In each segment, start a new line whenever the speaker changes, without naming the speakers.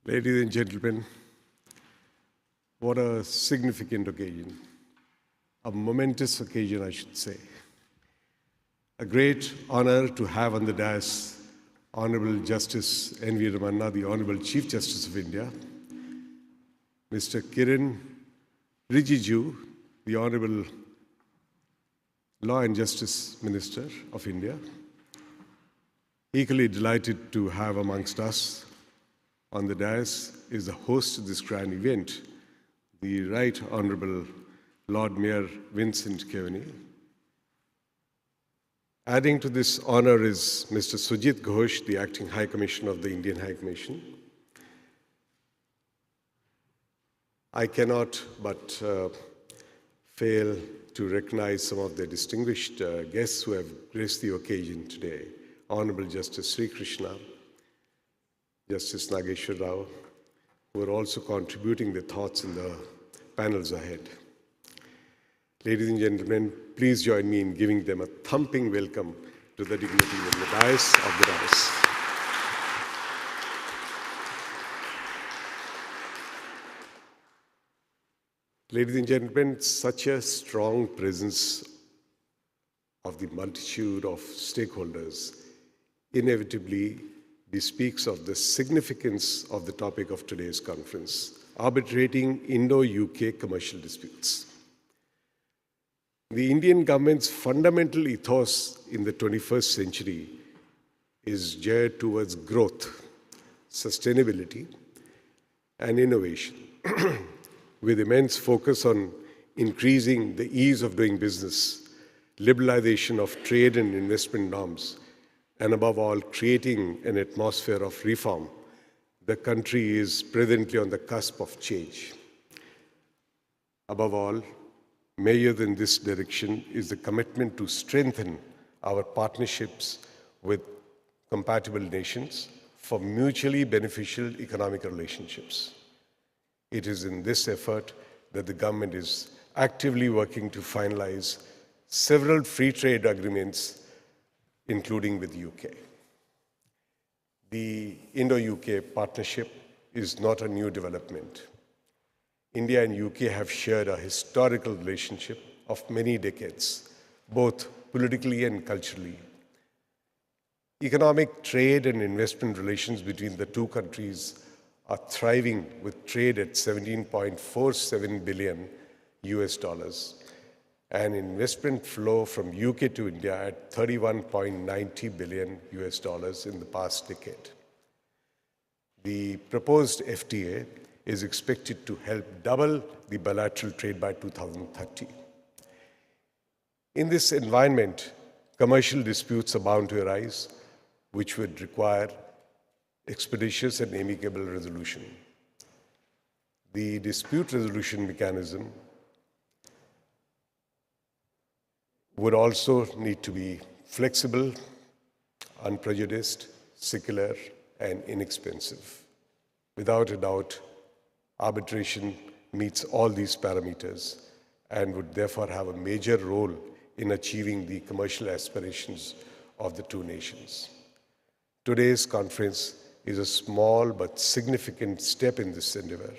Ladies and gentlemen, what a significant occasion, a momentous occasion, I should say. A great honor to have on the dais Honorable Justice N.V. Ramanna, the Honorable Chief Justice of India, Mr. Kiran Rijiju, the Honorable Law and Justice Minister of India. Equally delighted to have amongst us on the dais is the host of this grand event, the Right Honorable Lord Mayor Vincent Kevaney. Adding to this honor is Mr. Sujit Ghosh, the Acting High Commissioner of the Indian High Commission. I cannot but fail to recognize some of the distinguished guests who have graced the occasion today. Honorable Justice Sri Krishna, Justice Nageshwar Rao, who are also contributing their thoughts in the panels ahead. Ladies and gentlemen, please join me in giving them a thumping welcome to the dignity in the dais of the dais. Ladies and gentlemen, such a strong presence of the multitude of stakeholders inevitably bespeaks of the significance of the topic of today's conference, arbitrating Indo-UK commercial disputes. The Indian government's fundamental ethos in the 21st century is geared towards growth, sustainability, and innovation, with immense focus on increasing the ease of doing business, liberalization of trade and investment norms, and above all, creating an atmosphere of reform. The country is presently on the cusp of change. Above all, measured in this direction is the commitment to strengthen our partnerships with compatible nations for mutually beneficial economic relationships. It is in this effort that the government is actively working to finalize several free trade agreements, including with the UK. The Indo-UK partnership is not a new development. India and UK have shared a historical relationship of many decades, both politically and culturally. Economic trade and investment relations between the two countries are thriving, with trade at $17.47 billion US dollars, and investment flow from UK to India at $31.90 billion US dollars in the past decade. The proposed FTA is expected to help double the bilateral trade by 2030. In this environment, commercial disputes are bound to arise, which would require expeditious and amicable resolution. The dispute resolution mechanism would also need to be flexible, unprejudiced, secular, and inexpensive. Without a doubt, arbitration meets all these parameters and would therefore have a major role in achieving the commercial aspirations of the two nations. Today's conference is a small but significant step in this endeavor.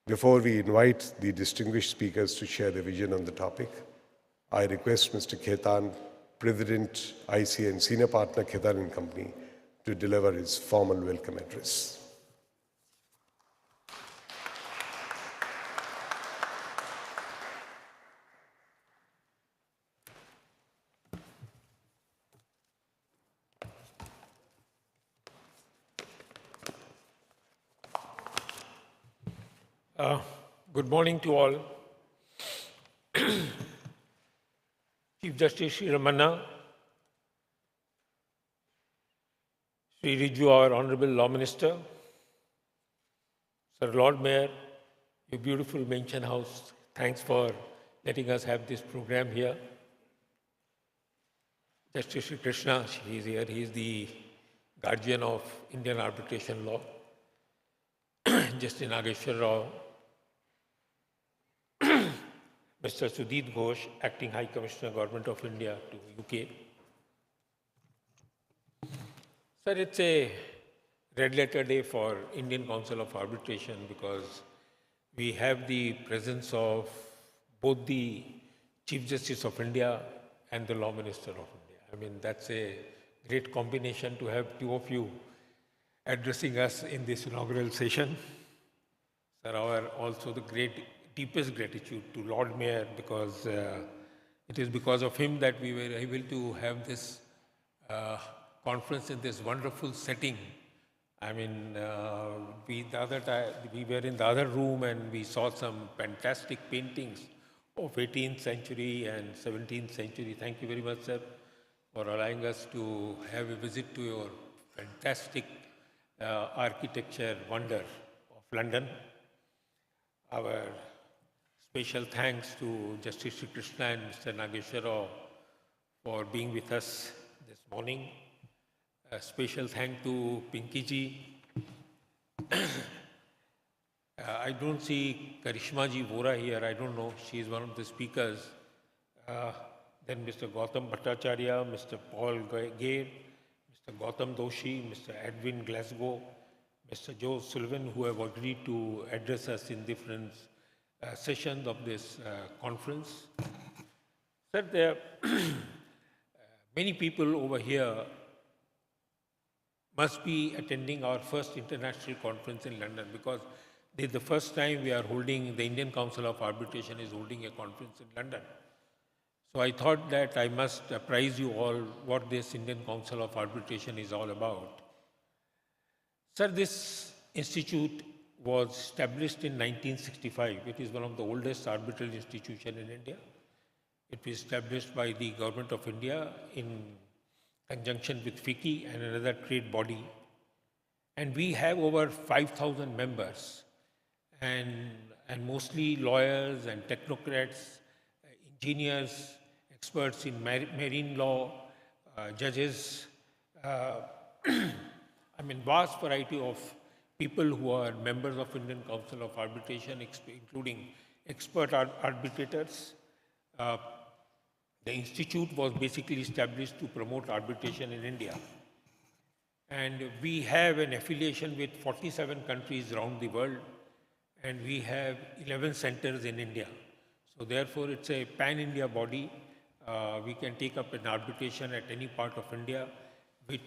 Before we invite the distinguished speakers to share their vision on the topic, I request Mr. Khetan, President, IC and Senior Partner, Khetan & Company, to deliver his formal welcome address.
Good morning to all. Chief Justice Sri Ramanna, Sri Riju, our Honorable Law Minister, Sir Lord Mayor, your beautiful Mansion House, thanks for letting us have this program here. Justice Sri Krishna, he is here, he is the guardian of Indian arbitration law. Justice Nageshwar Rao, Mr. Sujit Ghosh, Acting High Commissioner, Government of India to UK. Sir, it's a red letter day for Indian Council of Arbitration because we have the presence of both the Chief Justice of India and the Law Minister of India. I mean, that's a great combination to have two of you addressing us in this inaugural session. Sir, our also the deepest gratitude to Lord Mayor because it is because of him that we were able to have this conference in this wonderful setting. I mean, we were in the other room and we saw some fantastic paintings of 18th century and 17th century. Thank you very much, sir, for allowing us to have a visit to your fantastic architecture wonder of London. Our special thanks to Justice Sri Krishna and Mr. Nageshwar Rao for being with us this morning. A special thank to Pinky ji. I don't see Karishma ji Vora here. I don't know. She is one of the speakers. Then Mr. Gautam Bhattacharya, Mr. Paul Gare, Mr. Gautam Doshi, Mr. Edwin Glasgow, Mr. Joe Sullivan, who have agreed to address us in different sessions of this conference. Sir, there are many people over here must be attending our first international conference in London because this is the first time we are holding, the Indian Council of Arbitration is holding a conference in London. So I thought that I must apprise you all what this Indian Council of Arbitration is all about. Sir, this institute was established in 1965. It is one of the oldest arbitral institutions in India. It was established by the Government of India in conjunction with FICCI and another trade body. And we have over 5,000 members and mostly lawyers and technocrats, engineers, experts in marine law, judges, I mean, vast variety of people who are members of Indian Council of Arbitration, including expert arbitrators. The institute was basically established to promote arbitration in India. And we have an affiliation with 47 countries around the world, and we have 11 centers in India. So therefore, it's a pan-India body. We can take up an arbitration at any part of India with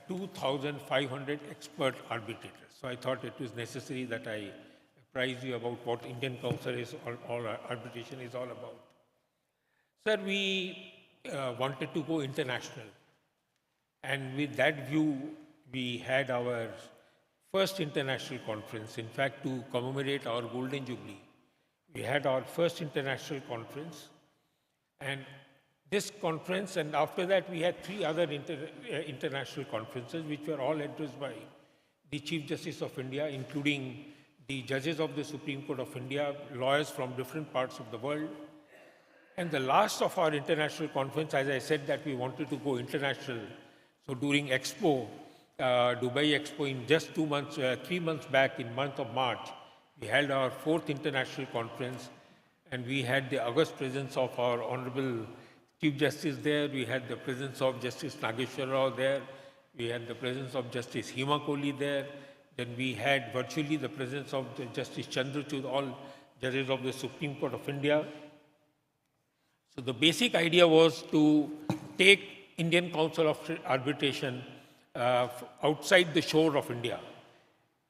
2,500 expert arbitrators. So I thought it was necessary that I apprise you about what Indian Council is all arbitration is all about. Sir, we wanted to go international. And with that view, we had our first international conference. In fact, to commemorate our Golden Jubilee, we had our first international conference. And this conference, and after that, we had 3 other international conferences, which were all addressed by the Chief Justice of India, including the judges of the Supreme Court of India, lawyers from different parts of the world. And the last of our international conference, as I said, that we wanted to go international. So during Expo, Dubai Expo, in just 3 months back, in month of March, we held our 4th international conference, and we had the august presence of our Honorable Chief Justice there. We had the presence of Justice Nageshwar Rao there. We had the presence of Justice Hema Kohli there. Then we had virtually the presence of Justice Chandrachud, all judges of the Supreme Court of India. So the basic idea was to take Indian Council of Arbitration outside the shore of India.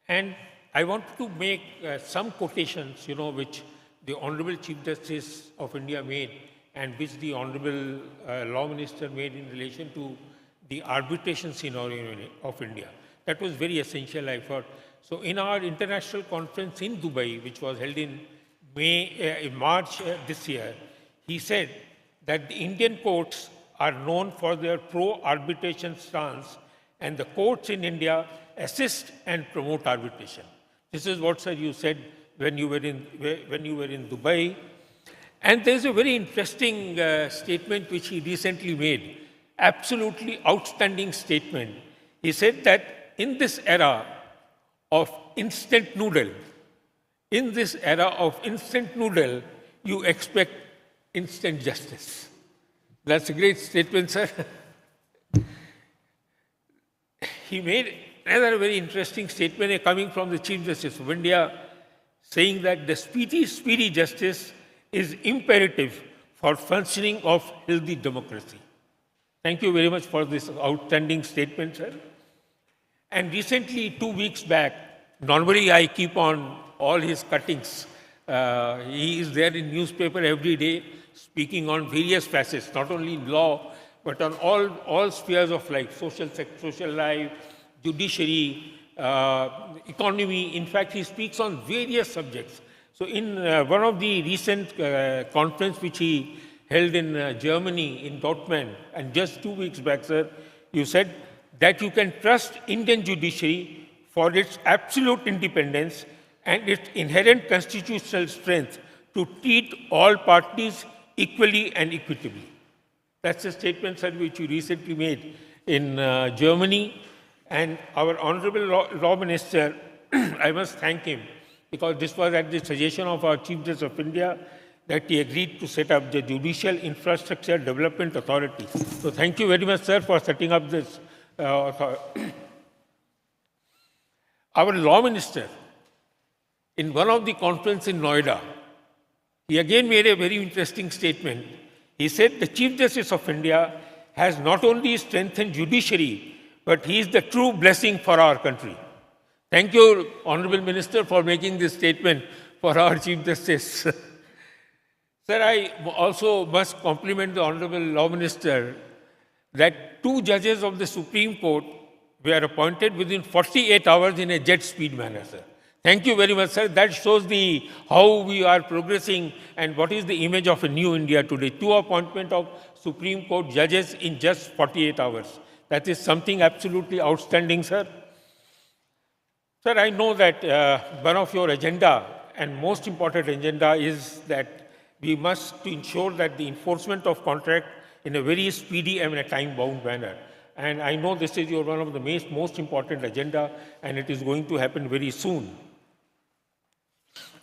And I want to make some quotations, which the Honorable Chief Justice of India made and which the Honorable Law Minister made in relation to the arbitration scenario of India. That was very essential, I thought. So in our international conference in Dubai, which was held in March this year, he said that the Indian courts are known for their pro-arbitration stance, and the courts in India assist and promote arbitration. This is what, sir, you said when you were in Dubai. And there's a very interesting statement which he recently made, absolutely outstanding statement. He said that in this era of instant noodle, you expect instant justice. That's a great statement, sir. He made another very interesting statement coming from the Chief Justice of India, saying that the speedy justice is imperative for functioning of healthy democracy. Thank you very much for this outstanding statement, sir. And recently, 2 weeks back, normally I keep on all his cuttings. He is there in newspaper every day, speaking on various facets, not only in law, but on all spheres of life, social life, judiciary, economy. In fact, he speaks on various subjects. So in one of the recent conference which he held in Germany, in Dortmund, and just 2 weeks back, sir, you said that you can trust Indian judiciary for its absolute independence and its inherent constitutional strength to treat all parties equally and equitably. That's a statement, sir, which you recently made in Germany. And our Honorable Law Minister, I must thank him, because this was at the suggestion of our Chief Justice of India that he agreed to set up the Judicial Infrastructure Development Authority. So thank you very much, sir, for setting up this authority. Our Law Minister, in one of the conferences in Noida, he again made a very interesting statement. He said the Chief Justice of India has not only strengthened judiciary, but he is the true blessing for our country. Thank you, Honorable Minister, for making this statement for our Chief Justice. Sir, I also must compliment the Honorable Law Minister that 2 judges of the Supreme Court were appointed within 48 hours in a jet speed manner, sir. Thank you very much, sir. That shows how we are progressing and what is the image of a new India today. 2 appointment of Supreme Court judges in just 48 hours. That is something absolutely outstanding, sir. Sir, I know that one of your agenda and most important agenda is that we must ensure that the enforcement of contract in a very speedy and a time-bound manner. And I know this is one of the most important agenda, and it is going to happen very soon.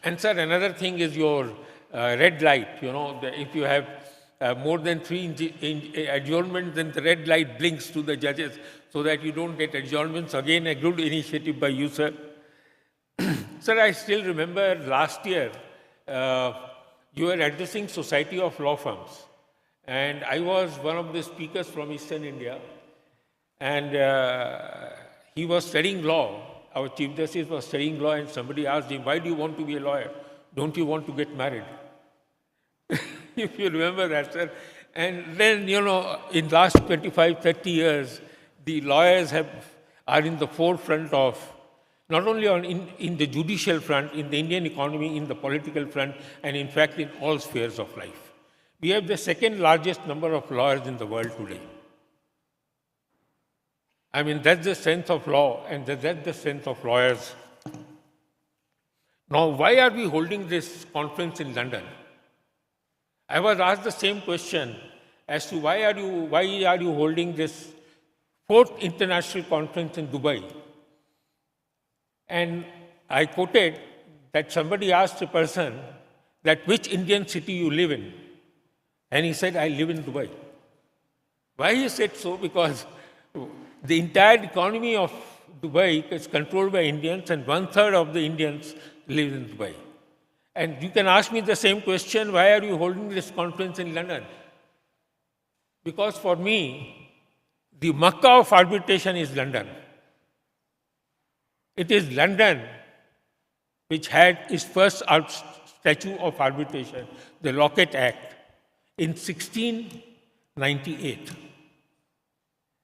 And sir, another thing is your red light. If you have more than 3 adjournments, then the red light blinks to the judges so that you don't get adjournments. Again, a good initiative by you, sir. Sir, I still remember last year, you were addressing Society of Law Firms. And I was one of the speakers from Eastern India. And he was studying law. Our Chief Justice was studying law, and somebody asked him, why do you want to be a lawyer? Don't you want to get married? If you remember that, sir. And then, in last 25, 30 years, the lawyers are in the forefront of, not only in the judicial front, in the Indian economy, in the political front, and in fact, in all spheres of life. We have the 2nd largest number of lawyers in the world today. I mean, that's the strength of law, and that's the strength of lawyers. Now, why are we holding this conference in London? I was asked the same question as to why are you holding this 4th international conference in Dubai? And I quoted that somebody asked a person that which Indian city you live in, and he said, I live in Dubai. Why he said so? Because the entire economy of Dubai is controlled by Indians, and 1/3 of the Indians live in Dubai. And you can ask me the same question, why are you holding this conference in London? Because for me, the Makkah of arbitration is London. It is London which had its first statute of arbitration, the Lockett Act, in 1698.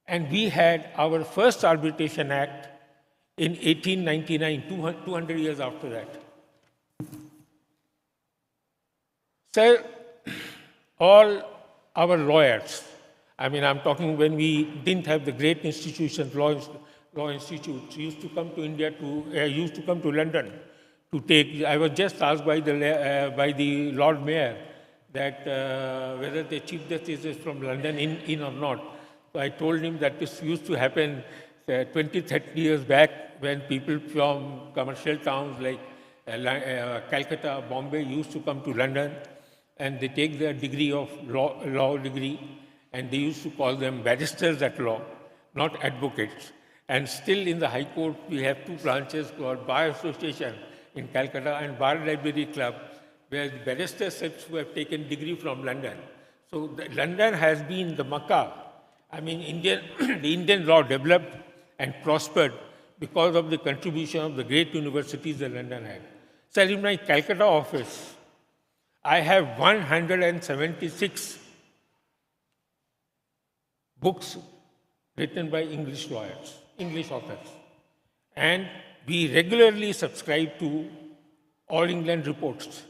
And we had our first Arbitration Act in 1899, 200 years after that. Sir, all our lawyers, I mean, I'm talking when we didn't have the great institutions, law institutes, used to come to India, used to come to London to take. I was just asked by the Lord Mayor that whether the Chief Justice is from London in or not. So I told him that this used to happen 20, 30 years back when people from commercial towns like Calcutta, Bombay used to come to London, and they take their degree of law degree, and they used to call them barristers at law, not advocates. And still in the High Court, we have two branches called Bar Association in Calcutta and Bar Library Club, where the barristers who have taken degree from London. So London has been the Makkah. I mean, the Indian law developed and prospered because of the contribution of the great universities that London had. So in my Calcutta office, I have 176 books written by English lawyers, English authors. And we regularly subscribe to All England reports.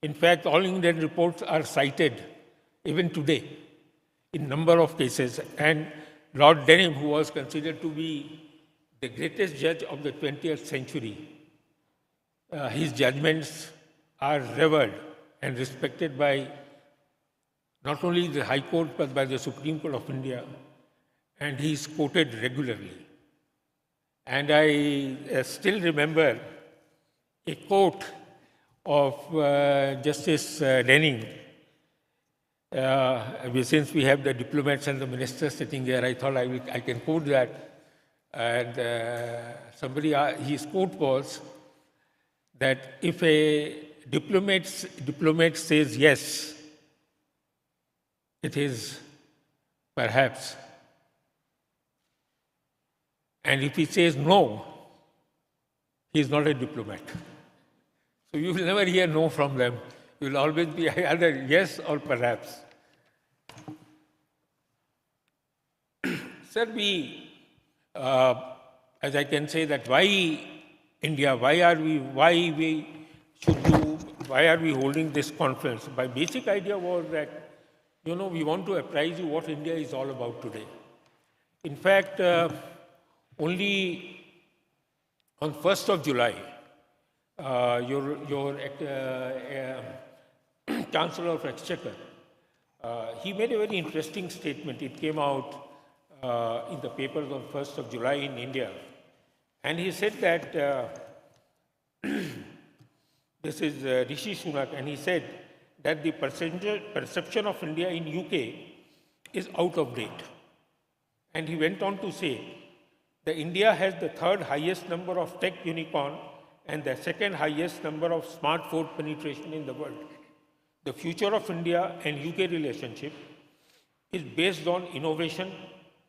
In fact, All England reports are cited even today in number of cases. And Lord Denham, who was considered to be the greatest judge of the 20th century, his judgments are revered and respected by not only the High Court but by the Supreme Court of India, and he is quoted regularly. And I still remember a quote of Justice Denning. Since we have the diplomats and the ministers sitting there, I thought I can quote that. And his quote was that if a diplomat says yes, it is perhaps. And if he says no, he is not a diplomat. So you will never hear no from them. You will always be either yes or perhaps. Sir, as I can say that why India, why are we holding this conference? My basic idea was that, we want to apprise you what India is all about today. In fact, only on 1st of July, your Chancellor of Exchequer, he made a very interesting statement. It came out in the papers on 1st of July in India. And he said that, this is Rishi Sunak, and he said that the perception of India in UK is out of date. And he went on to say that India has the third highest number of tech unicorn and the second highest number of smartphone penetration in the world. The future of India and UK relationship is based on innovation,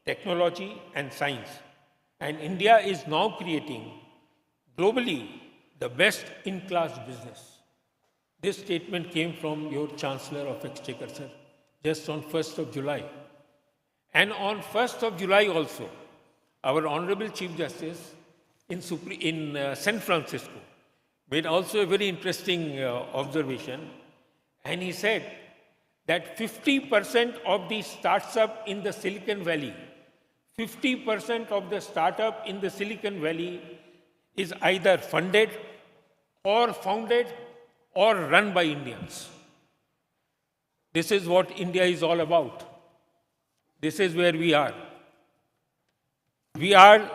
technology, and science. And India is now creating globally the best in-class business. This statement came from your Chancellor of Exchequer, sir, just on 1st of July. And on 1st of July also, our Honorable Chief Justice in San Francisco made also a very interesting observation. And he said that 50% of the startup in the Silicon Valley, 50% of the startup in the Silicon Valley is either funded or founded or run by Indians. This is what India is all about. This is where we are. We are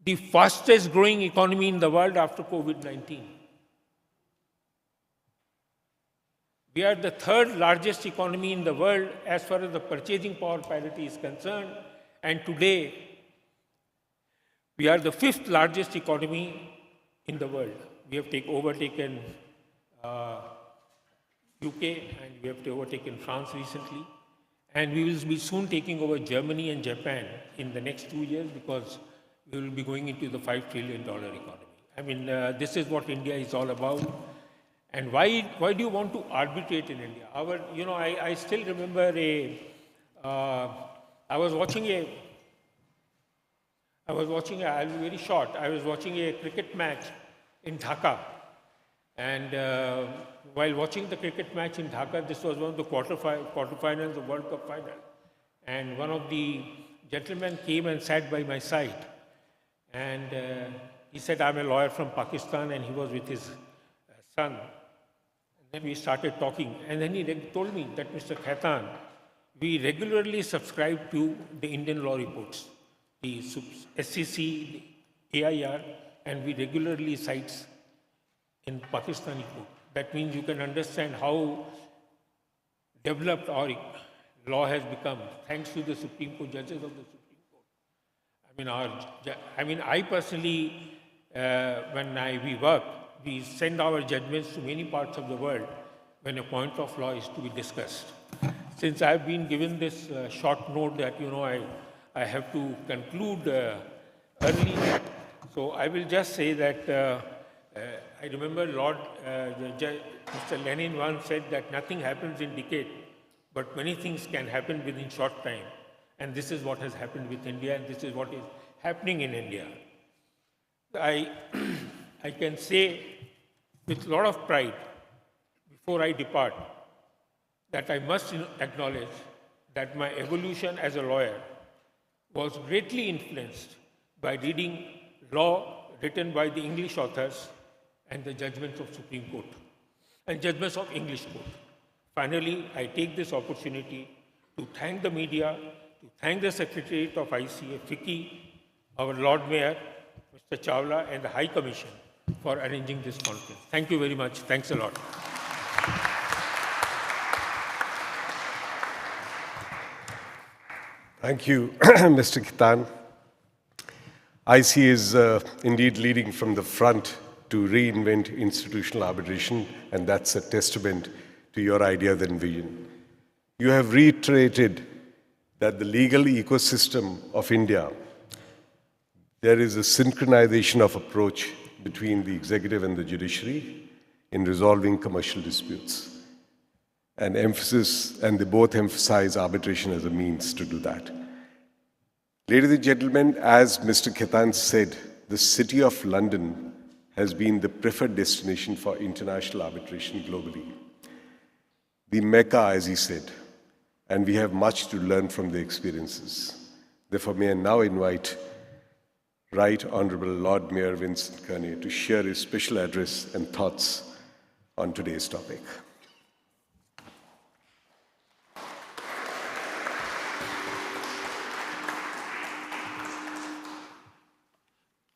the fastest growing economy in the world after COVID-19. We are the third largest economy in the world as far as the purchasing power parity is concerned. And today, we are the fifth largest economy in the world. We have overtaken UK, and we have overtaken France recently. And we will be soon taking over Germany and Japan in the next 2 years because we will be going into the $5 trillion economy. I mean, this is what India is all about. And why do you want to arbitrate in India? I still remember I was watching I'll be very short. I was watching a cricket match in Dhaka. And while watching the cricket match in Dhaka, this was one of the quarterfinals of World Cup final. And one of the gentlemen came and sat by my side. And he said, I'm a lawyer from Pakistan, and he was with his son. And then we started talking. And then he told me that, Mr. Khaitan, we regularly subscribe to the Indian law reports, the SCC, the AIR, and we regularly cite in Pakistani court. That means you can understand how developed our law has become, thanks to the Supreme Court, judges of the Supreme Court. I personally, we work, we send our judgments to many parts of the world when a point of law is to be discussed. Since I've been given this short note that, I have to conclude early, so I will just say that I remember Mr. Lenin once said that nothing happens in decade, but many things can happen within short time. And this is what has happened with India, and this is what is happening in India. I can say with a lot of pride, before I depart, that I must acknowledge that my evolution as a lawyer was greatly influenced by reading law written by the English authors and the judgments of Supreme Court and judgments of English Court. Finally, I take this opportunity to thank the media, to thank the Secretariat of ICA, FICCI, our Lord Mayor, Mr. Chawla, and the High Commission for arranging this conference. Thank you very much. Thanks a lot.
Thank you, Mr. Khitan. ICA is indeed leading from the front to reinvent institutional arbitration, and that's a testament to your ideas and vision. You have reiterated that the legal ecosystem of India, there is a synchronization of approach between the executive and the judiciary in resolving commercial disputes. And they both emphasize arbitration as a means to do that. Ladies and gentlemen, as Mr. Khitan said, the City of London has been the preferred destination for international arbitration globally. The Mecca, as he said, and we have much to learn from the experiences. Therefore, may I now invite Right Honorable Lord Mayor Vincent Kearney to share his special address and thoughts on today's topic.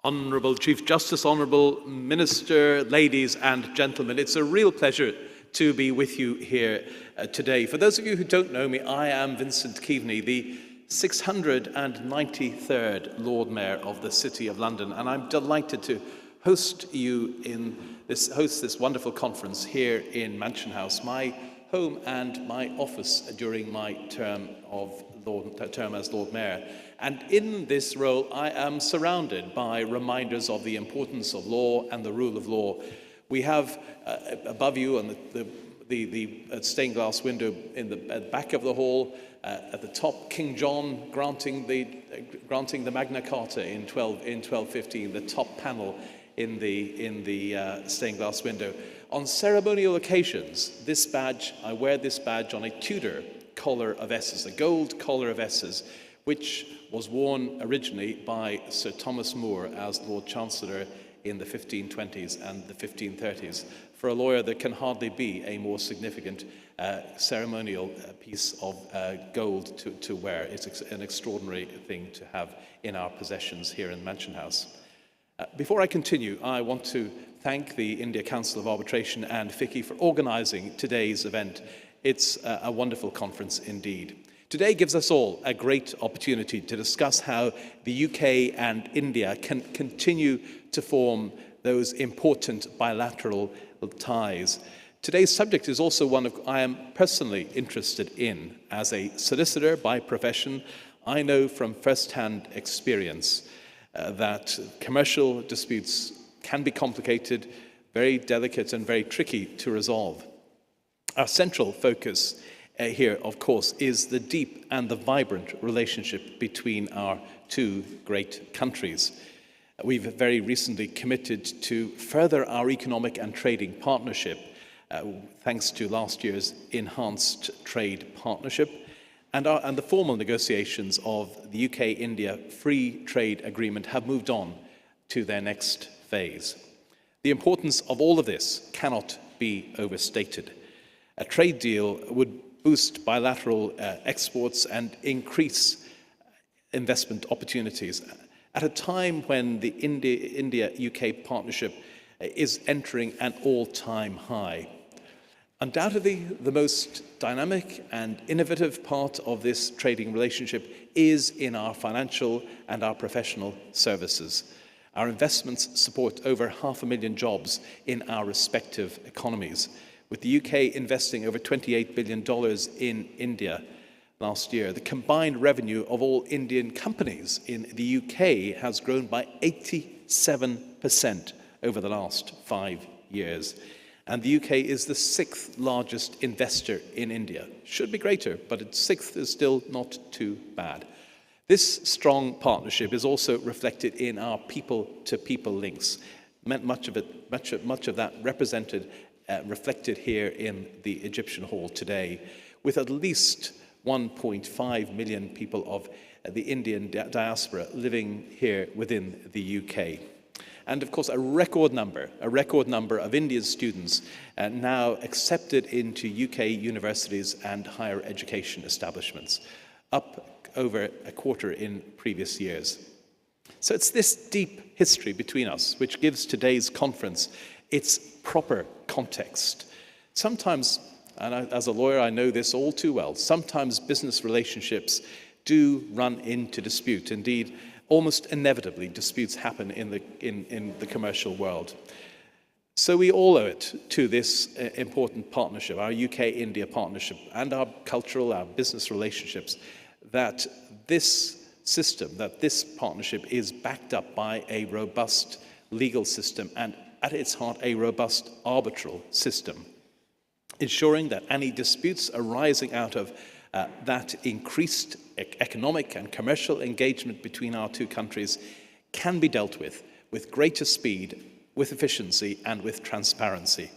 Honourable Chief Justice, Honourable Minister, ladies and gentlemen, it's a real pleasure to be with you here today. For those of you who don't know me, I am Vincent Keaveney, the 693rd Lord Mayor of the City of London, and I'm delighted to host this wonderful conference here in Mansion House, my home and my office during my term as Lord Mayor. And in this role, I am surrounded by reminders of the importance of law and the rule of law. We have above you on the stained glass window in the back of the hall, at the top, King John granting the Magna Carta in 1215, the top panel in the stained glass window. On ceremonial occasions, I wear this badge on a Tudor collar of S's, a gold collar of S's, which was worn originally by Sir Thomas More as Lord Chancellor in the 1520s and the 1530s. For a lawyer, there can hardly be a more significant ceremonial piece of gold to wear. It's an extraordinary thing to have in our possessions here in Mansion House. Before I continue, I want to thank the India Council of Arbitration and FICCI for organising today's event. It's a wonderful conference indeed. Today gives us all a great opportunity to discuss how the UK and India can continue to form those important bilateral ties. Today's subject is also one I am personally interested in. As a solicitor by profession, I know from first-hand experience that commercial disputes can be complicated, very delicate and very tricky to resolve. Our central focus here, of course, is the deep and the vibrant relationship between our two great countries. We've very recently committed to further our economic and trading partnership, thanks to last year's enhanced trade partnership, and the formal negotiations of the UK-India Free Trade Agreement have moved on to their next phase. The importance of all of this cannot be overstated. A trade deal would boost bilateral exports and increase investment opportunities at a time when the India-UK partnership is entering an all-time high. Undoubtedly, the most dynamic and innovative part of this trading relationship is in our financial and our professional services. Our investments support over 500,000 jobs in our respective economies, with the UK investing over $28 billion in India last year. The combined revenue of all Indian companies in the UK has grown by 87% over the last 5 years. And the UK is the 6th largest investor in India. Should be greater, but its 6th is still not too bad. This strong partnership is also reflected in our people-to-people links. Much of that reflected here in the Egyptian hall today, with at least 1.5 million people of the Indian diaspora living here within the UK. And of course, a record number of Indian students now accepted into UK universities and higher education establishments, up over a quarter in previous years. So it's this deep history between us which gives today's conference its proper context. Sometimes, and as a lawyer I know this all too well, sometimes business relationships do run into dispute. Indeed, almost inevitably, disputes happen in the commercial world. So we all owe it to this important partnership, our UK-India partnership, and our cultural, our business relationships, that this system, that this partnership is backed up by a robust legal system and, at its heart, a robust arbitral system, ensuring that any disputes arising out of that increased economic and commercial engagement between our two countries can be dealt with greater speed, with efficiency, and with transparency.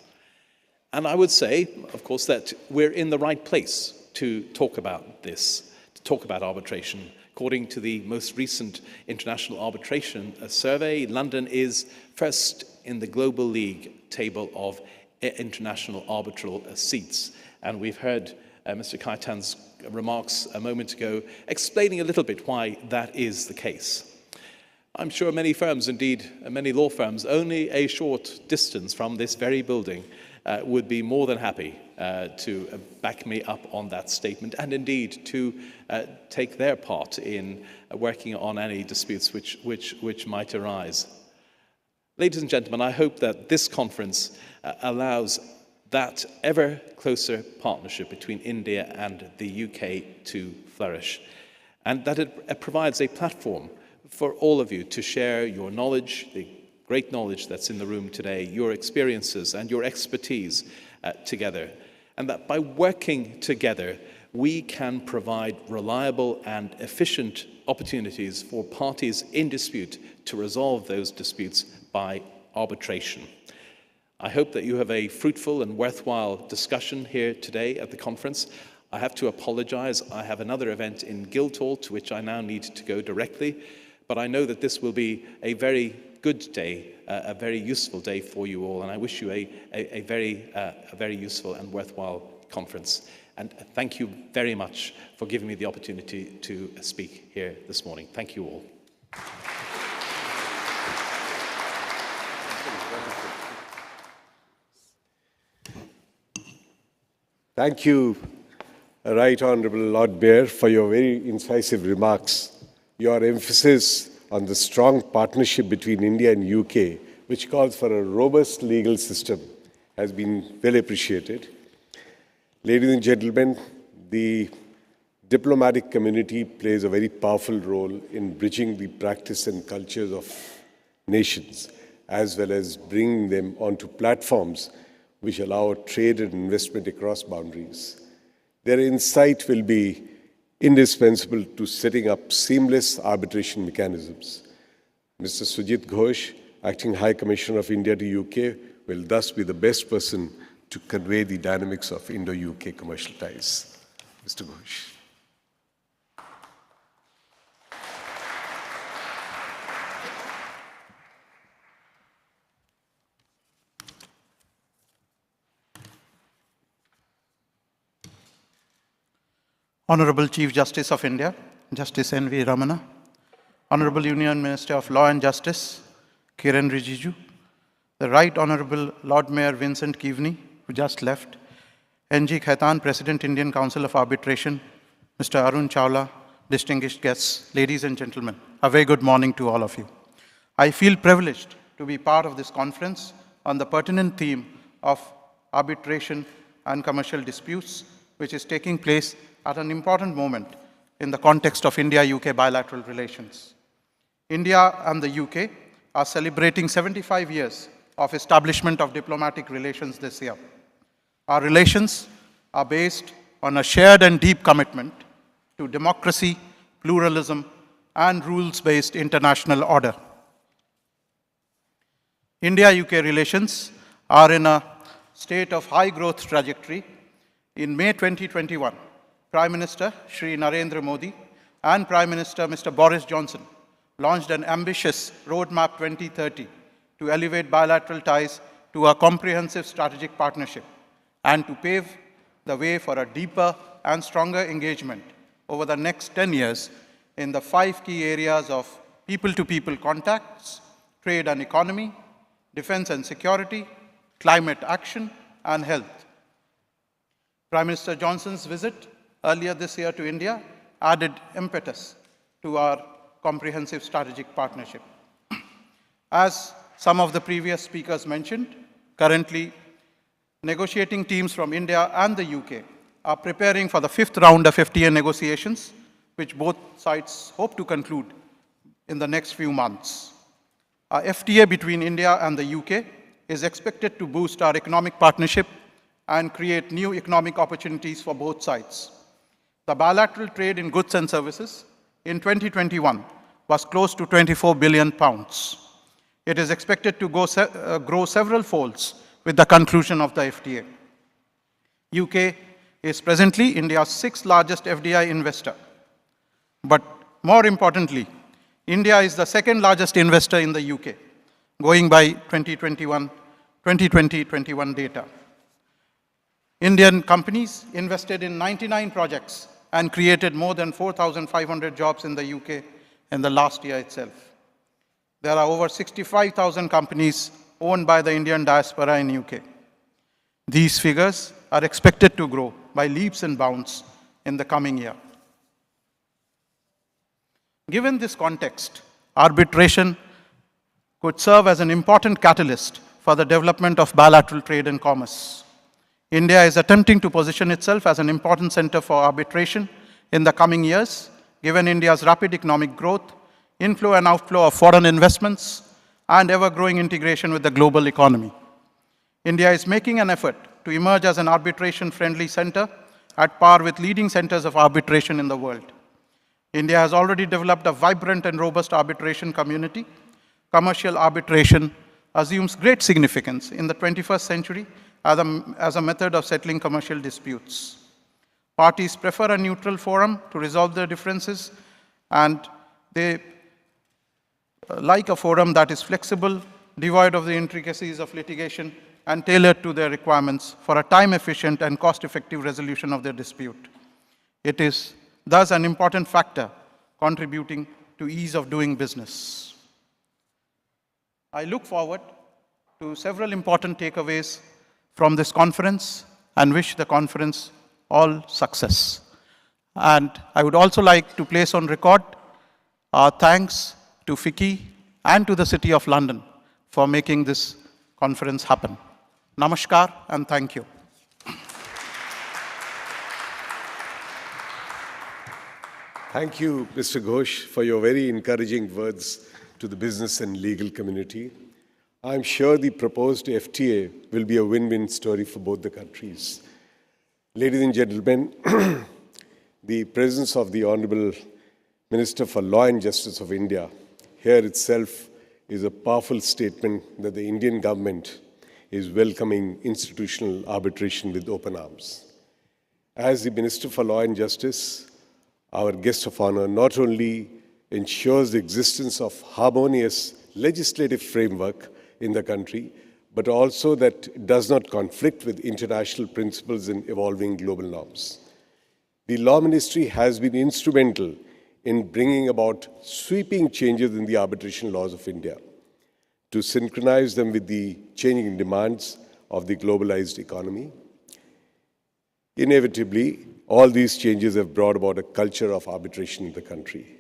And I would say, of course, that we're in the right place to talk about this, to talk about arbitration. According to the most recent International Arbitration Survey, London is first in the Global League table of international arbitral seats. And we've heard Mr. Kaitan's remarks a moment ago explaining a little bit why that is the case. I'm sure many firms, indeed many law firms, only a short distance from this very building would be more than happy to back me up on that statement, and indeed to take their part in working on any disputes which might arise. Ladies and gentlemen, I hope that this conference allows that ever closer partnership between India and the UK to flourish, and that it provides a platform for all of you to share your knowledge, the great knowledge that's in the room today, your experiences and your expertise together, and that by working together we can provide reliable and efficient opportunities for parties in dispute to resolve those disputes by arbitration. I hope that you have a fruitful and worthwhile discussion here today at the conference. I have to apologize. I have another event in Guildhall to which I now need to go directly, but I know that this will be a very good day, a very useful day for you all, and I wish you a very useful and worthwhile conference. And thank you very much for giving me the opportunity to speak here this morning. Thank you all.
Thank you, Right Honourable Lord Mayor, for your very incisive remarks. Your emphasis on the strong partnership between India and UK, which calls for a robust legal system, has been well appreciated. Ladies and gentlemen, the diplomatic community plays a very powerful role in bridging the practice and cultures of nations, as well as bringing them onto platforms which allow trade and investment across boundaries. Their insight will be indispensable to setting up seamless arbitration mechanisms. Mr. Sujit Ghosh, Acting High Commissioner of India to UK, will thus be the best person to convey the dynamics of Indo-UK commercial ties. Mr. Ghosh.
Honorable Chief Justice of India, Justice N.V. Ramana, Honorable Union Minister of Law and Justice, Kiren Rijiju, the Right Honorable Lord Mayor Vincent Keaveney, who just left, N.G. Khaitan, President, Indian Council of Arbitration, Mr. Arun Chawla, distinguished guests, ladies and gentlemen, a very good morning to all of you. I feel privileged to be part of this conference on the pertinent theme of arbitration and commercial disputes, which is taking place at an important moment in the context of India-UK bilateral relations. India and the UK are celebrating 75 years of establishment of diplomatic relations this year. Our relations are based on a shared and deep commitment to democracy, pluralism, and rules-based international order. India-UK relations are in a state of high growth trajectory. In May 2021, Prime Minister Shri Narendra Modi and Prime Minister Mr. Boris Johnson launched an ambitious Roadmap 2030 to elevate bilateral ties to a comprehensive strategic partnership and to pave the way for a deeper and stronger engagement over the next 10 years in the 5 key areas of people-to-people contacts, trade and economy, defense and security, climate action, and health. Prime Minister Johnson's visit earlier this year to India added impetus to our comprehensive strategic partnership. As some of the previous speakers mentioned, currently negotiating teams from India and the UK are preparing for the 5th round of FTA negotiations, which both sides hope to conclude in the next few months. A FTA between India and the UK is expected to boost our economic partnership and create new economic opportunities for both sides. The bilateral trade in goods and services in 2021 was close to £24 billion. It is expected to grow several folds with the conclusion of the FTA. UK is presently India's 6th largest FDI investor. But more importantly, India is the 2nd largest investor in the UK, going by 2020-21 data. Indian companies invested in 99 projects and created more than 4,500 jobs in the UK in the last year itself. There are over 65,000 companies owned by the Indian diaspora in UK. These figures are expected to grow by leaps and bounds in the coming year. Given this context, arbitration could serve as an important catalyst for the development of bilateral trade and commerce. India is attempting to position itself as an important center for arbitration in the coming years, given India's rapid economic growth, inflow and outflow of foreign investments, and ever-growing integration with the global economy. India is making an effort to emerge as an arbitration-friendly center at par with leading centers of arbitration in the world. India has already developed a vibrant and robust arbitration community. Commercial arbitration assumes great significance in the 21st century as a method of settling commercial disputes. Parties prefer a neutral forum to resolve their differences, and they like a forum that is flexible, devoid of the intricacies of litigation, and tailored to their requirements for a time-efficient and cost-effective resolution of their dispute. It is thus an important factor contributing to ease of doing business. I look forward to several important takeaways from this conference and wish the conference all success. And I would also like to place on record our thanks to FICCI and to the City of London for making this conference happen. Namaskar and thank you.
Thank you, Mr. Ghosh, for your very encouraging words to the business and legal community. I'm sure the proposed FTA will be a win-win story for both the countries. Ladies and gentlemen, the presence of the Honorable Minister for Law and Justice of India here itself is a powerful statement that the Indian government is welcoming institutional arbitration with open arms. As the Minister for Law and Justice, our guest of honor not only ensures the existence of harmonious legislative framework in the country, but also that it does not conflict with international principles and evolving global norms. The Law Ministry has been instrumental in bringing about sweeping changes in the arbitration laws of India to synchronize them with the changing demands of the globalized economy. Inevitably, all these changes have brought about a culture of arbitration in the country.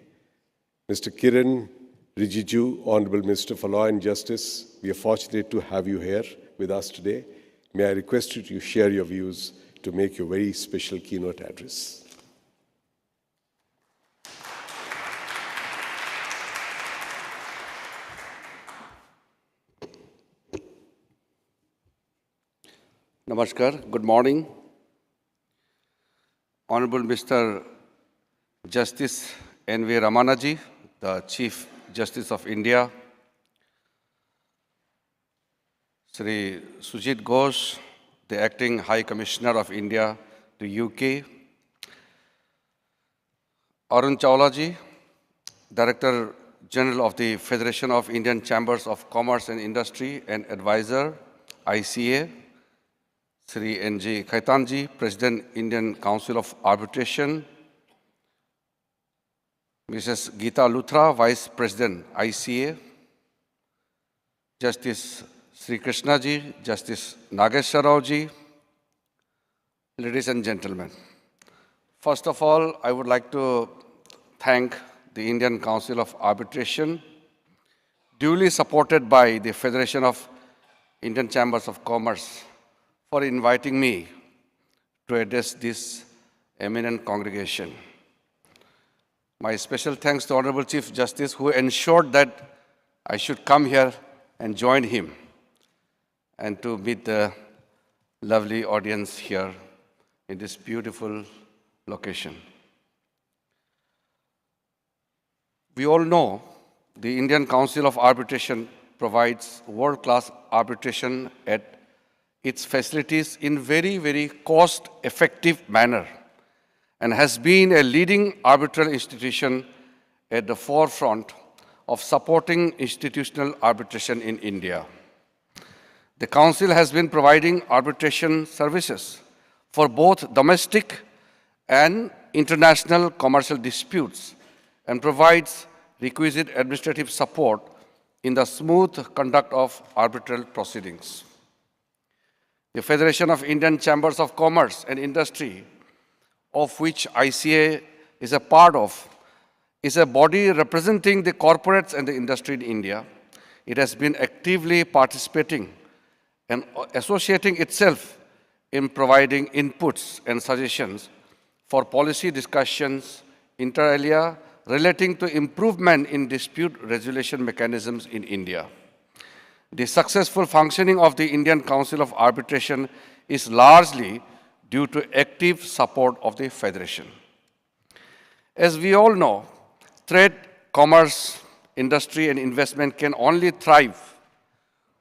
Mr. Kiran Rijiju, Honorable Minister for Law and Justice, we are fortunate to have you here with us today. May I request you to share your views to make your very special keynote address.
Namaskar, good morning. Honorable Mr. Justice N.V. Ramanaji, the Chief Justice of India, Sri Sujit Ghosh, the Acting High Commissioner of India to UK, Arun Chawlaji, Director General of the Federation of Indian Chambers of Commerce and Industry and Advisor, ICA, Sri N.G. Khaitanji, President, Indian Council of Arbitration, Mrs. Geeta Luthra, Vice President, ICA, Justice Sri Krishna ji, Justice Nageswar Rao ji, ladies and gentlemen. First of all, I would like to thank the Indian Council of Arbitration, duly supported by the Federation of Indian Chambers of Commerce, for inviting me to address this eminent congregation. My special thanks to Honorable Chief Justice, who ensured that I should come here and join him and to meet the lovely audience here in this beautiful location. We all know the Indian Council of Arbitration provides world-class arbitration at its facilities in very cost-effective manner and has been a leading arbitral institution at the forefront of supporting institutional arbitration in India. The Council has been providing arbitration services for both domestic and international commercial disputes and provides requisite administrative support in the smooth conduct of arbitral proceedings. The Federation of Indian Chambers of Commerce and Industry, of which ICA is a part of, is a body representing the corporates and the industry in India. It has been actively participating and associating itself in providing inputs and suggestions for policy discussions inter alia relating to improvement in dispute resolution mechanisms in India. The successful functioning of the Indian Council of Arbitration is largely due to active support of the Federation. As we all know, trade, commerce, industry and investment can only thrive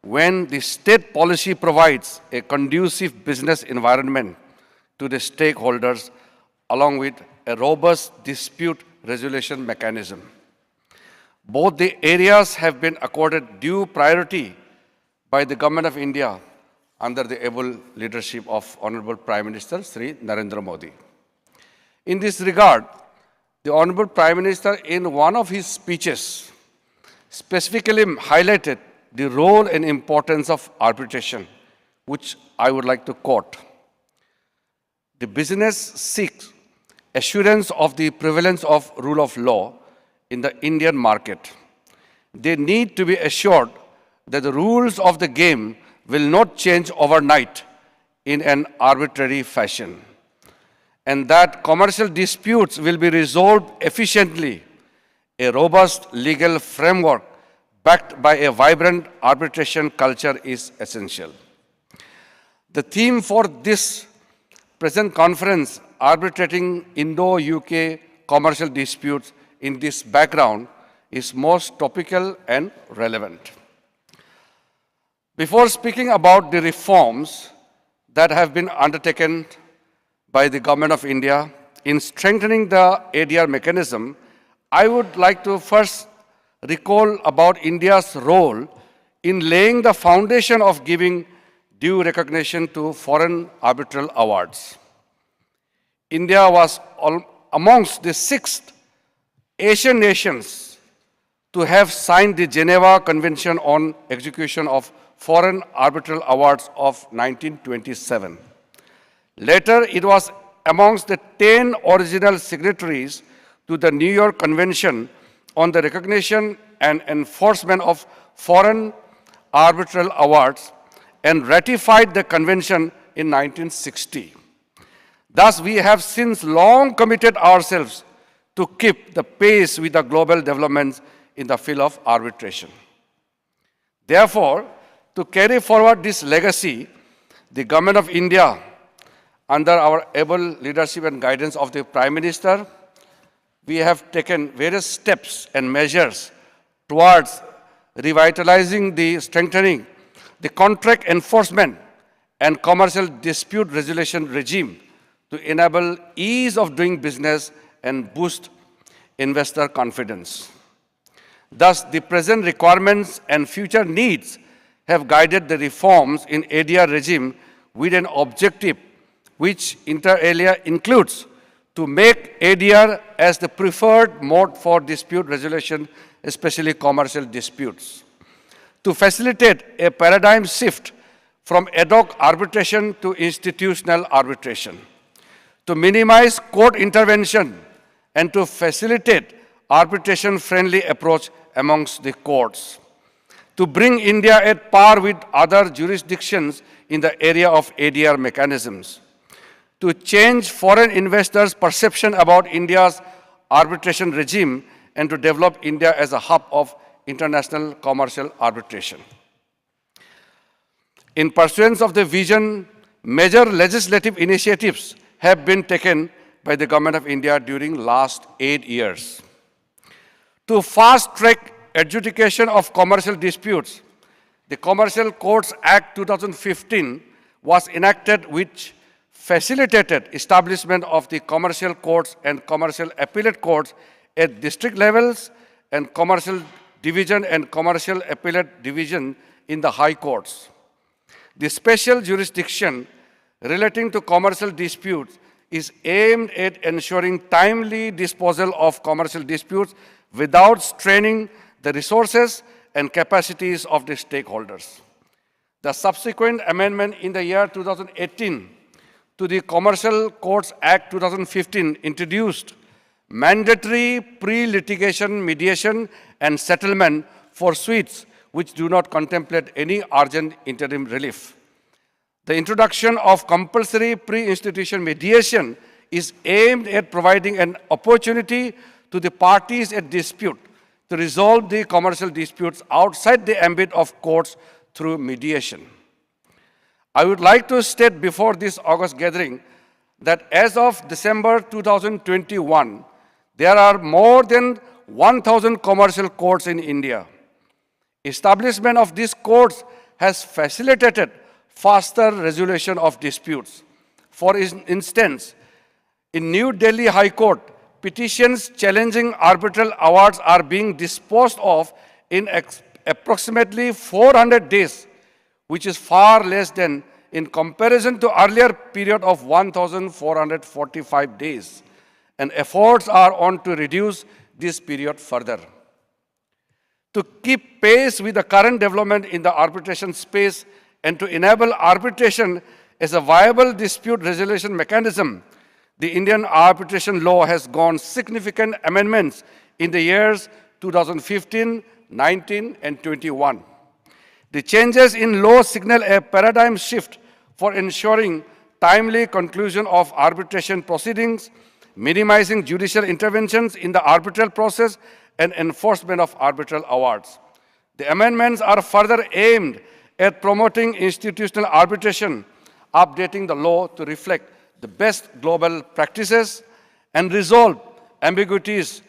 when the state policy provides a conducive business environment to the stakeholders along with a robust dispute resolution mechanism. Both the areas have been accorded due priority by the Government of India under the able leadership of Honorable Prime Minister Sri Narendra Modi. In this regard, the Honorable Prime Minister in one of his speeches specifically highlighted the role and importance of arbitration, which I would like to quote. The business seeks assurance of the prevalence of rule of law in the Indian market. They need to be assured that the rules of the game will not change overnight in an arbitrary fashion, and that commercial disputes will be resolved efficiently. A robust legal framework backed by a vibrant arbitration culture is essential. The theme for this present conference, Arbitrating Indo-UK Commercial Disputes, in this background is most topical and relevant. Before speaking about the reforms that have been undertaken by the Government of India in strengthening the ADR mechanism, I would like to first recall about India's role in laying the foundation of giving due recognition to foreign arbitral awards. India was amongst the 6 Asian nations to have signed the Geneva Convention on Execution of Foreign Arbitral Awards of 1927. Later, it was amongst the 10 original signatories to the New York Convention on the Recognition and Enforcement of Foreign Arbitral Awards and ratified the convention in 1960. Thus, we have since long committed ourselves to keep the pace with the global developments in the field of arbitration. Therefore, to carry forward this legacy, the Government of India, under our able leadership and guidance of the Prime Minister, we have taken various steps and measures towards revitalizing the strengthening the contract enforcement and commercial dispute resolution regime to enable ease of doing business and boost investor confidence. Thus, the present requirements and future needs have guided the reforms in ADR regime with an objective which inter alia includes to make ADR as the preferred mode for dispute resolution, especially commercial disputes, to facilitate a paradigm shift from ad hoc arbitration to institutional arbitration, to minimize court intervention, and to facilitate arbitration-friendly approach amongst the courts, to bring India at par with other jurisdictions in the area of ADR mechanisms, to change foreign investors' perception about India's arbitration regime and to develop India as a hub of international commercial arbitration. In pursuance of the vision, major legislative initiatives have been taken by the Government of India during last 8 years. To fast-track adjudication of commercial disputes, the Commercial Courts Act 2015 was enacted, which facilitated establishment of the commercial courts and commercial appellate courts at district levels and commercial division and commercial appellate division in the high courts. The special jurisdiction relating to commercial disputes is aimed at ensuring timely disposal of commercial disputes without straining the resources and capacities of the stakeholders. The subsequent amendment in the year 2018 to the Commercial Courts Act 2015 introduced mandatory pre-litigation mediation and settlement for suits which do not contemplate any urgent interim relief. The introduction of compulsory pre-institution mediation is aimed at providing an opportunity to the parties at dispute to resolve the commercial disputes outside the ambit of courts through mediation. I would like to state before this August gathering that as of December 2021, there are more than 1,000 commercial courts in India. Establishment of these courts has facilitated faster resolution of disputes. For instance, in New Delhi High Court, petitions challenging arbitral awards are being disposed of in approximately 400 days, which is far less than in comparison to earlier period of 1,445 days. And efforts are on to reduce this period further. To keep pace with the current development in the arbitration space and to enable arbitration as a viable dispute resolution mechanism, the Indian arbitration law has gone significant amendments in the years 2015, 19, and 21. The changes in law signal a paradigm shift for ensuring timely conclusion of arbitration proceedings, minimizing judicial interventions in the arbitral process, and enforcement of arbitral awards. The amendments are further aimed at promoting institutional arbitration, updating the law to reflect the best global practices, and resolve ambiguities,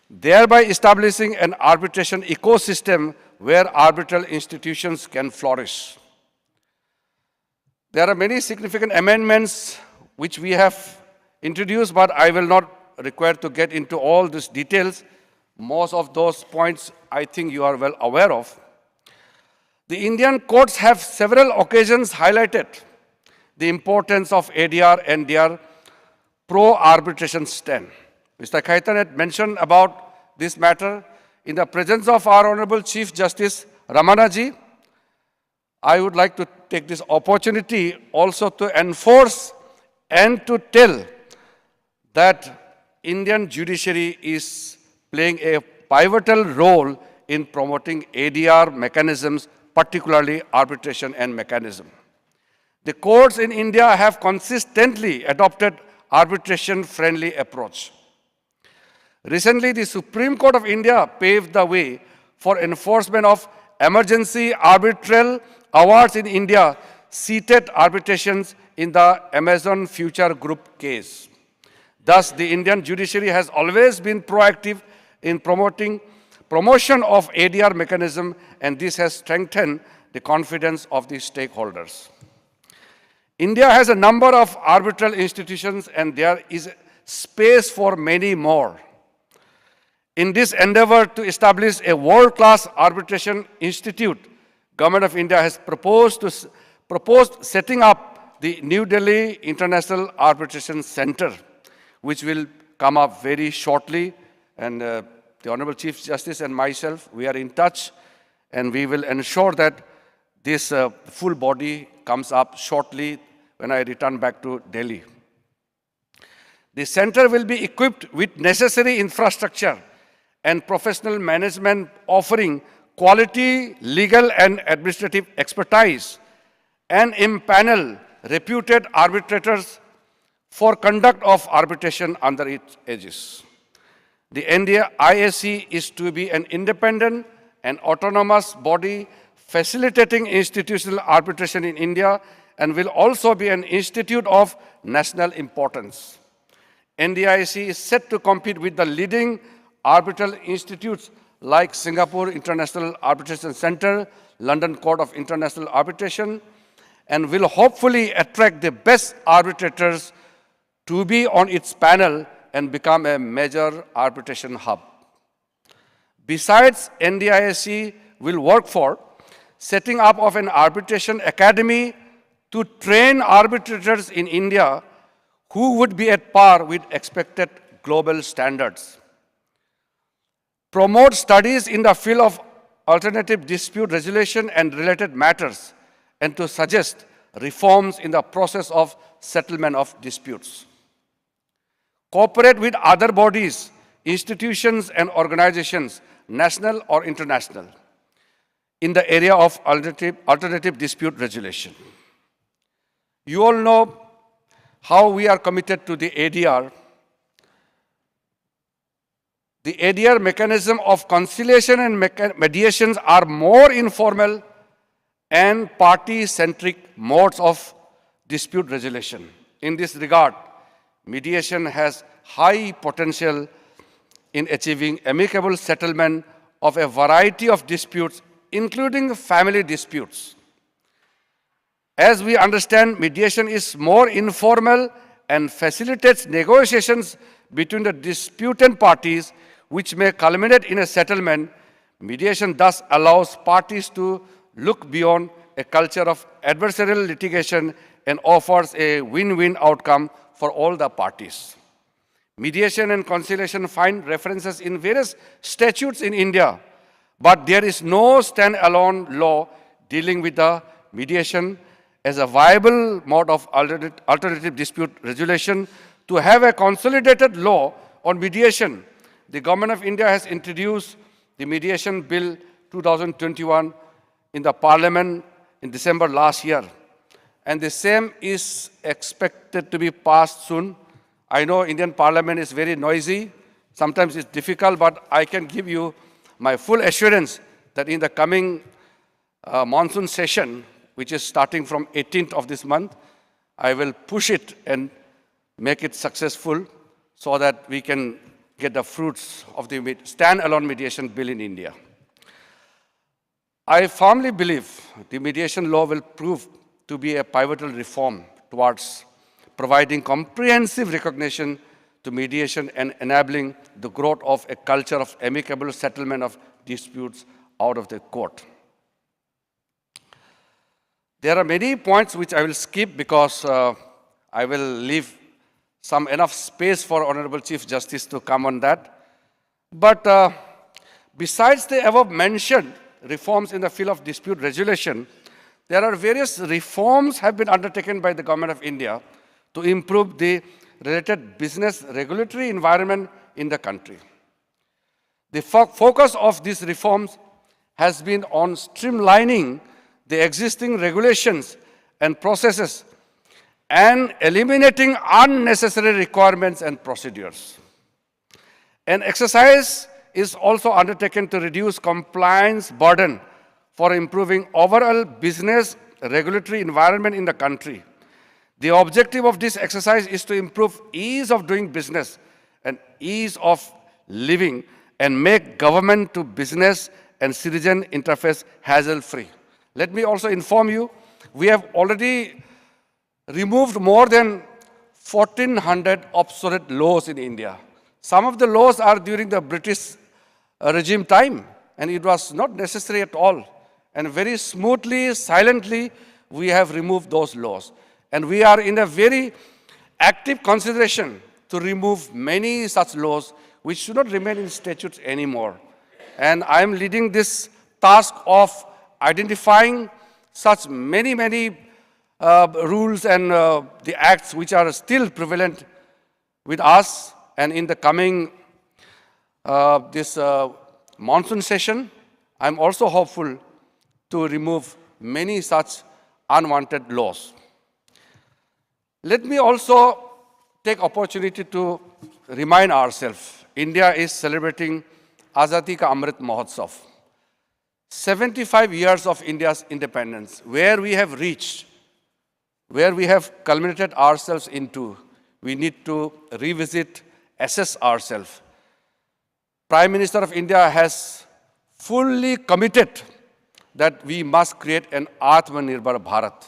thereby establishing an arbitration ecosystem where arbitral institutions can flourish. There are many significant amendments which we have introduced, but I will not require to get into all these details. Most of those points I think you are well aware of. The Indian courts have several occasions highlighted the importance of ADR and their pro-arbitration stand. Mr. Khaitan had mentioned about this matter. In the presence of our Honorable Chief Justice Ramanaji, I would like to take this opportunity also to enforce and to tell that Indian judiciary is playing a pivotal role in promoting ADR mechanisms, particularly arbitration and mechanism. The courts in India have consistently adopted arbitration-friendly approach. Recently, the Supreme Court of India paved the way for enforcement of emergency arbitral awards in India, seated arbitrations in the Amazon Future Group case. Thus, the Indian judiciary has always been proactive in promotion of ADR mechanism, and this has strengthened the confidence of the stakeholders. India has a number of arbitral institutions, and there is space for many more. In this endeavor to establish a world-class arbitration institute, Government of India has proposed setting up the New Delhi International Arbitration Center, which will come up very shortly. And the Honorable Chief Justice and myself, we are in touch, and we will ensure that this full body comes up shortly when I return back to Delhi. The center will be equipped with necessary infrastructure and professional management, offering quality legal and administrative expertise, and impanel reputed arbitrators for conduct of arbitration under its aegis. The IAC is to be an independent and autonomous body facilitating institutional arbitration in India, and will also be an institute of national importance. NDIAC is set to compete with the leading arbitral institutes like Singapore International Arbitration Center, London Court of International Arbitration, and will hopefully attract the best arbitrators to be on its panel and become a major arbitration hub. Besides, NDIAC will work for setting up of an arbitration academy to train arbitrators in India who would be at par with expected global standards. Promote studies in the field of alternative dispute resolution and related matters, and to suggest reforms in the process of settlement of disputes. Cooperate with other bodies, institutions, and organizations, national or international, in the area of alternative dispute resolution. You all know how we are committed to the ADR. The ADR mechanism of conciliation and mediations are more informal and party-centric modes of dispute resolution. In this regard, mediation has high potential in achieving amicable settlement of a variety of disputes, including family disputes. As we understand, mediation is more informal and facilitates negotiations between the disputant parties, which may culminate in a settlement. Mediation thus allows parties to look beyond a culture of adversarial litigation and offers a win-win outcome for all the parties. Mediation and conciliation find references in various statutes in India, but there is no stand-alone law dealing with the mediation as a viable mode of alternative dispute resolution. To have a consolidated law on mediation, the Government of India has introduced the Mediation Bill 2021 in the Parliament in December last year, and the same is expected to be passed soon. I know Indian Parliament is very noisy, sometimes it's difficult, but I can give you my full assurance that in the coming monsoon session, which is starting from 18th of this month, I will push it and make it successful so that we can get the fruits of the stand-alone mediation bill in India. I firmly believe the mediation law will prove to be a pivotal reform towards providing comprehensive recognition to mediation and enabling the growth of a culture of amicable settlement of disputes out of the court. There are many points which I will skip because I will leave some enough space for Honorable Chief Justice to come on that. But besides the above mentioned reforms in the field of dispute resolution, there are various reforms have been undertaken by the Government of India to improve the related business regulatory environment in the country. The focus of these reforms has been on streamlining the existing regulations and processes and eliminating unnecessary requirements and procedures. An exercise is also undertaken to reduce compliance burden for improving overall business regulatory environment in the country. The objective of this exercise is to improve ease of doing business and ease of living and make government to business and citizen interface hassle-free. Let me also inform you, we have already removed more than 1,400 obsolete laws in India. Some of the laws are during the British regime time, and it was not necessary at all. And very smoothly, silently, we have removed those laws. And we are in a very active consideration to remove many such laws which should not remain in statutes anymore. And I am leading this task of identifying such many rules and the acts which are still prevalent with us. And in the coming this monsoon session, I'm also hopeful to remove many such unwanted laws. Let me also take opportunity to remind ourselves, India is celebrating Azadi Ka Amrit Mahotsav, 75 years of India's independence, where we have reached, where we have culminated ourselves into. We need to revisit, assess ourselves. Prime Minister of India has fully committed that we must create an Atmanirbhar Bharat,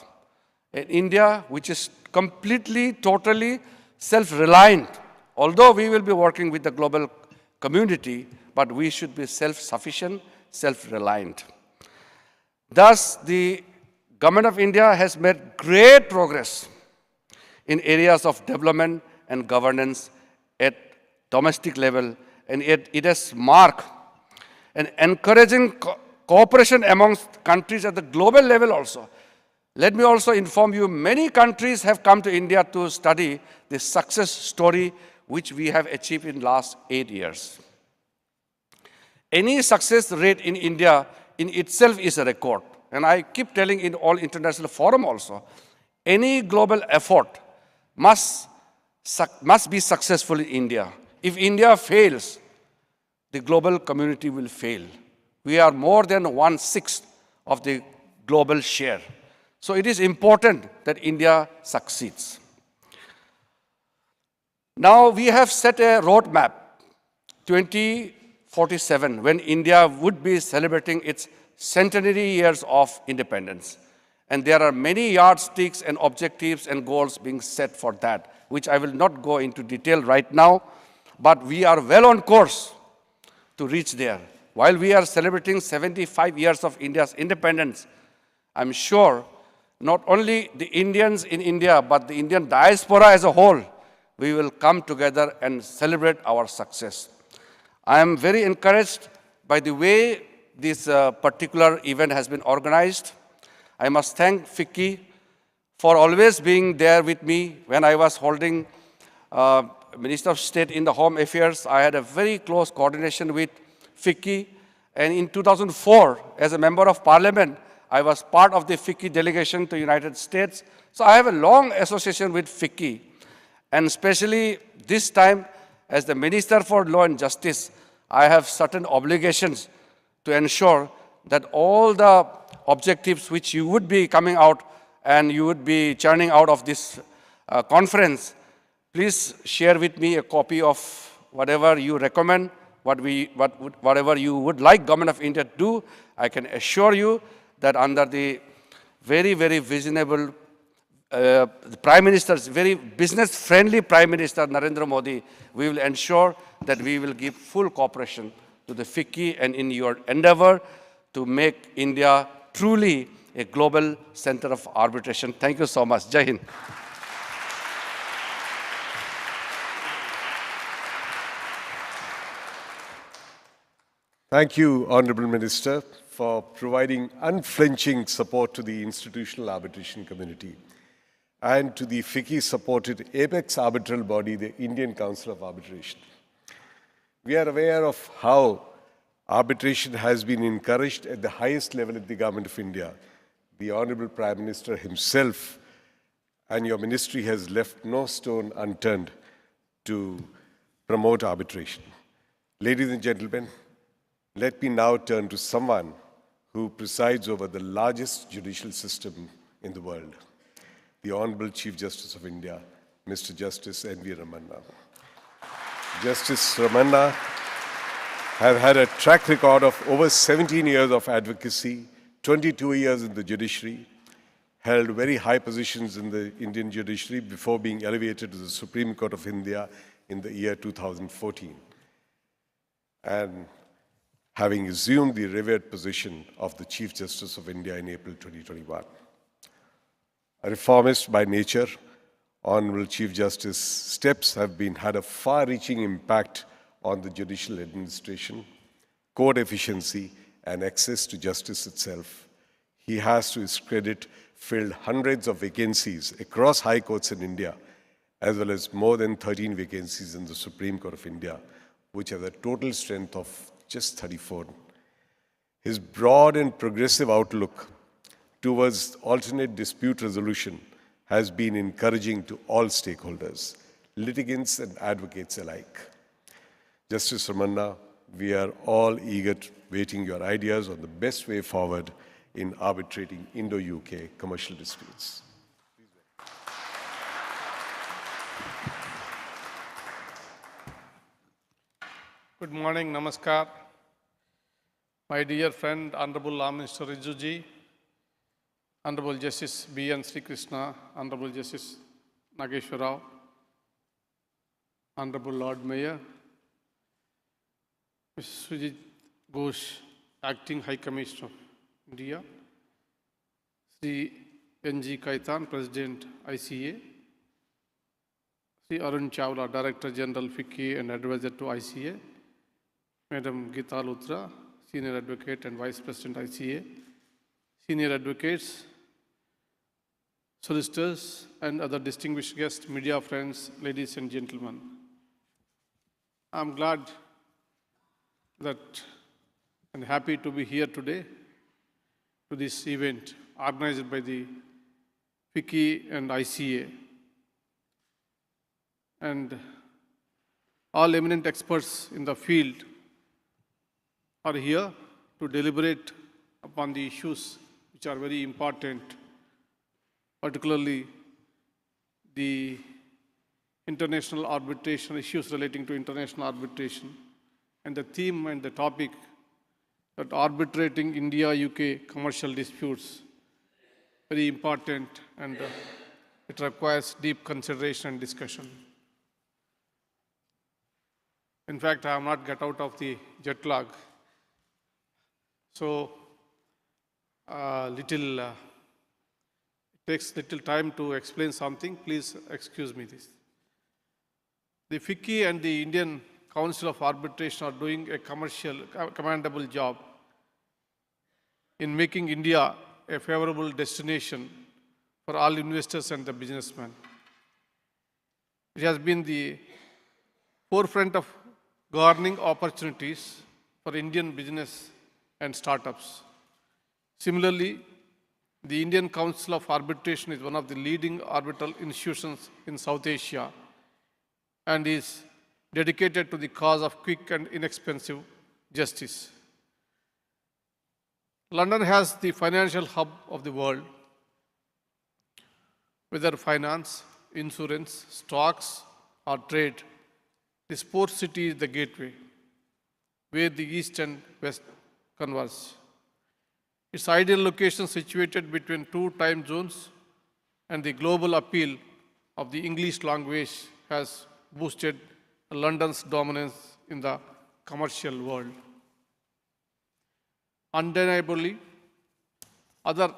an India which is completely, totally self-reliant. Although we will be working with the global community, but we should be self-sufficient, self-reliant. Thus, the Government of India has made great progress in areas of development and governance at domestic level, and it has marked an encouraging cooperation amongst countries at the global level also. Let me also inform you, many countries have come to India to study the success story which we have achieved in the last 8 years. Any success rate in India in itself is a record. And I keep telling in all international forum also, any global effort must be successful in India. If India fails, the global community will fail. We are more than 1/6 of the global share. So it is important that India succeeds. Now we have set a roadmap, 2047, when India would be celebrating its centenary years of independence. And there are many yardsticks and objectives and goals being set for that, which I will not go into detail right now, but we are well on course to reach there. While we are celebrating 75 years of India's independence, I'm sure not only the Indians in India, but the Indian diaspora as a whole, we will come together and celebrate our success. I am very encouraged by the way this particular event has been organized. I must thank FICCI for always being there with me when I was holding Minister of State in the Home Affairs. I had a very close coordination with FICCI. And in 2004, as a member of Parliament, I was part of the FICCI delegation to the United States. So I have a long association with FICCI. And especially this time, as the Minister for Law and Justice, I have certain obligations to ensure that all the objectives which you would be coming out and you would be churning out of this conference, please share with me a copy of whatever you recommend, whatever you would like Government of India to do. I can assure you that under the very reasonable Prime Minister's, very business-friendly Prime Minister Narendra Modi, we will ensure that we will give full cooperation to the FICCI and in your endeavor to make India truly a global center of arbitration. Thank you so much. Jai Hind.
Thank you, Honorable Minister, for providing unflinching support to the institutional arbitration community. and to the FICCI-supported apex arbitral body, the Indian Council of Arbitration. We are aware of how arbitration has been encouraged at the highest level in the Government of India. The Honorable Prime Minister himself and your ministry has left no stone unturned to promote arbitration. Ladies and gentlemen, let me now turn to someone who presides over the largest judicial system in the world, the Honorable Chief Justice of India, Mr. Justice N.V. Ramanna. Justice Ramanna have had a track record of over 17 years of advocacy, 22 years in the judiciary, held very high positions in the Indian judiciary before being elevated to the Supreme Court of India in the year 2014. And having assumed the revered position of the Chief Justice of India in April 2021. A reformist by nature, Honorable Chief Justice's steps have had a far-reaching impact on the judicial administration, court efficiency, and access to justice itself. He has, to his credit, filled hundreds of vacancies across high courts in India, as well as more than 13 vacancies in the Supreme Court of India, which has a total strength of just 34. His broad and progressive outlook towards alternate dispute resolution has been encouraging to all stakeholders, litigants and advocates alike. Justice Ramanna, we are all waiting your ideas on the best way forward in arbitrating Indo-UK commercial disputes.
Good morning, namaskar. My dear friend, Honorable Law Minister Rijuji, Honorable Justice B.N. Sri Krishna, Honorable Justice Nageshwar Rao, Honorable Lord Mayor, Mr. Sujit Ghosh, Acting High Commissioner of India, Sri N.G. Kaitan, President ICA, Sri Arun Chawla, Director General FICCI and Advisor to ICA, Madam Geeta Luthra, Senior Advocate and Vice President ICA, Senior Advocates, Solicitors, and other distinguished guests, media friends, ladies and gentlemen. I'm glad that and happy to be here today to this event organized by the FICCI and ICA. And all eminent experts in the field are here to deliberate upon the issues which are very important, particularly the international arbitration, issues relating to international arbitration, and the theme and the topic that arbitrating India-UK commercial disputes, very important, and it requires deep consideration and discussion. In fact, I have not got out of the jet lag. So, it takes little time to explain something. Please excuse me this. The FICCI and the Indian Council of Arbitration are doing a commendable job in making India a favorable destination for all investors and the businessmen. It has been the forefront of garnering opportunities for Indian business and startups. Similarly, the Indian Council of Arbitration is one of the leading arbitral institutions in South Asia and is dedicated to the cause of quick and inexpensive justice. London has the financial hub of the world, whether finance, insurance, stocks, or trade. The sports city is the gateway, where the east and west converge. Its ideal location situated between two time zones and the global appeal of the English language has boosted London's dominance in the commercial world. Undeniably, other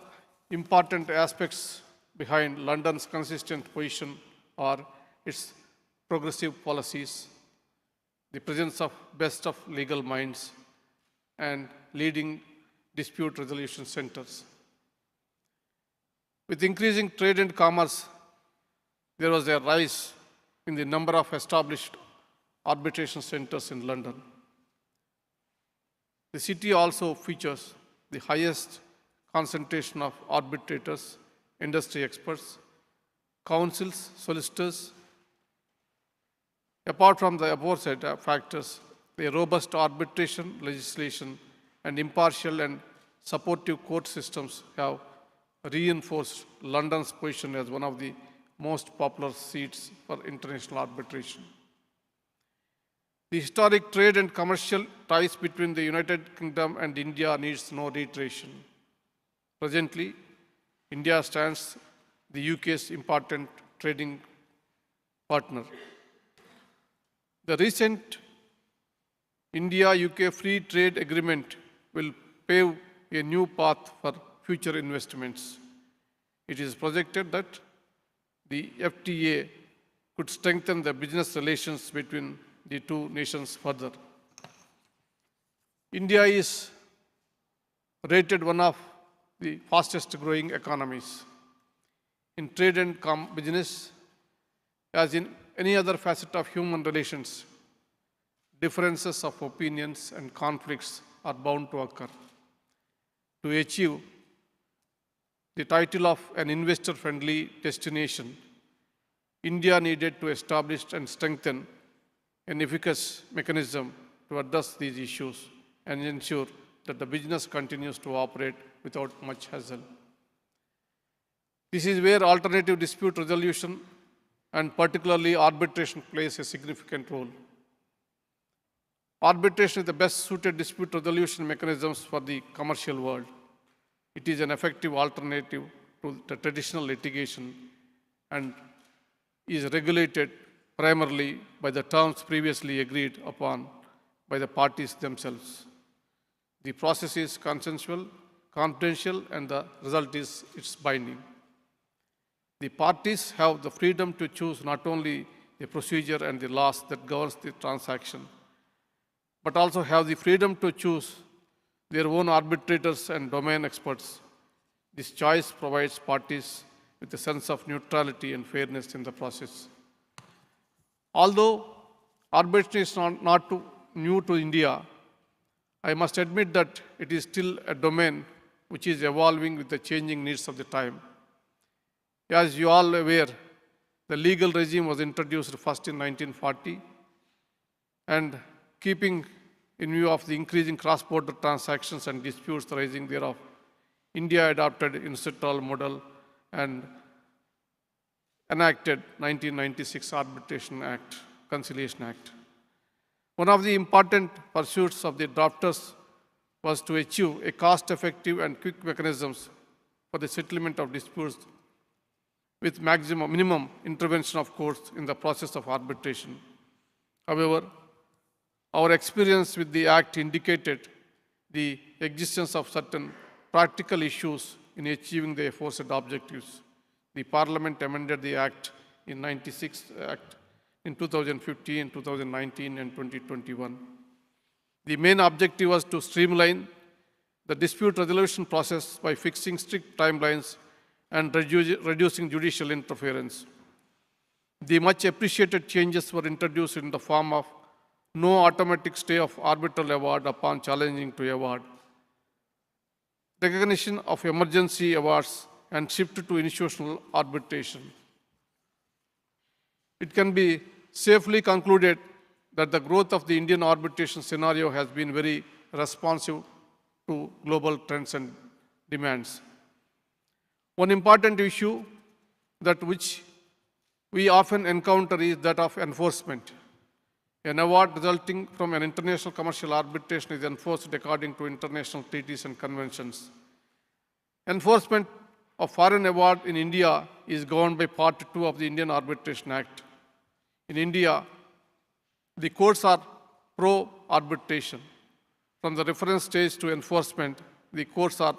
important aspects behind London's consistent position are its progressive policies, the presence of best of legal minds, and leading dispute resolution centers. With increasing trade and commerce there was a rise in the number of established arbitration centers in London. The city also features the highest concentration of arbitrators, industry experts, counsels, solicitors. Apart from the aforesaid factors, the robust arbitration legislation and impartial and supportive court systems have reinforced London's position as one of the most popular seats for international arbitration. The historic trade and commercial ties between the United Kingdom and India needs no reiteration. Presently, India stands the UK's important trading partner. The recent India-UK Free Trade Agreement will pave a new path for future investments. It is projected that the FTA could strengthen the business relations between the two nations further. India is rated one of the fastest growing economies. In trade and business, as in any other facet of human relations, differences of opinions and conflicts are bound to occur. To achieve the title of an investor-friendly destination, India needed to establish and strengthen an efficacious mechanism to address these issues and ensure that the business continues to operate without much hassle. This is where alternative dispute resolution and particularly arbitration plays a significant role. Arbitration is the best suited dispute resolution mechanisms for the commercial world. It is an effective alternative to the traditional litigation and is regulated primarily by the terms previously agreed upon by the parties themselves. The process is consensual, confidential, and the result is its binding. The parties have the freedom to choose not only the procedure and the laws that governs the transaction, but also have the freedom to choose their own arbitrators and domain experts. This choice provides parties with a sense of neutrality and fairness in the process. Although arbitration is not new to India, I must admit that it is still a domain which is evolving with the changing needs of the time. As you all are aware, the legal regime was introduced first in 1940, and keeping in view of the increasing cross-border transactions and disputes arising thereof, India adopted institutional model and enacted 1996 Arbitration Act, Conciliation Act. One of the important pursuits of the drafters was to achieve a cost-effective and quick mechanisms for the settlement of disputes with minimum intervention of courts in the process of arbitration. However, our experience with the Act indicated the existence of certain practical issues in achieving the aforesaid objectives. The Parliament amended the Act in 96 Act in 2015, 2019, and 2021. The main objective was to streamline the dispute resolution process by fixing strict timelines and reducing judicial interference. The much appreciated changes were introduced in the form of no automatic stay of arbitral award upon challenging to award, recognition of emergency awards, and shift to institutional arbitration. It can be safely concluded that the growth of the Indian arbitration scenario has been very responsive to global trends and demands. One important issue that which we often encounter is that of enforcement. An award resulting from an international commercial arbitration is enforced according to international treaties and conventions. Enforcement of foreign award in India is governed by Part 2 of the Indian Arbitration Act. In India, the courts are pro-arbitration. From the reference stage to enforcement, the courts are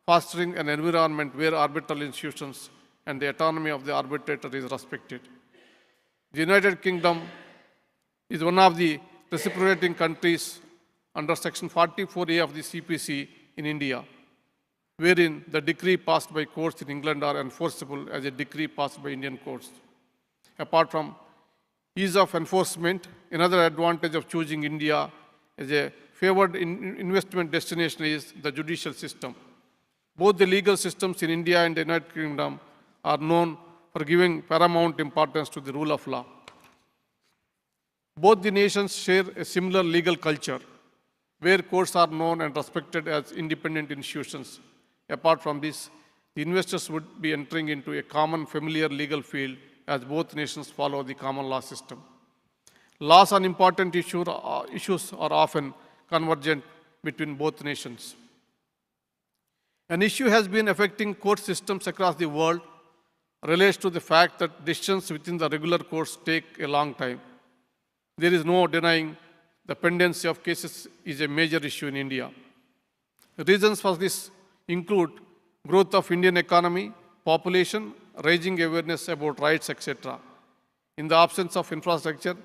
fostering an environment where arbitral institutions and the autonomy of the arbitrator is respected. The United Kingdom is one of the reciprocating countries under Section 44A of the CPC in India, wherein the decree passed by courts in England are enforceable as a decree passed by Indian courts. apart from ease of enforcement. Another advantage of choosing India as a favored investment destination is the judicial system. Both the legal systems in India and the United Kingdom are known for giving paramount importance to the rule of law. Both the nations share a similar legal culture, where courts are known and respected as independent institutions. Apart from this, the investors would be entering into a common familiar legal field as both nations follow the common law system. Laws on important issues are often convergent between both nations. An issue has been affecting court systems across the world relates to the fact that decisions within the regular courts take a long time. There is no denying the pendency of cases is a major issue in India. Reasons for this include growth of Indian economy, population, raising awareness about rights, etc. In the absence of infrastructure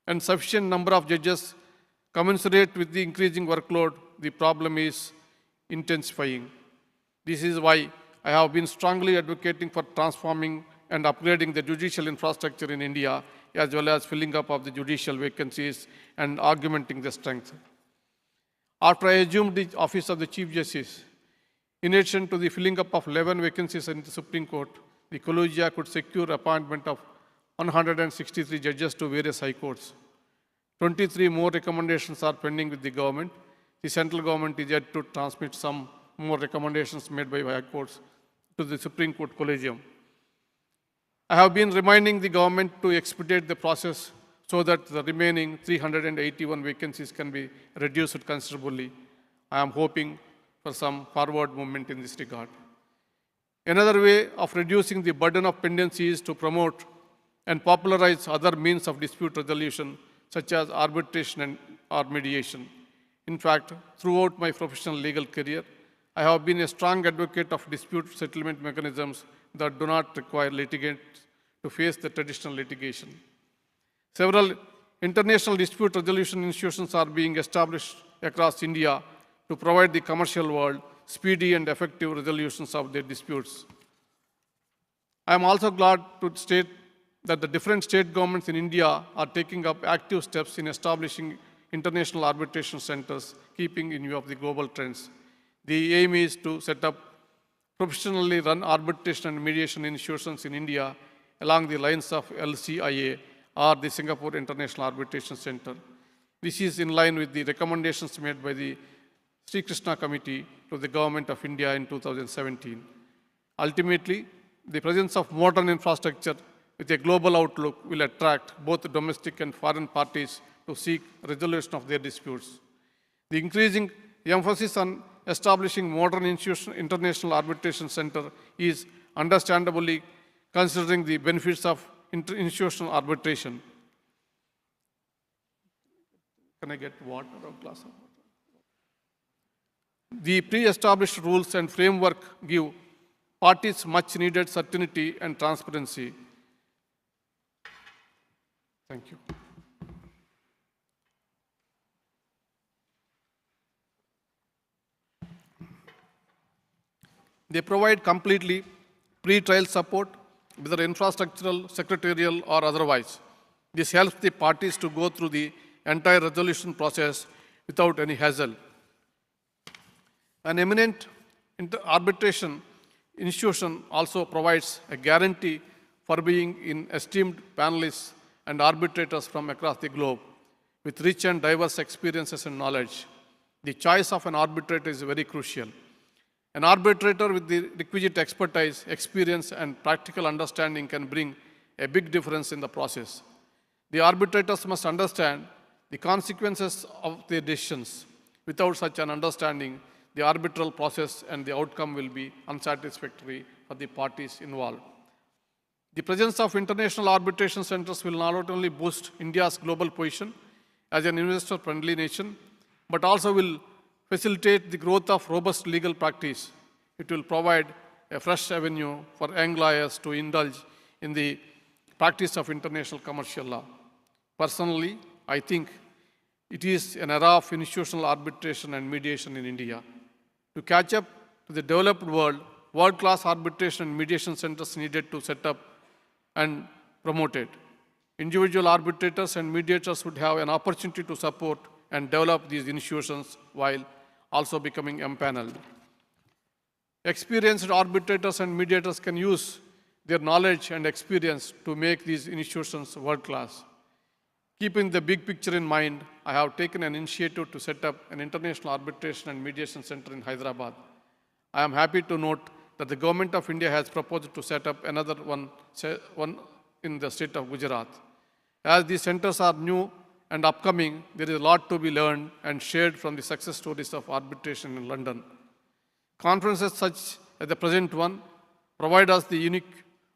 and sufficient number of judges commensurate with the increasing workload, the problem is intensifying. This is why I have been strongly advocating for transforming and upgrading the judicial infrastructure in India, as well as filling up of the judicial vacancies and augmenting the strength. After I assumed the office of the Chief Justice, in addition to the filling up of 11 vacancies in the Supreme Court, the Collegia could secure appointment of 163 judges to various high courts. 23 more recommendations are pending with the government. The central government is yet to transmit some more recommendations made by high courts to the Supreme Court Collegium. I have been reminding the government to expedite the process so that the remaining 381 vacancies can be reduced considerably. I am hoping for some forward movement in this regard. Another way of reducing the burden of pendency is to promote and popularize other means of dispute resolution, such as arbitration or mediation. In fact, throughout my professional legal career, I have been a strong advocate of dispute settlement mechanisms that do not require litigants to face the traditional litigation. Several international dispute resolution institutions are being established across India to provide the commercial world speedy and effective resolutions of their disputes. I am also glad to state that the different state governments in India are taking up active steps in establishing international arbitration centers, keeping in view of the global trends. The aim is to set up professionally run arbitration and mediation institutions in India along the lines of LCIA or the Singapore International Arbitration Center. This is in line with the recommendations made by the Sri Krishna Committee to the Government of India in 2017. Ultimately, the presence of modern infrastructure with a global outlook will attract both domestic and foreign parties to seek resolution of their disputes. The increasing emphasis on establishing modern international arbitration center is understandably considering the benefits of institutional arbitration. Can I get water or glass of water? The pre-established rules and framework give parties much needed certainty and transparency. Thank you. They provide completely pre-trial support, whether infrastructural, secretarial, or otherwise. This helps the parties to go through the entire resolution process without any hassle. An eminent arbitration institution also provides a guarantee for being in esteemed panelists and arbitrators from across the globe with rich and diverse experiences and knowledge. The choice of an arbitrator is very crucial. An arbitrator with the requisite expertise, experience, and practical understanding can bring a big difference in the process. The arbitrators must understand the consequences of their decisions. Without such an understanding, the arbitral process and the outcome will be unsatisfactory for the parties involved. The presence of international arbitration centers will not only boost India's global position as an investor-friendly nation, but also will facilitate the growth of robust legal practice. It will provide a fresh avenue for young lawyers to indulge in the practice of international commercial law. Personally, I think it is an era of institutional arbitration and mediation in India. To catch up to the developed world, world-class arbitration and mediation centers needed to set up and promoted. Individual arbitrators and mediators would have an opportunity to support and develop these institutions while also becoming empaneled. Experienced arbitrators and mediators can use their knowledge and experience to make these institutions world-class. Keeping the big picture in mind, I have taken an initiative to set up an International Arbitration and Mediation Center in Hyderabad. I am happy to note that the Government of India has proposed to set up another one in the state of Gujarat. As these centers are new and upcoming, there is a lot to be learned and shared from the success stories of arbitration in London. Conferences such as the present one provide us the unique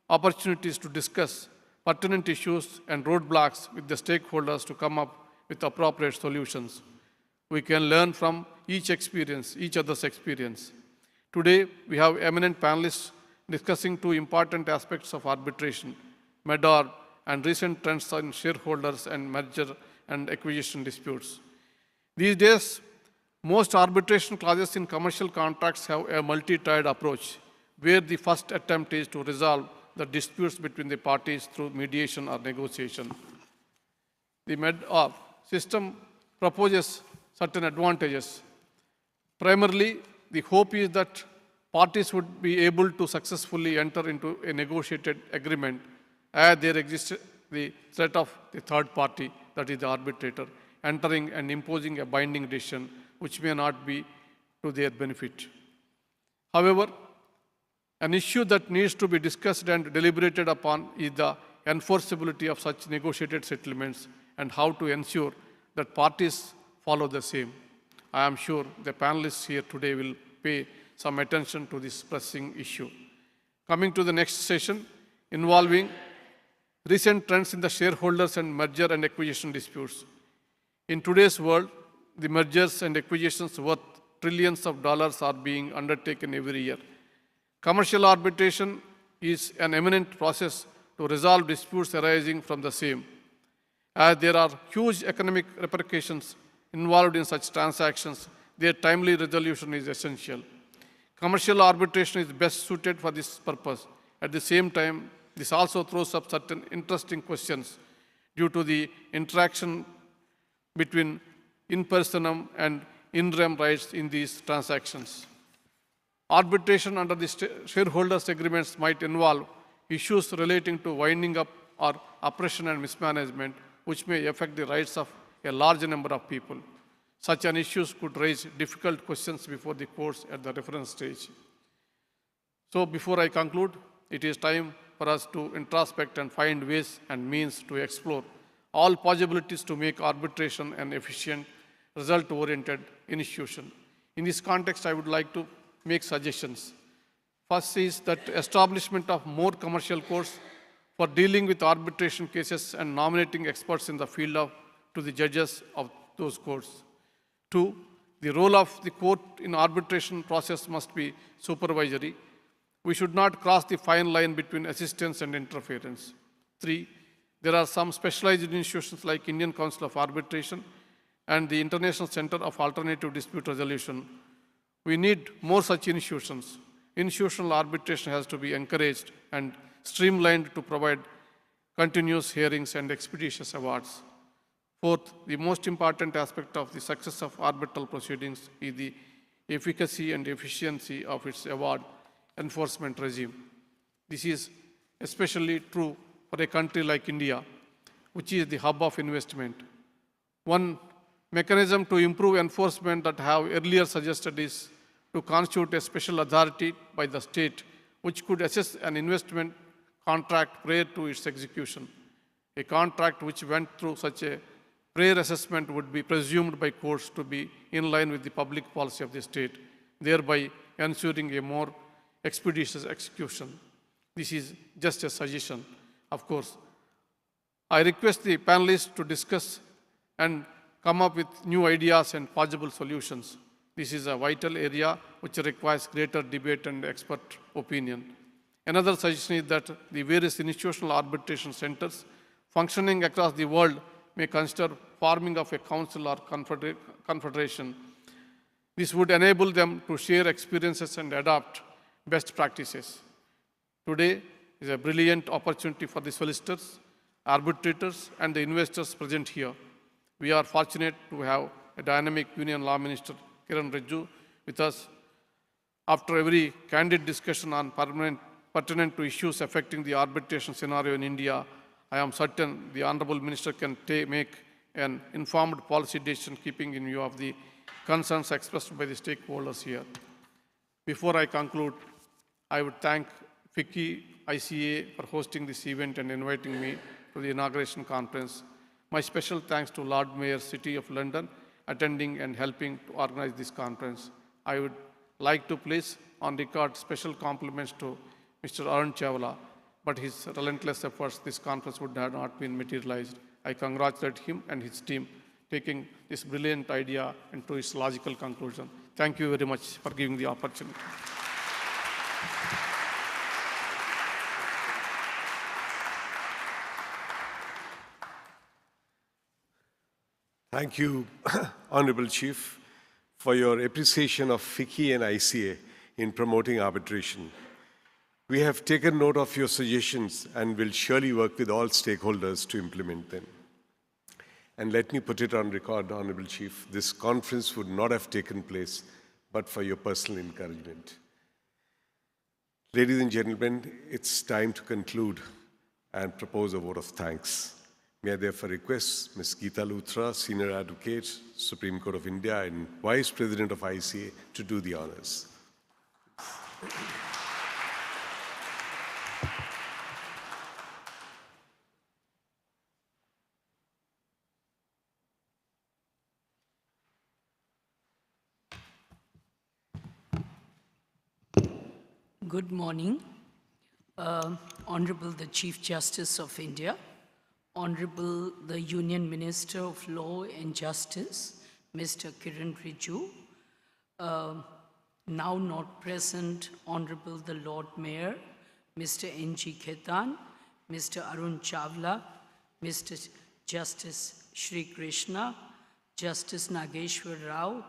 opportunities to discuss pertinent issues and roadblocks with the stakeholders to come up with appropriate solutions. We can learn from each other's experience. Today, we have eminent panelists discussing two important aspects of arbitration, MEDAR and recent trends in shareholders and merger and acquisition disputes. These days, most arbitration clauses in commercial contracts have a multi-tiered approach, where the first attempt is to resolve the disputes between the parties through mediation or negotiation. The MEDAR system proposes certain advantages. Primarily, the hope is that parties would be able to successfully enter into a negotiated agreement as there exists the threat of the third party, that is the arbitrator, entering and imposing a binding decision which may not be to their benefit. However, an issue that needs to be discussed and deliberated upon is the enforceability of such negotiated settlements and how to ensure that parties follow the same. I am sure the panelists here today will pay some attention to this pressing issue. Coming to the next session, involving recent trends in the shareholders and merger and acquisition disputes. In today's world, the mergers and acquisitions worth trillions of dollars are being undertaken every year. Commercial arbitration is an eminent process to resolve disputes arising from the same. As there are huge economic repercussions involved in such transactions, their timely resolution is essential. Commercial arbitration is best suited for this purpose. At the same time, this also throws up certain interesting questions due to the interaction between in personam and in rem rights in these transactions. Arbitration under the shareholders' agreements might involve issues relating to winding up or oppression and mismanagement, which may affect the rights of a large number of people. Such an issues could raise difficult questions before the courts at the reference stage. So before I conclude, it is time for us to introspect and find ways and means to explore all possibilities to make arbitration an efficient, result-oriented institution. In this context, I would like to make suggestions. First is that establishment of more commercial courts for dealing with arbitration cases and nominating experts in the field to the judges of those courts. Two, the role of the court in arbitration process must be supervisory. We should not cross the fine line between assistance and interference. Three, there are some specialized institutions like Indian Council of Arbitration and the International Center of Alternative Dispute Resolution. We need more such institutions. Institutional arbitration has to be encouraged and streamlined to provide continuous hearings and expeditious awards. Fourth, the most important aspect of the success of arbitral proceedings is the efficacy and efficiency of its award enforcement regime. This is especially true for a country like India, which is the hub of investment. One mechanism to improve enforcement that I have earlier suggested is to constitute a special authority by the state which could assess an investment contract prior to its execution. A contract which went through such a prior assessment would be presumed by courts to be in line with the public policy of the state, thereby ensuring a more expeditious execution. This is just a suggestion, of course. I request the panelists to discuss and come up with new ideas and possible solutions. This is a vital area which requires greater debate and expert opinion. Another suggestion is that the various institutional arbitration centers functioning across the world may consider forming of a council or confederation. This would enable them to share experiences and adopt best practices. Today, is a brilliant opportunity for the solicitors, arbitrators, and the investors present here. We are fortunate to have a dynamic Union Law Minister, Kiran Rijiju, with us. After every candid discussion on pertinent to issues affecting the arbitration scenario in India, I am certain the Honorable Minister can make an informed policy decision keeping in view of the concerns expressed by the stakeholders here. Before I conclude, I would thank FICCI ICA for hosting this event and inviting me to the inauguration conference. My special thanks to Lord Mayor, City of London, attending and helping to organize this conference. I would like to place on record special compliments to Mr. Arun Chawla, but his relentless efforts, this conference would have not been materialized. I congratulate him and his team taking this brilliant idea into its logical conclusion. Thank you very much for giving the opportunity.
Thank you, Honorable Chief, for your appreciation of FICCI and ICA in promoting arbitration. We have taken note of your suggestions and will surely work with all stakeholders to implement them. And let me put it on record, Honorable Chief, this conference would not have taken place but for your personal encouragement. Ladies and gentlemen, it's time to conclude and propose a vote of thanks. May I therefore request Ms. Geeta Luthra, Senior Advocate, Supreme Court of India and Vice President of ICA, to do the honors.
Good morning, Honorable the Chief Justice of India, Honorable the Union Minister of Law and Justice, Mr. Kiran Rijiju, now not present, Honorable the Lord Mayor, Mr. N.G. Khetan, Mr. Arun Chawla, Mr. Justice Shri Krishna, Justice Nageshwar Rao,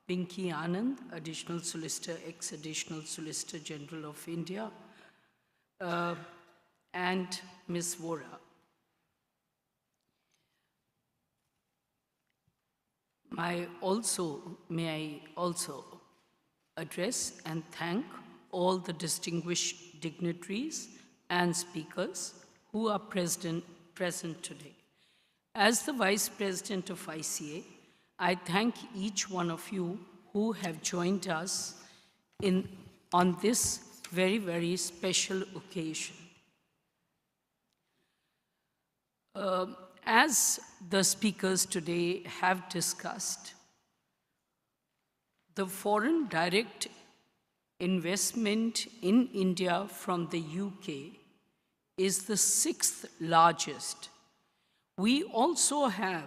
Pinky Anand, Additional Solicitor, Ex-Additional Solicitor General of India, and Ms. Vora. May I also address and thank all the distinguished dignitaries and speakers who are present today. As the Vice President of ICA, I thank each one of you who have joined us on this very, very special occasion. As the speakers today have discussed, the foreign direct investment in India from the UK is the 6th largest. We also have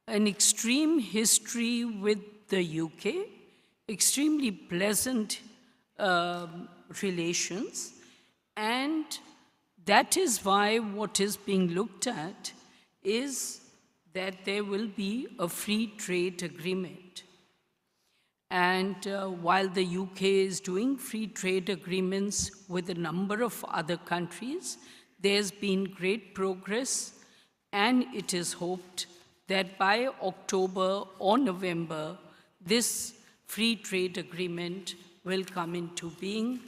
an extreme history with the UK, extremely pleasant relations, and that is why what is being looked at is that there will be a free trade agreement. And while the UK is doing free trade agreements with a number of other countries, there's been great progress, and it is hoped that by October or November, this free trade agreement will come into being.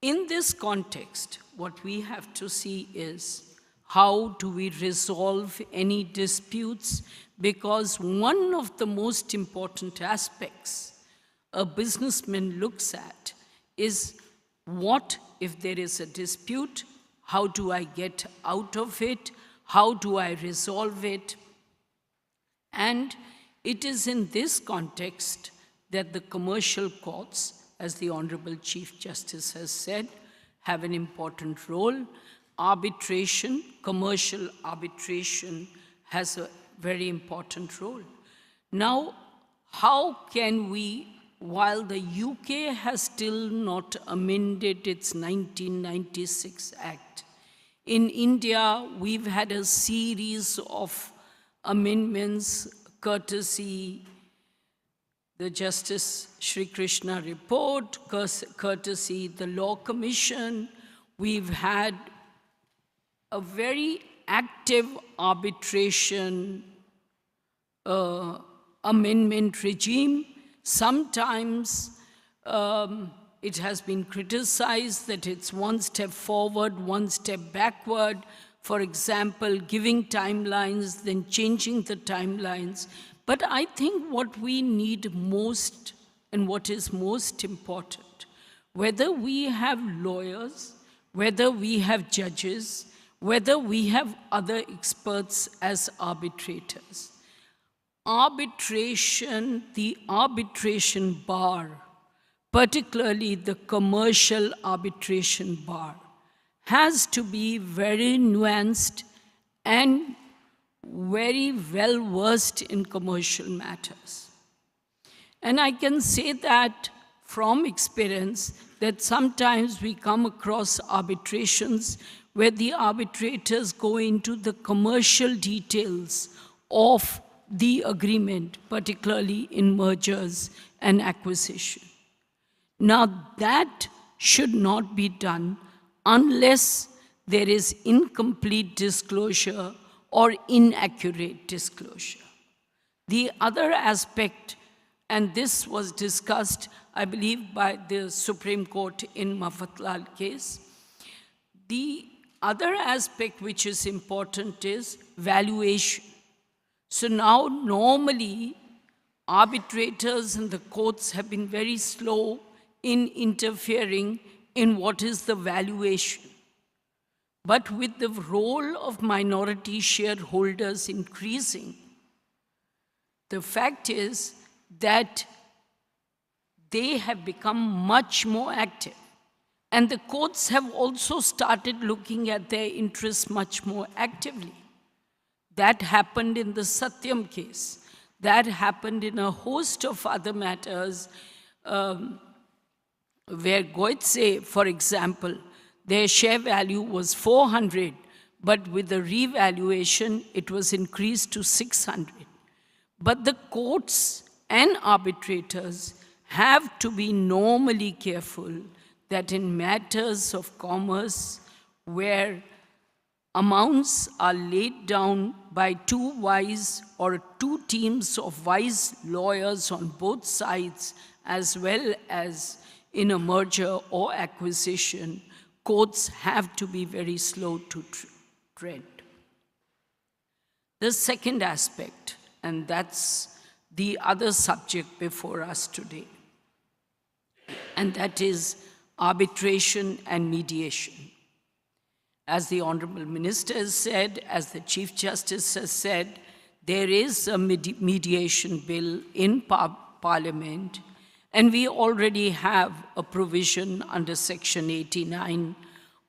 In this context, what we have to see is how do we resolve any disputes, because one of the most important aspects a businessman looks at is what if there is a dispute, how do I get out of it, how do I resolve it? And it is in this context that the commercial courts, as the Honorable Chief Justice has said, have an important role. Arbitration, commercial arbitration, has a very important role. Now, how can we, while the UK has still not amended its 1996 Act, in India, we've had a series of amendments, courtesy the Justice Shri Krishna report, courtesy the Law Commission, we've had a very active arbitration amendment regime. Sometimes it has been criticized that it's one step forward, one step backward. For example, giving timelines, then changing the timelines. But I think what we need most and what is most important, whether we have lawyers, whether we have judges, whether we have other experts as arbitrators, arbitration, the arbitration bar, particularly the commercial arbitration bar, has to be very nuanced and very well versed in commercial matters. And I can say that from experience that sometimes we come across arbitrations where the arbitrators go into the commercial details of the agreement, particularly in mergers and acquisition. Now that should not be done unless there is incomplete disclosure or inaccurate disclosure. The other aspect, and this was discussed, I believe, by the Supreme Court in Mafatlal case, the other aspect which is important is valuation. So now normally arbitrators and the courts have been very slow in interfering in what is the valuation. But with the role of minority shareholders increasing, the fact is that they have become much more active. And the courts have also started looking at their interests much more actively. That happened in the Satyam case. That happened in a host of other matters where Goetze, for example, their share value was 400, but with the revaluation, it was increased to 600. But the courts and arbitrators have to be normally careful that in matters of commerce where amounts are laid down by two wise or two teams of wise lawyers on both sides, as well as in a merger or acquisition, courts have to be very slow to tread. The second aspect, and that's the other subject before us today, and that is arbitration and mediation. As the Honorable Minister has said, as the Chief Justice has said, there is a mediation bill in Parliament, and we already have a provision under Section 89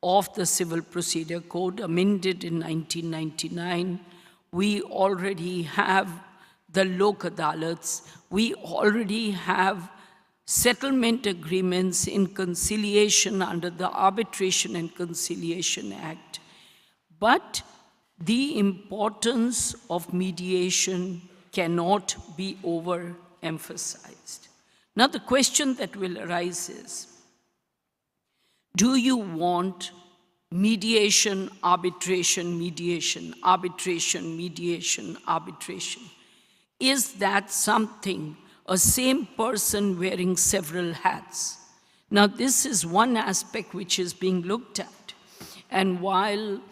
of the Civil Procedure Code, amended in 1999. We already have the Lok Adalats. We already have settlement agreements in conciliation under the Arbitration and Conciliation Act. But the importance of mediation cannot be overemphasized. Now the question that will arise is, do you want mediation, arbitration, mediation, arbitration, mediation, arbitration? Is that something, a same person wearing several hats? Now this is one aspect which is being looked at. And while,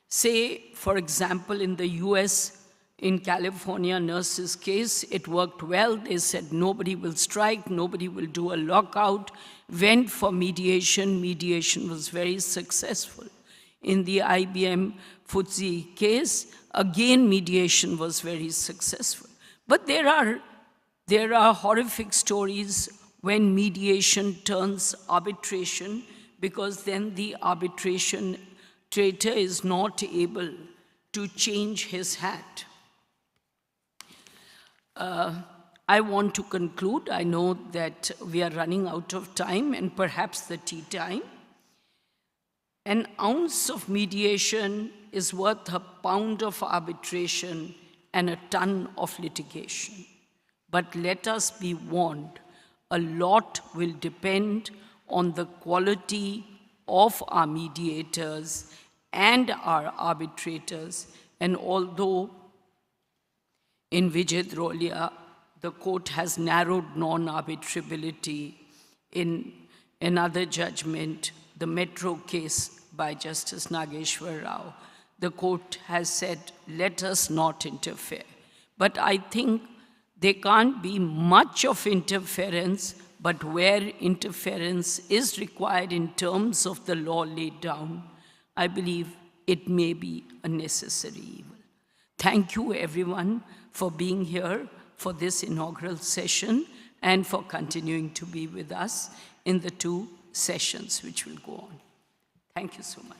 say, for example, in the US, in California nurses' case, it worked well. They said nobody will strike, nobody will do a lockout, went for mediation. Mediation was very successful. In the IBM FTSE case, again, mediation was very successful. But there are horrific stories when mediation turns arbitration, because then the arbitrator is not able to change his hat. I want to conclude. I know that we are running out of time and perhaps the tea time. An ounce of mediation is worth a pound of arbitration and a ton of litigation. But let us be warned, a lot will depend on the quality of our mediators and our arbitrators. And although in Vijay Drolia, the court has narrowed non-arbitrability in another judgment, the Metro case by Justice Nageshwar Rao, the court has said, let us not interfere. But I think there can't be much of interference, but where interference is required in terms of the law laid down, I believe it may be a necessary evil. Thank you, everyone, for being here for this inaugural session and for continuing to be with us in the 2 sessions which will go on. Thank you so much.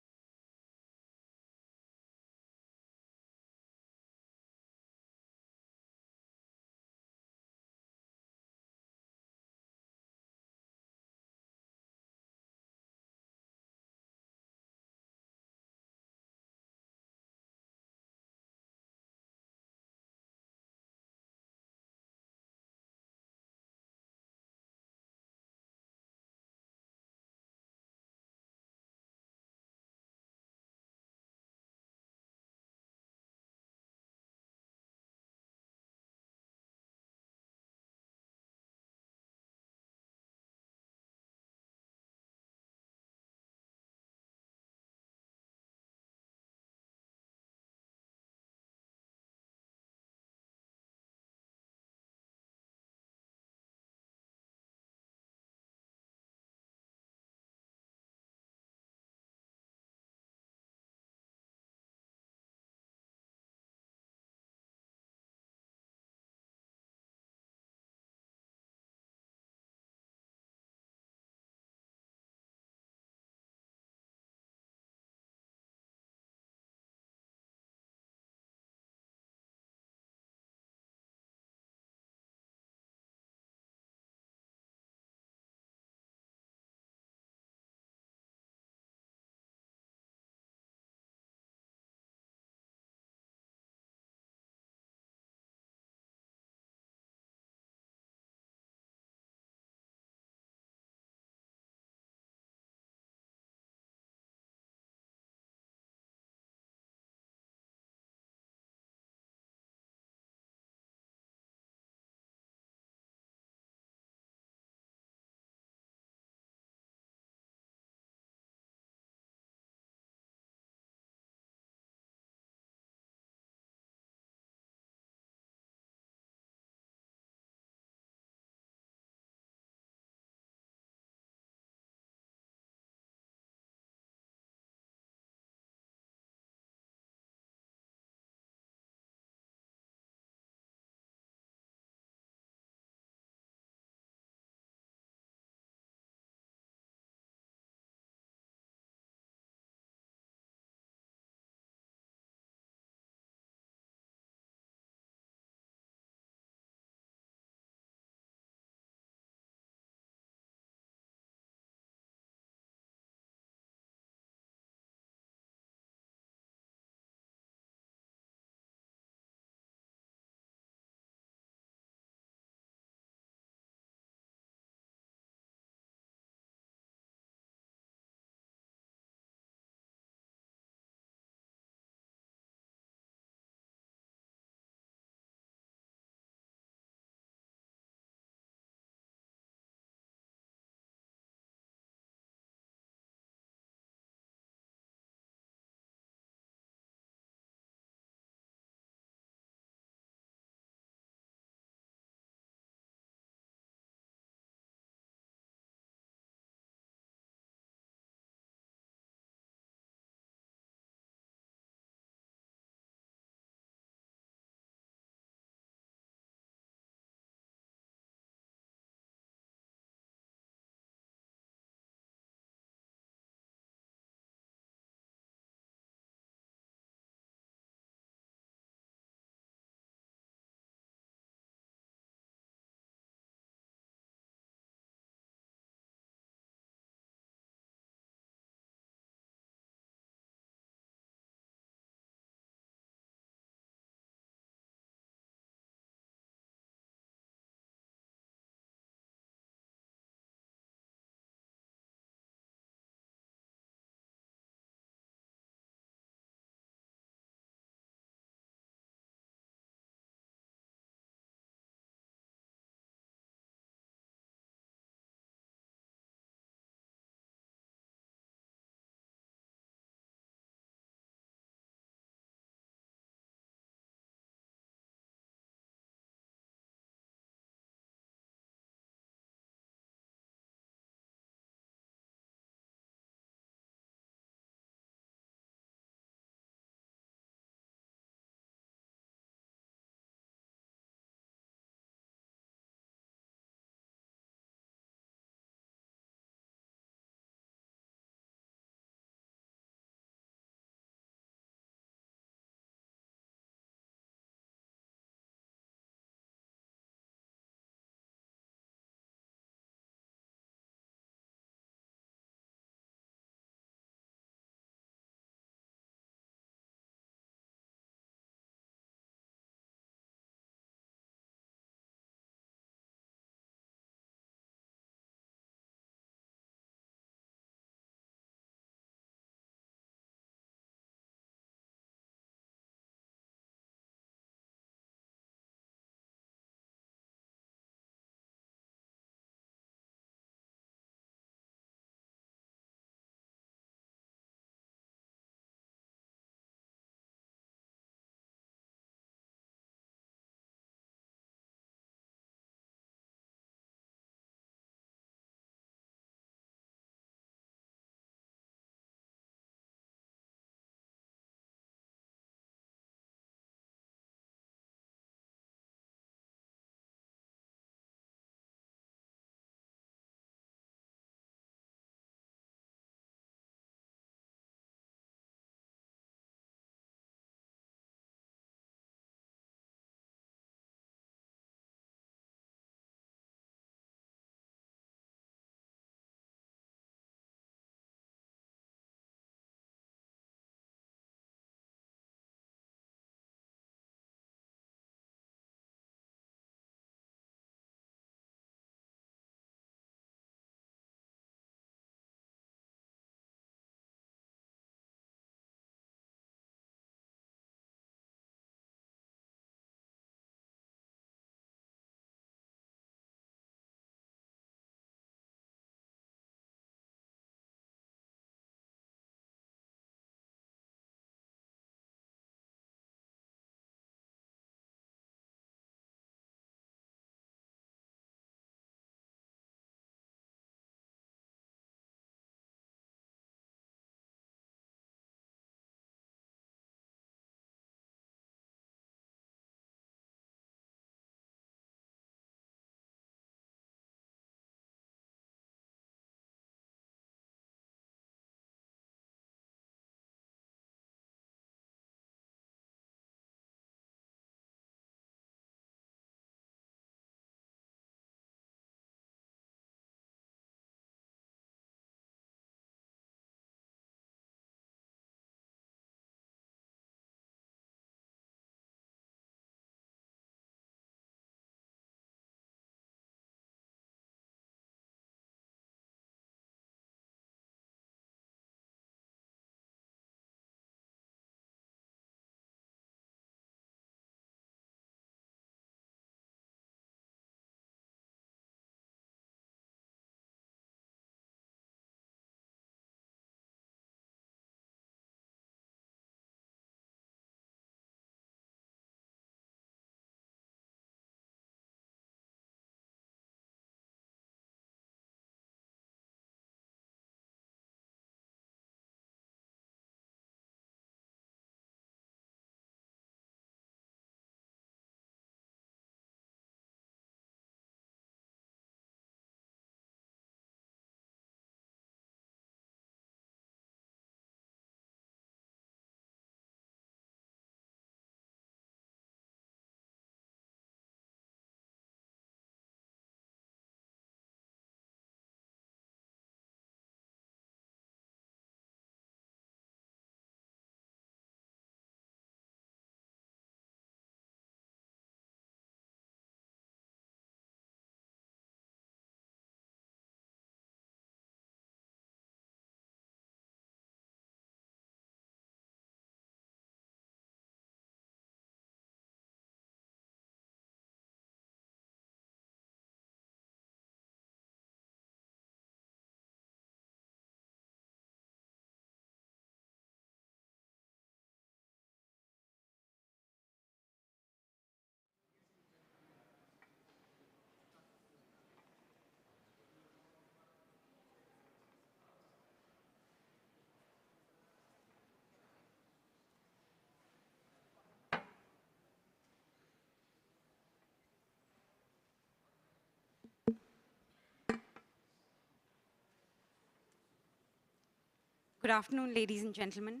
Good afternoon, ladies and gentlemen.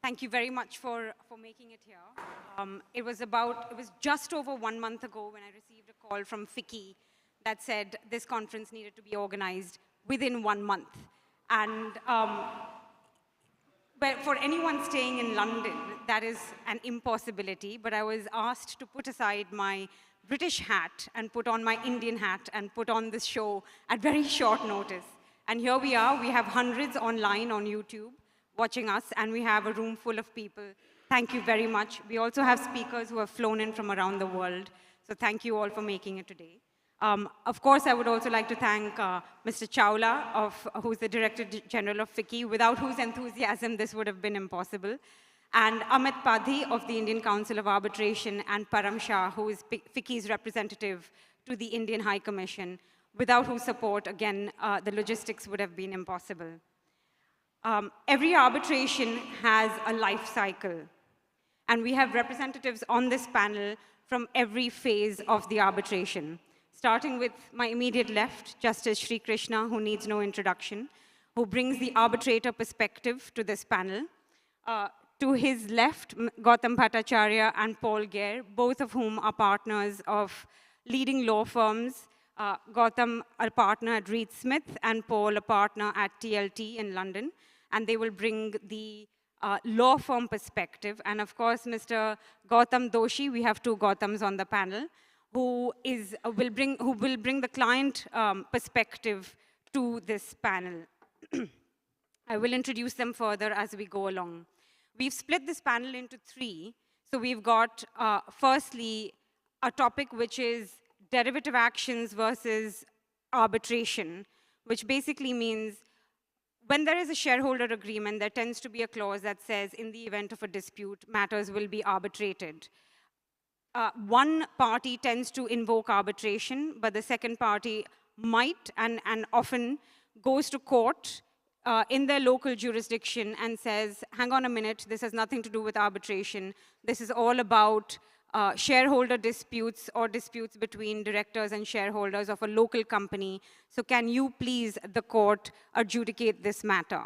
Thank you very much for making it here. It was just over 1 month ago when I received a call from FICCI that said this conference needed to be organized within 1 month. And but for anyone staying in London, that is an impossibility, but I was asked to put aside my British hat and put on my Indian hat and put on this show at very short notice. And here we are, we have hundreds online on YouTube watching us, and we have a room full of people. Thank you very much. We also have speakers who have flown in from around the world, so thank you all for making it today. Of course, I would also like to thank Mr. Chawla, who's the Director General of FICCI, without whose enthusiasm this would have been impossible, and Amit Padhi of the Indian Council of Arbitration, and Param Shah, who is FICCI's representative to the Indian High Commission, without whose support, again, the logistics would have been impossible. Every arbitration has a life cycle, and we have representatives on this panel from every phase of the arbitration. Starting with my immediate left, Justice Sri Krishna, who needs no introduction, who brings the arbitrator perspective to this panel. To his left, Gautam Bhattacharya and Paul Gare, both of whom are partners of leading law firms. Gautam, a partner at Reed Smith, and Paul, a partner at TLT in London. And they will bring the law firm perspective. And of course, Mr. Gautam Doshi, we have two Gautams on the panel, who will bring the client perspective to this panel. I will introduce them further as we go along. We've split this panel into three. So we've got, firstly, a topic which is derivative actions versus arbitration, which basically means when there is a shareholder agreement, there tends to be a clause that says, in the event of a dispute, matters will be arbitrated. One party tends to invoke arbitration, but the second party might and often goes to court in their local jurisdiction and says, hang on a minute, this has nothing to do with arbitration. This is all about shareholder disputes or disputes between directors and shareholders of a local company. So can you please, the court, adjudicate this matter?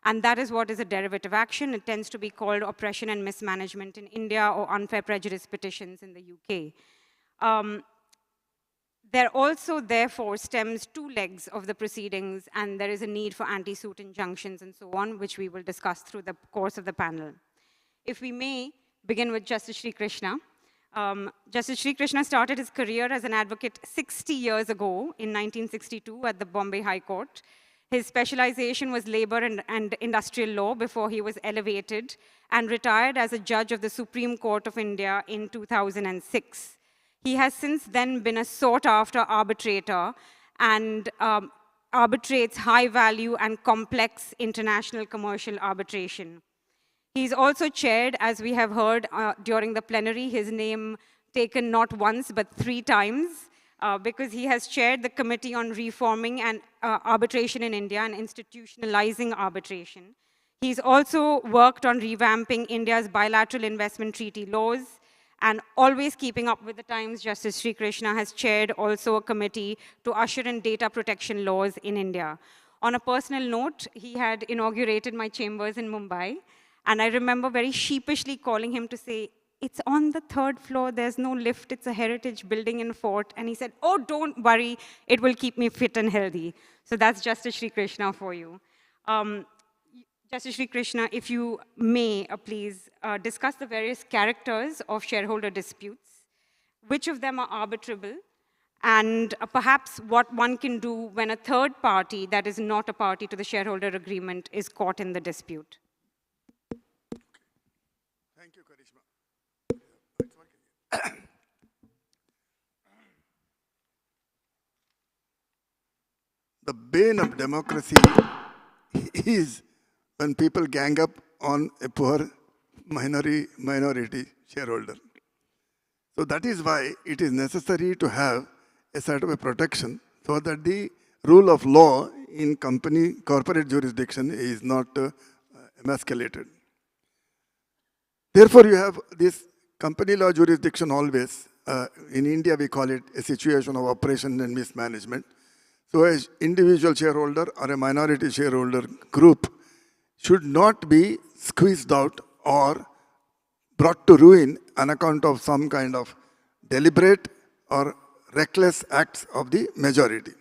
And that is what is a derivative action. It tends to be called oppression and mismanagement in India or unfair prejudice petitions in the UK. There also, therefore, stems two legs of the proceedings, and there is a need for anti-suit injunctions and so on, which we will discuss through the course of the panel. If we may begin with Justice Sri Krishna. Justice Sri Krishna started his career as an advocate 60 years ago in 1962 at the Bombay High Court. His specialization was labor and industrial law before he was elevated and retired as a judge of the Supreme Court of India in 2006. He has since then been a sought-after arbitrator and arbitrates high-value and complex international commercial arbitration. He's also chaired, as we have heard during the plenary, his name taken not once but 3 times, because he has chaired the Committee on Reforming and Arbitration in India and Institutionalizing Arbitration. He's also worked on revamping India's bilateral investment treaty laws, and always keeping up with the times, Justice Sri Krishna has chaired also a committee to usher in data protection laws in India. On a personal note, he had inaugurated my chambers in Mumbai, and I remember very sheepishly calling him to say, it's on the 3rd floor, there's no lift, it's a heritage building in Fort. And he said, oh, don't worry, it will keep me fit and healthy. So that's Justice Sri Krishna for you. Justice Sri Krishna, if you may, please discuss the various characters of shareholder disputes, which of them are arbitrable, and perhaps what one can do when a third party that is not a party to the shareholder agreement is caught in the dispute.
Thank you, Karishma. The bane of democracy is when people gang up on a poor minority shareholder. So that is why it is necessary to have a sort of a protection so that the rule of law in corporate jurisdiction is not emasculated. Therefore, you have this company law jurisdiction always. In India, we call it a situation of oppression and mismanagement. So as individual shareholder or a minority shareholder group should not be squeezed out or brought to ruin on account of some kind of deliberate or reckless acts of the majority.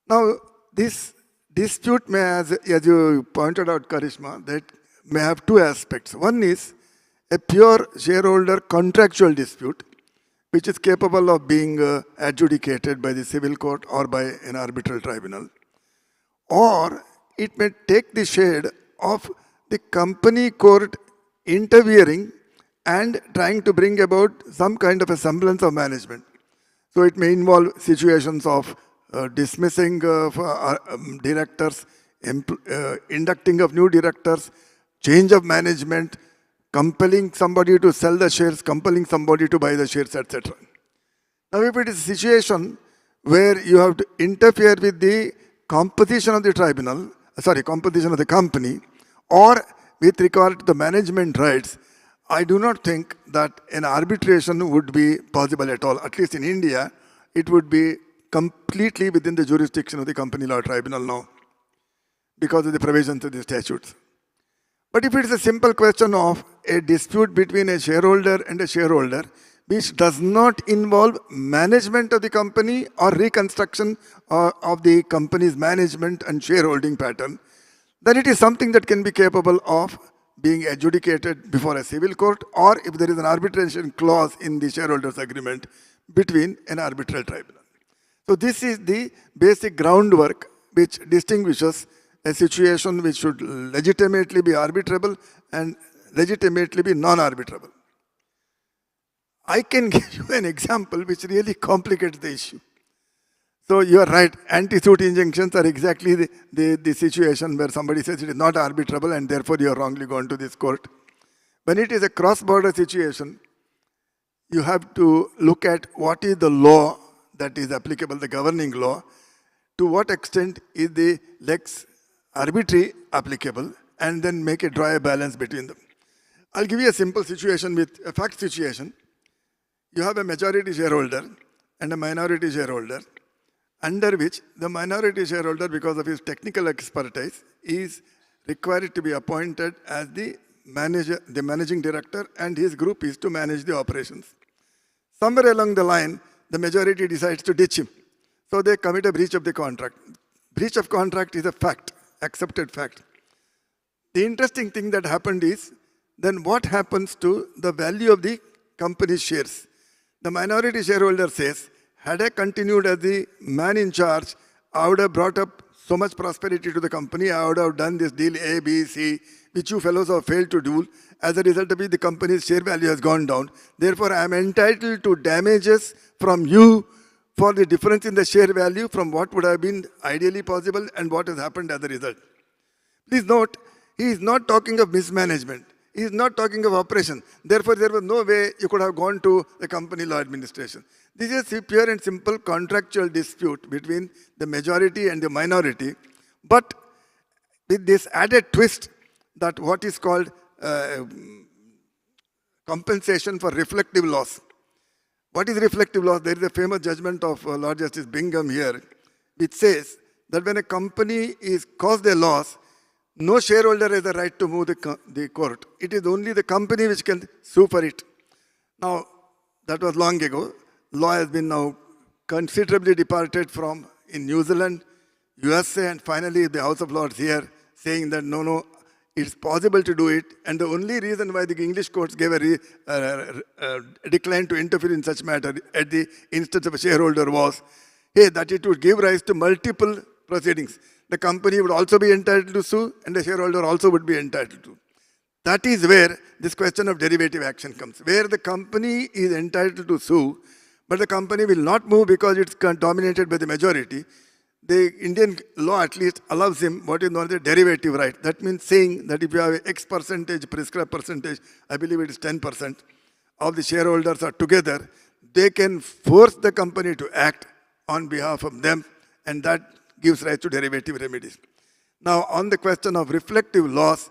Now, this dispute may, as you pointed out, Karishma, that may have two aspects. One is a pure shareholder contractual dispute, which is capable of being adjudicated by the civil court or by an arbitral tribunal. Or it may take the shade of the company court interfering and trying to bring about some kind of a semblance of management. So it may involve situations of dismissing directors, inducting of new directors, change of management, compelling somebody to sell the shares, compelling somebody to buy the shares, etc. Now, if it is a situation where you have to interfere with the composition of the tribunal, composition of the company, or with regard to the management rights, I do not think that an arbitration would be possible at all. At least in India, it would be completely within the jurisdiction of the company law tribunal now, because of the provisions of the statutes. But if it is a simple question of a dispute between a shareholder and a shareholder, which does not involve management of the company or reconstruction of the company's management and shareholding pattern, then it is something that can be capable of being adjudicated before a civil court, or if there is an arbitration clause in the shareholders' agreement between an arbitral tribunal. So this is the basic groundwork which distinguishes a situation which should legitimately be arbitrable and legitimately be non-arbitrable. I can give you an example which really complicates the issue. So you are right, anti-suit injunctions are exactly the situation where somebody says it is not arbitrable and therefore you are wrongly gone to this court. When it is a cross-border situation, you have to look at what is the law that is applicable, the governing law, to what extent is the lex arbitri applicable, and then draw a balance between them. I'll give you a simple situation with a fact situation. You have a majority shareholder and a minority shareholder, under which the minority shareholder, because of his technical expertise, is required to be appointed as the managing director, and his group is to manage the operations. Somewhere along the line, the majority decides to ditch him. So they commit a breach of the contract. Breach of contract is a fact, accepted fact. The interesting thing that happened is, then what happens to the value of the company's shares? The minority shareholder says, had I continued as the man in charge, I would have brought up so much prosperity to the company, I would have done this deal A, B, C, which you fellows have failed to do. As a result of it, the company's share value has gone down. Therefore, I am entitled to damages from you for the difference in the share value from what would have been ideally possible and what has happened as a result. Please note, he is not talking of mismanagement. He is not talking of operation. Therefore, there was no way you could have gone to the company law administration. This is a pure and simple contractual dispute between the majority and the minority. But with this added twist that what is called compensation for reflective loss. What is reflective loss? There is a famous judgment of Lord Justice Bingham here, which says that when a company is caused a loss, no shareholder has the right to move the court. It is only the company which can sue for it. Now, that was long ago. Law has been now considerably departed from in New Zealand, USA, and finally the House of Lords here saying that no, it's possible to do it. And the only reason why the English courts gave a decline to interfere in such matter at the instance of a shareholder was, that it would give rise to multiple proceedings. The company would also be entitled to sue, and the shareholder also would be entitled to. That is where this question of derivative action comes, where the company is entitled to sue, but the company will not move because it's dominated by the majority. The Indian law at least allows him what is known as a derivative right. That means saying that if you have X percentage, prescribed percentage, I believe it is 10% of the shareholders are together, they can force the company to act on behalf of them, and that gives rise to derivative remedies. Now, on the question of reflective loss,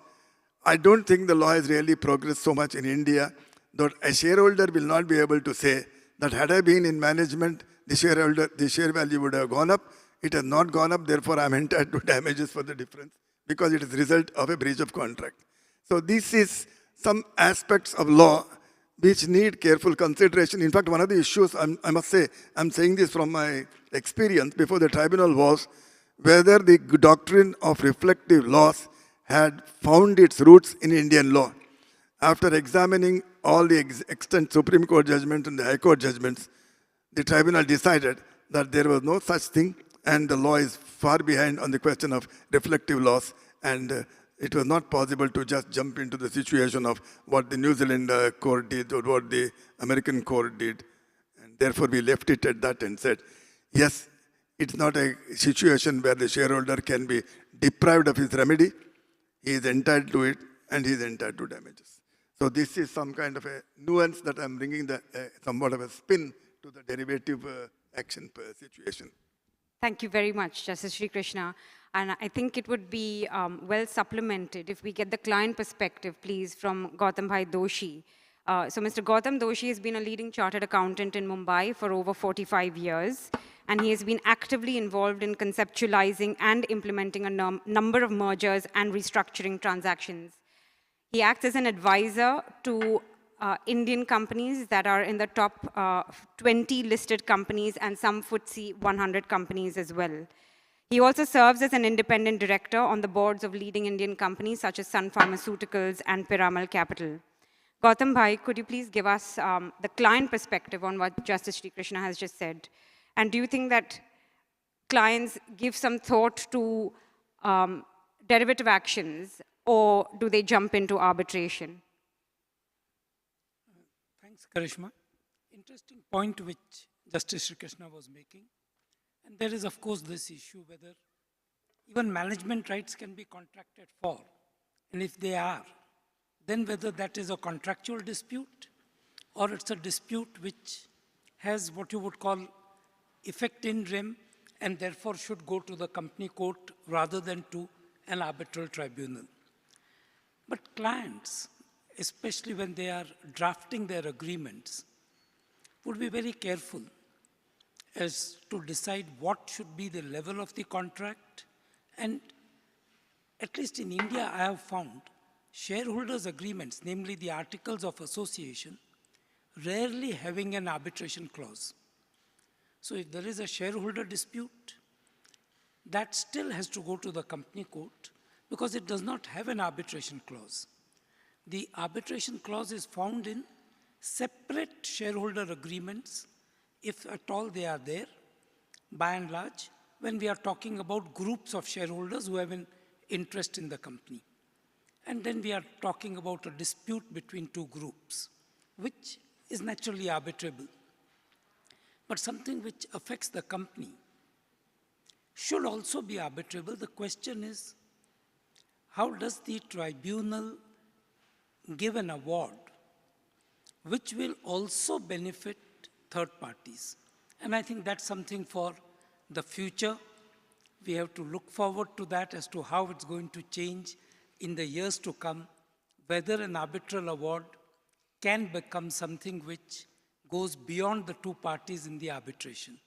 I don't think the law has really progressed so much in India that a shareholder will not be able to say that had I been in management, the share value would have gone up. It has not gone up, therefore I am entitled to damages for the difference. because it is the result of a breach of contract. So this is some aspects of law which need careful consideration. In fact, one of the issues, I must say, I'm saying this from my experience before the tribunal, was whether the doctrine of reflective loss had found its roots in Indian law. After examining all the extant Supreme Court judgments and the High Court judgments, the tribunal decided that there was no such thing, and the law is far behind on the question of reflective loss, and it was not possible to just jump into the situation of what the New Zealand court did or what the American court did. And therefore, we left it at that and said, yes, it's not a situation where the shareholder can be deprived of his remedy. He is entitled to it, and he is entitled to damages. So this is some kind of a nuance that I'm bringing somewhat of a spin to the derivative action situation.
Thank you very much, Justice Sri Krishna. And I think it would be well supplemented if we get the client perspective, please, from Gautam Bhai Doshi. So Mr. Gautam Doshi has been a leading chartered accountant in Mumbai for over 45 years, and he has been actively involved in conceptualizing and implementing a number of mergers and restructuring transactions. He acts as an advisor to Indian companies that are in the top 20 listed companies and some FTSE 100 companies as well. He also serves as an independent director on the boards of leading Indian companies such as Sun Pharmaceuticals and Piramal Capital. Gautam Bhai, could you please give us the client perspective on what Justice Sri Krishna has just said? And do you think that clients give some thought to derivative actions, or do they jump into arbitration?
Thanks, Karishma. Interesting point which Justice Sri Krishna was making. And there is, of course, this issue whether even management rights can be contracted for. And if they are, then whether that is a contractual dispute or it's a dispute which has what you would call effect in rem and therefore should go to the company court rather than to an arbitral tribunal. But clients, especially when they are drafting their agreements, would be very careful as to decide what should be the level of the contract. And at least in India, I have found shareholders' agreements, namely the articles of association, rarely having an arbitration clause. So if there is a shareholder dispute, that still has to go to the company court because it does not have an arbitration clause. The arbitration clause is found in separate shareholder agreements, if at all they are there, by and large, when we are talking about groups of shareholders who have an interest in the company. And then we are talking about a dispute between two groups, which is naturally arbitrable. But something which affects the company should also be arbitrable. The question is, how does the tribunal give an award which will also benefit third parties? And I think that's something for the future. We have to look forward to that as to how it's going to change in the years to come, whether an arbitral award can become something which goes beyond the two parties in the arbitration.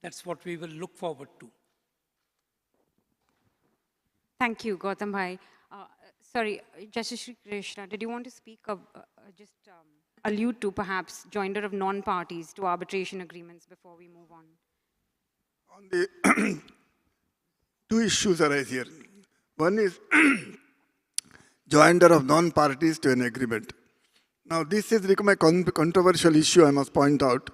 That's what we will look forward to.
Thank you, Gautam Bhai. Sorry, Justice Sri Krishna, did you want to speak of, allude to perhaps joinder of non-parties to arbitration agreements before we move on?
On the two issues arise here. One is joinder of non-parties to an agreement. Now, this has become a controversial issue, I must point out,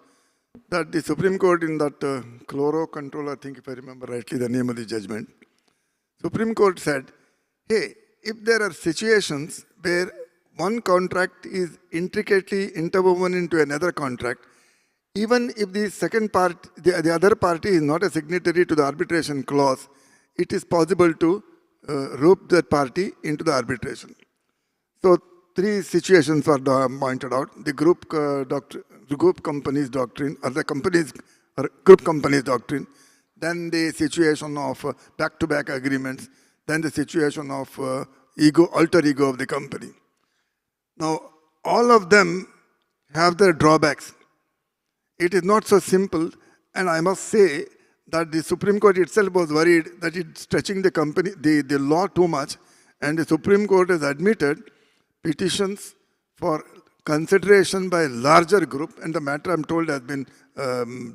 that the Supreme Court in that Chloro Control, I think if I remember rightly the name of the judgment, Supreme Court said, hey, if there are situations where one contract is intricately interwoven into another contract, even if the second part, the other party is not a signatory to the arbitration clause, it is possible to rope that party into the arbitration. So three situations were pointed out: the group companies doctrine, or the companies or group companies doctrine, then the situation of back-to-back agreements, then the situation of alter ego of the company. Now, all of them have their drawbacks. It is not so simple, and I must say that the Supreme Court itself was worried that it's stretching the law too much, and the Supreme Court has admitted petitions for consideration by a larger group, and the matter, I'm told, has been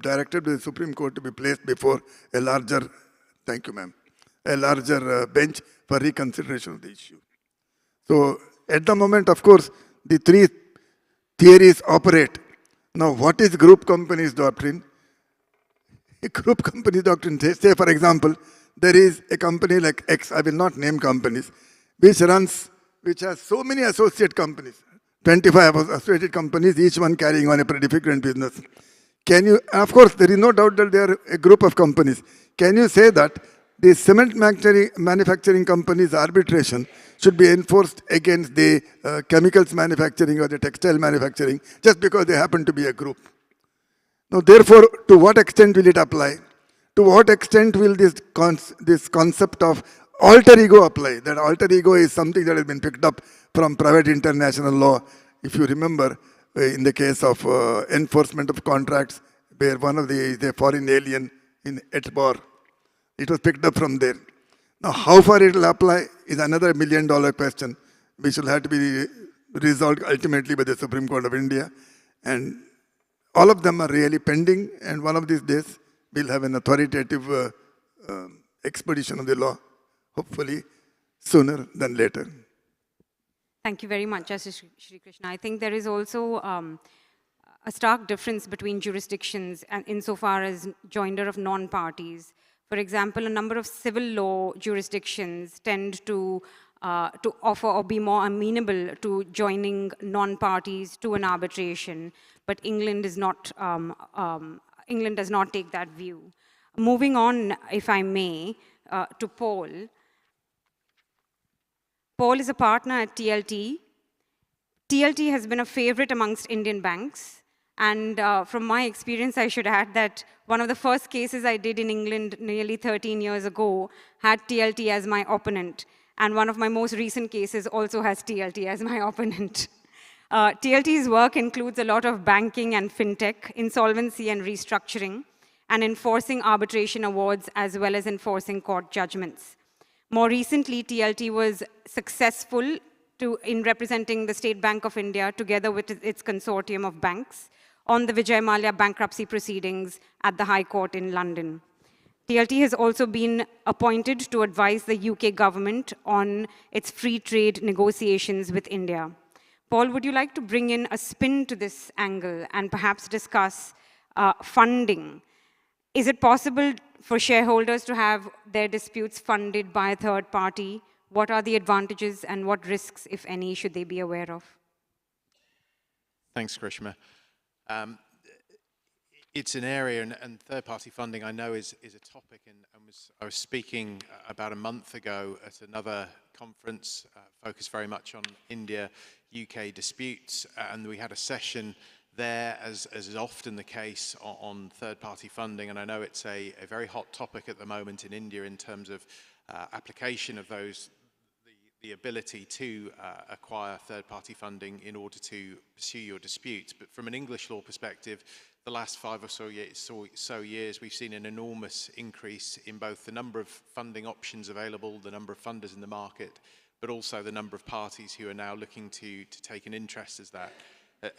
directed to the Supreme Court to be placed before a larger, thank you ma'am, a larger bench for reconsideration of the issue. So at the moment, of course, the three theories operate. Now, what is group companies doctrine? A group company doctrine, say for example, there is a company like X, I will not name companies, which has so many associate companies, 25 associated companies, each one carrying on a pretty different business. Can you, of course, there is no doubt that they are a group of companies. Can you say that the cement manufacturing companies' arbitration should be enforced against the chemicals manufacturing or the textile manufacturing just because they happen to be a group? Now, therefore, to what extent will it apply? To what extent will this concept of alter ego apply? That alter ego is something that has been picked up from private international law. If you remember, in the case of enforcement of contracts, where one of the foreign alien in Etbor, it was picked up from there. Now, how far it will apply is another $1 million question, which will have to be resolved ultimately by the Supreme Court of India. And all of them are really pending, and one of these days we'll have an authoritative expedition of the law, hopefully sooner than later.
Thank you very much, Justice Shri Krishna. I think there is also a stark difference between jurisdictions and insofar as joinder of non-parties. For example, a number of civil law jurisdictions tend to offer or be more amenable to joining non-parties to an arbitration, but England is not. England does not take that view. Moving on, if I may, to Paul. Paul is a partner at TLT. TLT has been a favorite amongst Indian banks. And from my experience, I should add that one of the first cases I did in England nearly 13 years ago had TLT as my opponent. And one of my most recent cases also has TLT as my opponent. TLT's work includes a lot of banking and fintech, insolvency and restructuring, and enforcing arbitration awards as well as enforcing court judgments. More recently, TLT was successful in representing the State Bank of India together with its consortium of banks on the Vijay Mallya bankruptcy proceedings at the High Court in London. TLT has also been appointed to advise the UK government on its free trade negotiations with India. Paul, would you like to bring in a spin to this angle and perhaps discuss funding? Is it possible for shareholders to have their disputes funded by a third party? What are the advantages and what risks, if any, should they be aware of?
Thanks, Grishma. It's an area, and third-party funding, I know, is a topic, and I was speaking about a month ago at another conference focused very much on India-UK disputes, and we had a session there, as is often the case, on third-party funding, and I know it's a very hot topic at the moment in India in terms of application of the ability to acquire third-party funding in order to pursue your disputes. But from an English law perspective, the last 5 or so years, we've seen an enormous increase in both the number of funding options available, the number of funders in the market, but also the number of parties who are now looking to take an interest as that.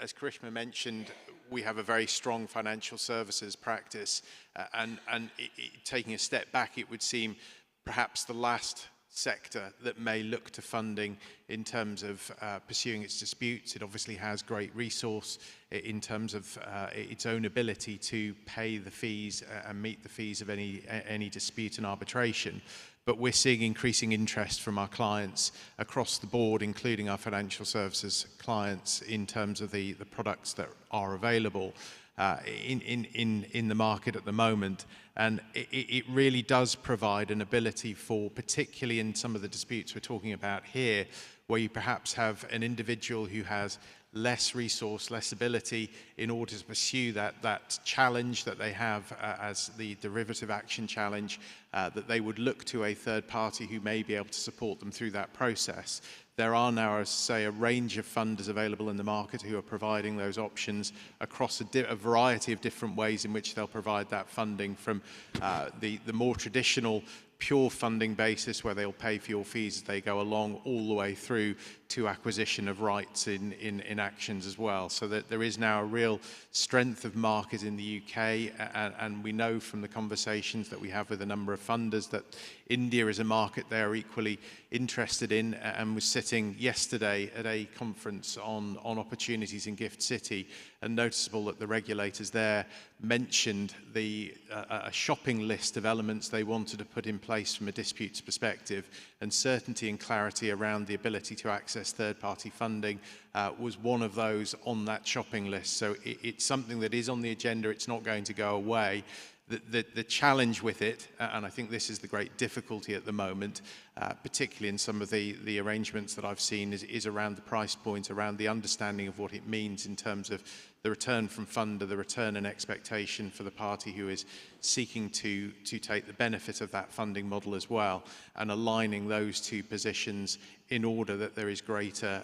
As Karishma mentioned, we have a very strong financial services practice, and taking a step back, it would seem perhaps the last sector that may look to funding in terms of pursuing its disputes. It obviously has great resource in terms of its own ability to pay the fees and meet the fees of any dispute and arbitration. But we're seeing increasing interest from our clients across the board, including our financial services clients, in terms of the products that are available in the market at the moment. And it really does provide an ability for, particularly in some of the disputes we're talking about here, where you perhaps have an individual who has
less resource, less ability in order to pursue that challenge that they have as the derivative action challenge, that they would look to a third party who may be able to support them through that process. There are now, as I say, a range of funders available in the market who are providing those options across a variety of different ways in which they'll provide that funding, from the more traditional pure funding basis where they'll pay for your fees as they go along, all the way through to acquisition of rights in actions as well. So that there is now a real strength of market in the UK, and we know from the conversations that we have with a number of funders that India is a market they are equally interested in, and was sitting yesterday at a conference on opportunities in Gift City, and noticeable that the regulators there mentioned a shopping list of elements they wanted to put in place from a disputes perspective, and certainty and clarity around the ability to access third-party funding was one of those on that shopping list. So it's something that is on the agenda. It's not going to go away. The challenge with it, and I think this is the great difficulty at the moment, particularly in some of the arrangements that I've seen, is around the price point, around the understanding of what it means in terms of the return from funder, the return and expectation for the party who is seeking to take the benefit of that funding model as well, and aligning those two positions in order that there is greater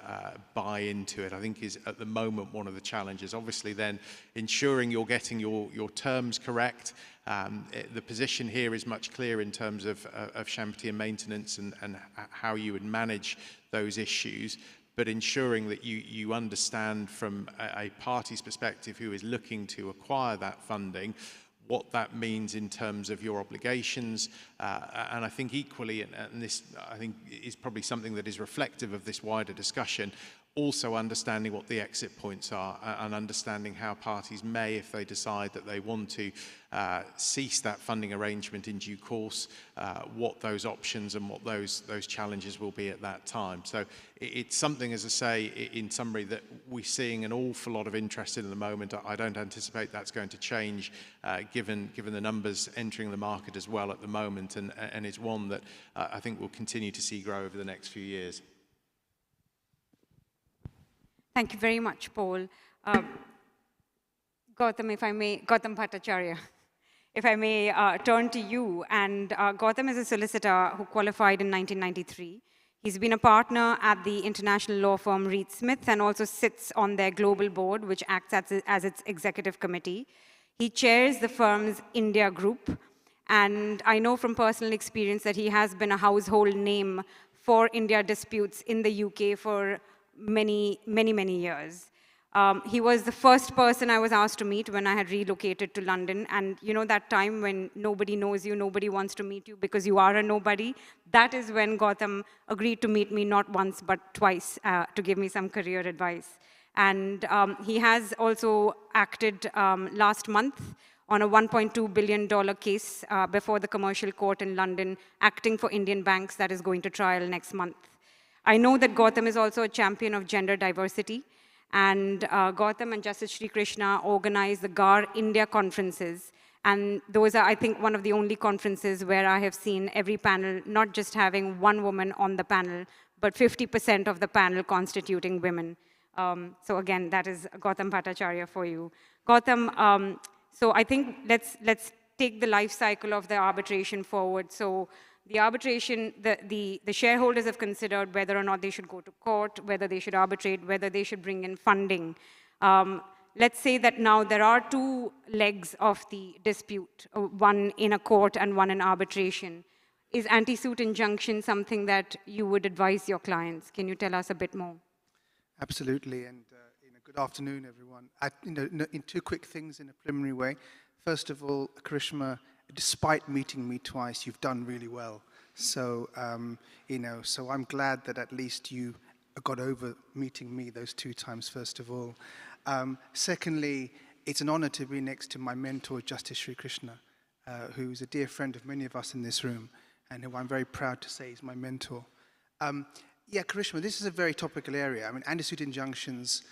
buy-in to it, I think is at the moment one of the challenges. Obviously then ensuring you're getting your terms correct. The position here is much clearer in terms of Champetier maintenance and how you would manage those issues, but ensuring that you understand from a party's perspective who is looking to acquire that funding what that means in terms of your obligations, and I think equally, and this I think is probably something that is reflective of this wider discussion, also understanding what the exit points are, and understanding how parties may, if they decide that they want to cease that funding arrangement in due course, what those options and what those challenges will be at that time. So it's something, as I say, in summary, that we're seeing an awful lot of interest in at the moment. I don't anticipate that's going to change given the numbers entering the market as well at the moment, and it's one that I think we'll continue to see grow over the next few years.
Thank you very much, Paul. Gautam, if I may, Gautam Bhattacharya, if I may turn to you. And Gautam is a solicitor who qualified in 1993. He's been a partner at the international law firm Reed Smith, and also sits on their global board, which acts as its executive committee. He chairs the firm's India group, and I know from personal experience that he has been a household name for India disputes in the UK for many years. He was the first person I was asked to meet when I had relocated to London, and you know that time when nobody knows you, nobody wants to meet you because you are a nobody. That is when Gautam agreed to meet me not once but twice to give me some career advice. And he has also acted last month on a $1.2 billion case before the Commercial Court in London, acting for Indian banks that is going to trial next month. I know that Gautam is also a champion of gender diversity, and Gautam and Justice Sri Krishna organize the GAR India conferences, and those are, I think, one of the only conferences where I have seen every panel not just having one woman on the panel, but 50% of the panel constituting women. So again, that is Gautam Bhattacharya for you. Gautam, so I think let's take the life cycle of the arbitration forward. So the arbitration, the shareholders have considered whether or not they should go to court, whether they should arbitrate, whether they should bring in funding. Let's say that now there are two legs of the dispute, one in a court and one in arbitration. Is anti-suit injunction something that you would advise your clients? Can you tell us a bit more?
Absolutely, and good afternoon, everyone. In two quick things in a preliminary way. First of all, Karishma, despite meeting me twice, you've done really well. So, so I'm glad that at least you got over meeting me those two times, first of all. Secondly, it's an honor to be next to my mentor, Justice Sri Krishna, who's a dear friend of many of us in this room, and who I'm very proud to say is my mentor. Yeah, Karishma, this is a very topical area. I mean, anti-suit injunctions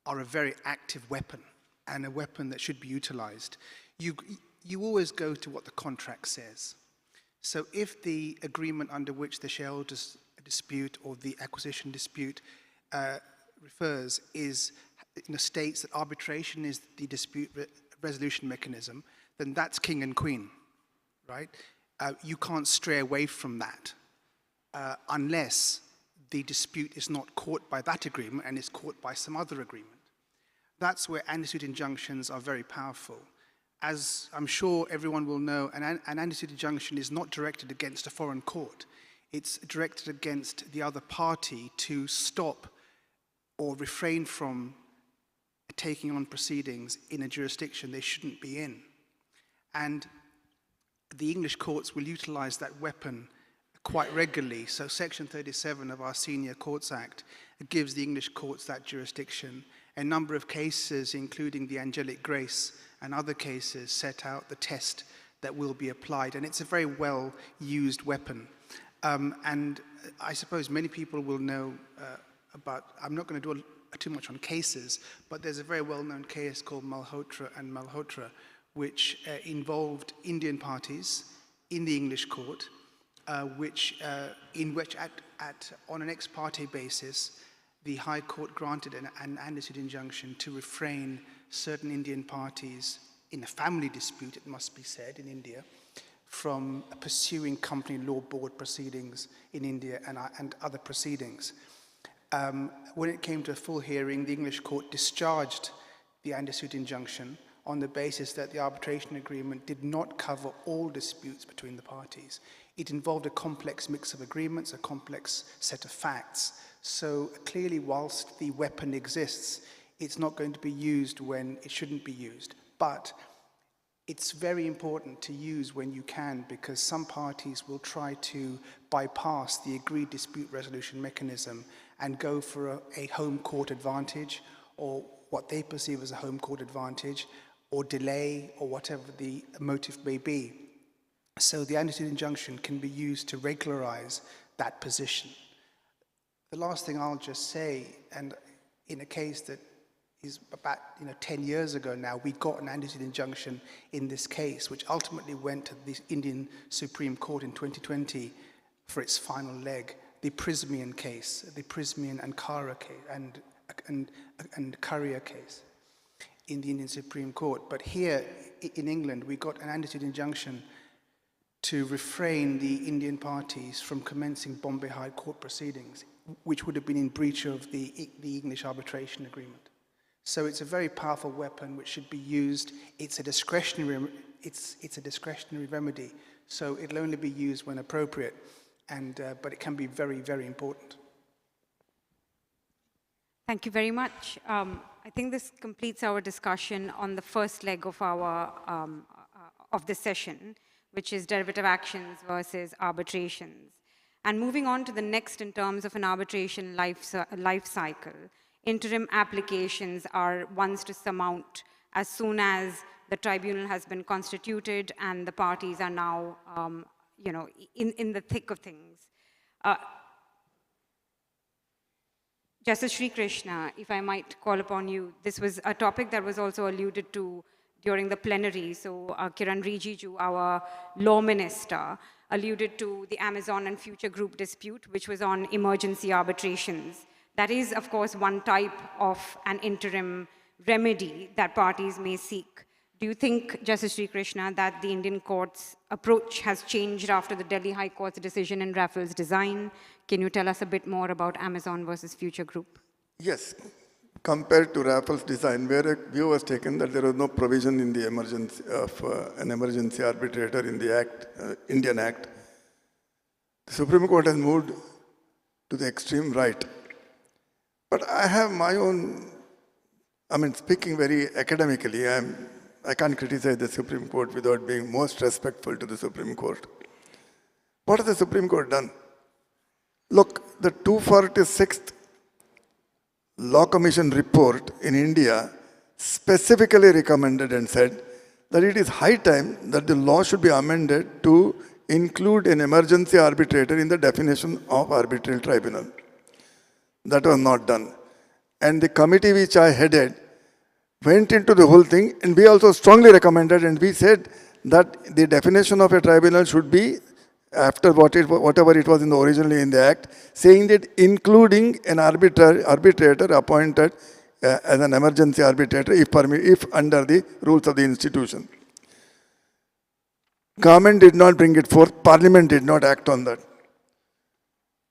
are a very active weapon, and a weapon that should be utilized. You always go to what the contract says. So if the agreement under which the shareholders dispute or the acquisition dispute
refers is, states that arbitration is the dispute resolution mechanism, then that's king and queen, right? You can't stray away from that unless the dispute is not caught by that agreement and is caught by some other agreement. That's where antecedent injunctions are very powerful. As I'm sure everyone will know, an antecedent injunction is not directed against a foreign court. It's directed against the other party to stop or refrain from taking on proceedings in a jurisdiction they shouldn't be in. And the English courts will utilize that weapon quite regularly. So Section 37 of our Senior Courts Act gives the English courts that jurisdiction. A number of cases, including the Angelic Grace and other cases, set out the test that will be applied. And it's a very well-used weapon. And I suppose many people will know about, I'm not going to do too much on cases, but there's a very well-known case called Malhotra and Malhotra, which involved Indian parties in the English court, in which on an ex parte basis, the High Court granted an antecedent injunction to refrain certain Indian parties in a family dispute, it must be said, in India, from pursuing company law board proceedings in India and other proceedings. When it came to a full hearing, the English court discharged the antecedent injunction on the basis that the arbitration agreement did not cover all disputes between the parties. It involved a complex mix of agreements, a complex set of facts. So clearly, whilst the weapon exists, it's not going to be used when it shouldn't be used. But it's very important to use when you can, because some parties will try to bypass the agreed dispute resolution mechanism and go for a home court advantage, or what they perceive as a home court advantage, or delay, or whatever the motive may be. So the antecedent injunction can be used to regularize that position. The last thing I'll just say, and in a case that is about 10 years ago now, we got an antecedent injunction in this case, which ultimately went to the Indian Supreme Court in 2020 for its final leg, the Prismian case, the Prismian and Kara case, and Courier case in the Indian Supreme Court. But here in England, we got an antecedent injunction to refrain the Indian parties from commencing Bombay High Court proceedings, which would have been in breach of the English arbitration agreement. So it's a very powerful weapon which should be used. It's a discretionary remedy, so it'll only be used when appropriate, but it can be very, very important.
Thank you very much. I think this completes our discussion on the first leg of our of this session, which is derivative actions versus arbitrations. And moving on to the next in terms of an arbitration life cycle, interim applications are ones to surmount as soon as the tribunal has been constituted and the parties are now, in the thick of things. Justice Sri Krishna, if I might call upon you, this was a topic that was also alluded to during the plenary. So Kiran Rijiju, our law minister, alluded to the Amazon and Future Group dispute, which was on emergency arbitrations. That is, of course, one type of an interim remedy that parties may seek. Do you think, Justice Sri Krishna, that the Indian court's approach has changed after the Delhi High Court's decision in Raffles design? Can you tell us a bit more about Amazon versus Future Group?
Yes. Compared to Raffles design, where a view was taken that there was no provision in the emergency of an emergency arbitrator in the Act, Indian Act, the Supreme Court has moved to the extreme right. But I have my own, speaking very academically, I can't criticize the Supreme Court without being most respectful to the Supreme Court. What has the Supreme Court done? Look, the 246th Law Commission report in India specifically recommended and said that it is high time that the law should be amended to include an emergency arbitrator in the definition of arbitral tribunal. That was not done. And the committee which I headed went into the whole thing, and we also strongly recommended, and we said that the definition of a tribunal should be after whatever it was in the originally in the Act, saying that including an arbitrator appointed as an emergency arbitrator if under the rules of the institution. Government did not bring it forth, Parliament did not act on that.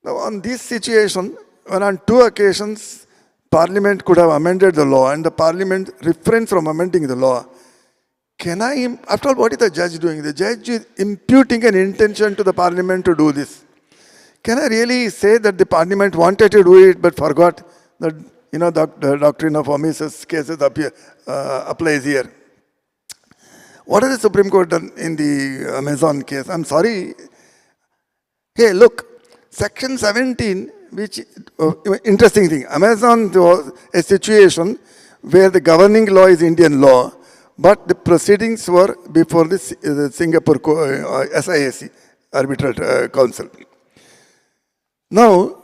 Now on this situation, when on 2 occasions Parliament could have amended the law and the Parliament refrained from amending the law, after all, what is the judge doing? The judge is imputing an intention to the Parliament to do this. Can I really say that the Parliament wanted to do it but forgot that, the doctrine of omissus cases applies here? What has the Supreme Court done in the Amazon case? I'm sorry. Hey, look, Section 17, which, interesting thing, Amazon was a situation where the governing law is Indian law, but the proceedings were before the Singapore SIAC, Arbitral Council. Now,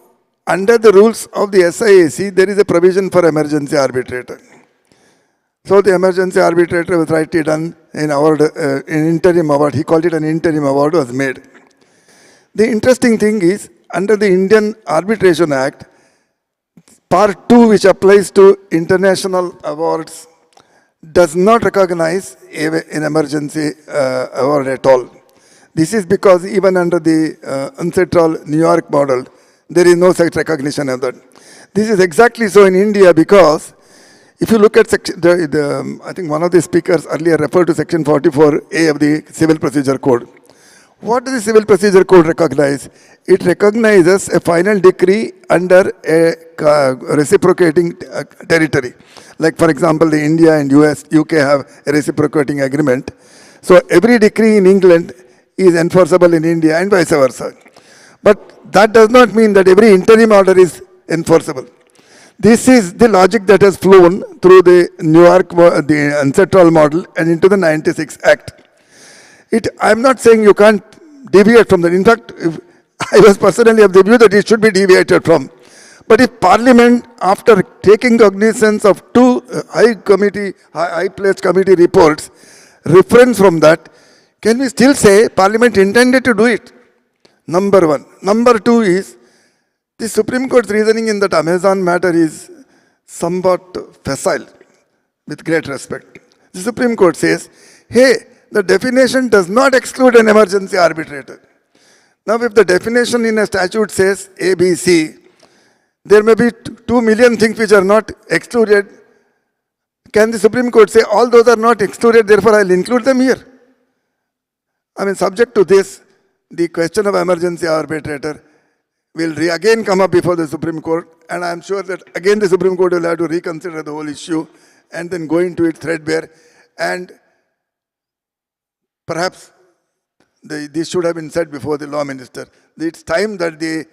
under the rules of the SIAC, there is a provision for emergency arbitrator. So the emergency arbitrator was rightly done in an interim award. He called it an interim award was made. The interesting thing is, under the Indian Arbitration Act, Part 2, which applies to international awards, does not recognize an emergency award at all. This is because even under the Untitled New York model, there is no such recognition of that. This is exactly so in India because if you look at I think one of the speakers earlier referred to Section 44A of the Civil Procedure Code. What does the Civil Procedure Code recognize? It recognizes a final decree under a reciprocating territory. Like, for example, the India and UK have a reciprocating agreement. So every decree in England is enforceable in India and vice versa. But that does not mean that every interim order is enforceable. This is the logic that has flown through the New York, the Untitled model and into the 96 Act. I'm not saying you can't deviate from that. In fact, I was personally of the view that it should be deviated from. But if Parliament, after taking cognizance of 2 high-placed committee reports, refrains from that, can we still say Parliament intended to do it? Number 1. Number 2 is, the Supreme Court's reasoning in that Amazon matter is somewhat facile, with great respect. The Supreme Court says, hey, the definition does not exclude an emergency arbitrator. Now, if the definition in a statute says A, B, C, there may be 2 million things which are not excluded. Can the Supreme Court say all those are not excluded, therefore I'll include them here? I mean, subject to this, the question of emergency arbitrator will again come up before the Supreme Court, and I'm sure that again the Supreme Court will have to reconsider the whole issue and then go into it threadbare. And perhaps this should have been said before the law minister. It's time that the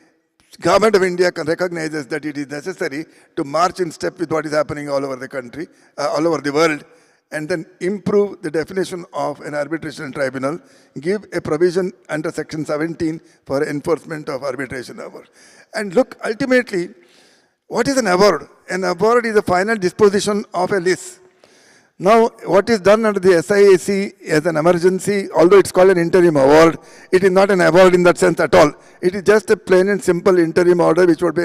Government of India recognizes that it is necessary to march in step with what is happening all over the country, all over the world, and then improve the definition of an arbitration tribunal, give a provision under Section 17 for enforcement of arbitration award. And look, ultimately, what is an award? An award is a final disposition of a lease. Now, what is done under the SIAC as an emergency, although it's called an interim award, it is not an award in that sense at all. It is just a plain and simple interim order which should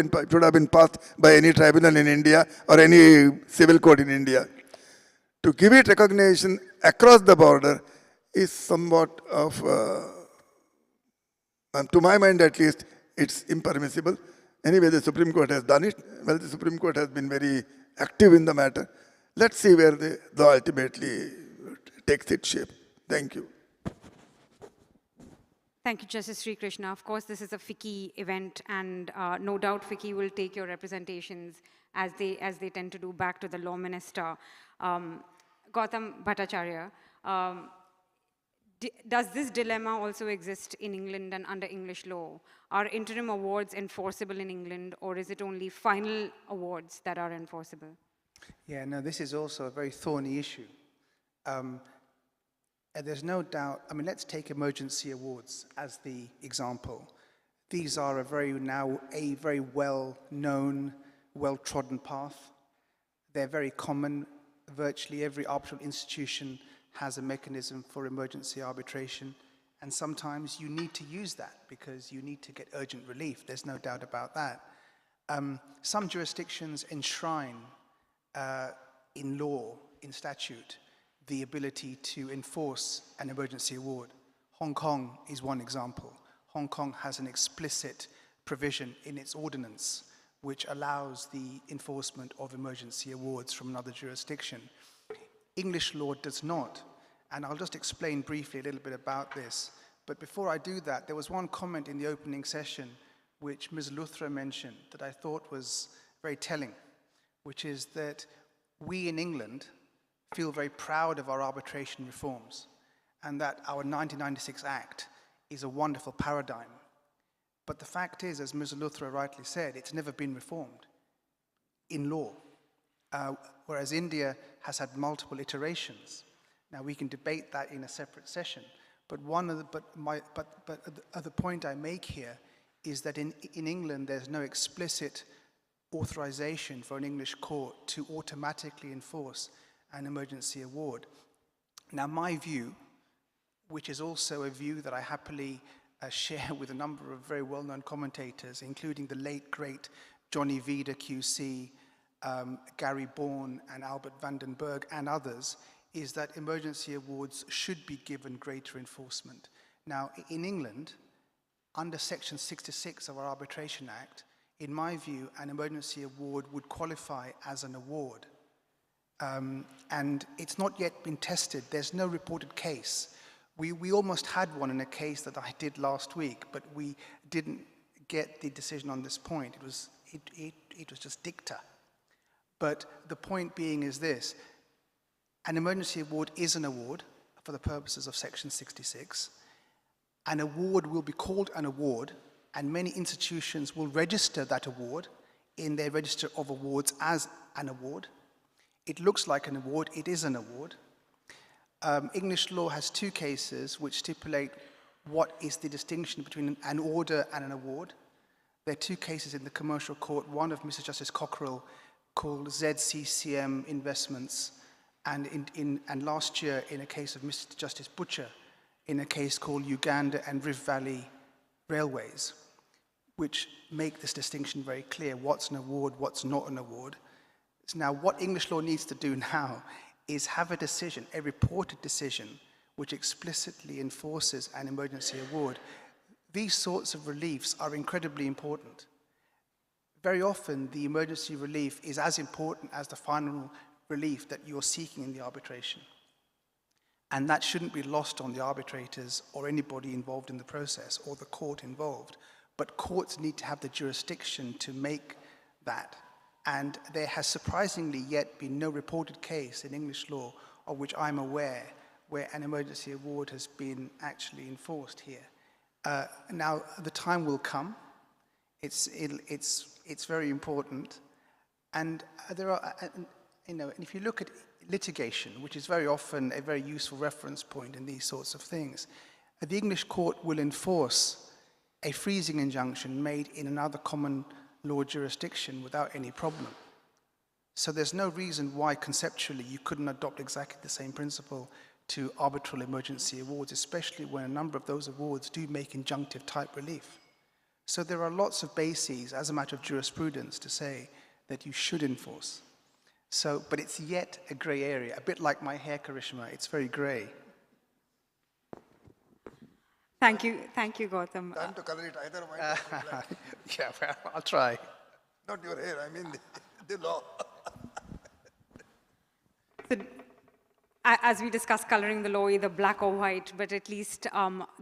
have been passed by any tribunal in India or any civil court in India. To give it recognition across the border is somewhat of, to my mind at least, it's impermissible. Anyway, the Supreme Court has done it. Well, the Supreme Court has been very active in the matter. Let's see where the law ultimately takes its shape. Thank you.
Thank you, Justice Sri Krishna. Of course, this is a FICCI event, and no doubt FICCI will take your representations as they tend to do back to the law minister. Gautam Bhattacharya, does this dilemma also exist in England and under English law? Are interim awards enforceable in England, or is it only final awards that are enforceable?
Yeah, no, this is also a very thorny issue. There's no doubt, I mean, let's take emergency awards as the example. These are a very well-known, well-trodden path. They're very common. Virtually every arbitral institution has a mechanism for emergency arbitration, And sometimes you need to use that because you need to get urgent relief. There's no doubt about that. Some jurisdictions enshrine in law, in statute, the ability to enforce an emergency award. Hong Kong is one example. Hong Kong has an explicit provision in its ordinance which allows the enforcement of emergency awards from another jurisdiction. English law does not, and I'll just explain briefly a little bit about this. But before I do that, there was one comment in the opening session which Ms. Luthra mentioned that I thought was very telling, which is that we in England feel very proud of our arbitration reforms and that our 1996 Act is a wonderful paradigm. But the fact is, as Ms. Luthra rightly said, it's never been reformed in law, whereas India has had multiple iterations. Now, we can debate that in a separate session, but the point I make here is that in England, there's no explicit authorization for an English court to automatically enforce an emergency award. Now, my view, which is also a view that I happily share with a number of very well-known commentators, including the late, great Johnny Vida QC, Gary Bourne, and Albert Vandenberg, and others, is that emergency awards should be given greater enforcement. Now, in England, under Section 66 of our Arbitration Act, in my view, an emergency award would qualify as an award. And it's not yet been tested. There's no reported case. We almost had one in a case that I did last week, but we didn't get the decision on this point. It was just dicta. But the point being is this: an emergency award is an award for the purposes of Section 66. An award will be called an award, and many institutions will register that award in their register of awards as an award. It looks like an award, it is an award. English law has two cases which stipulate what is the distinction between an order and an award. There are two cases in the commercial court, one of Mr. Justice Cockerell called ZCCM Investments, and last year in a case of Mr. Justice Butcher in a case called Uganda and Rift Valley Railways, which make this distinction very clear: what's an award, what's not an award. So now what English law needs to do now is have a decision, a reported decision, which explicitly enforces an emergency award. These sorts of reliefs are incredibly important. Very often, the emergency relief is as important as the final relief that you're seeking in the arbitration. And that shouldn't be lost on the arbitrators or anybody involved in the process or the court involved. But courts need to have the jurisdiction to make that. And there has surprisingly yet been no reported case in English law of which I'm aware where an emergency award has been actually enforced here. Now, the time will come. It's very important. And there are, and if you look at litigation, which is very often a very useful reference point in these sorts of things, the English court will enforce a freezing injunction made in another common law jurisdiction without any problem. So there's no reason why conceptually you couldn't adopt exactly the same principle to arbitral emergency awards, especially when a number of those awards do make injunctive type relief. So there are lots of bases as a matter of jurisprudence to say that you should enforce. So, but it's yet a gray area, a bit like my hair, Karishma, it's very gray.
Thank you, Gautam.
Time to color it either white or black.
Yeah, well, I'll try.
Not your hair, I mean the law.
So, as we discuss coloring the law, either black or white, but at least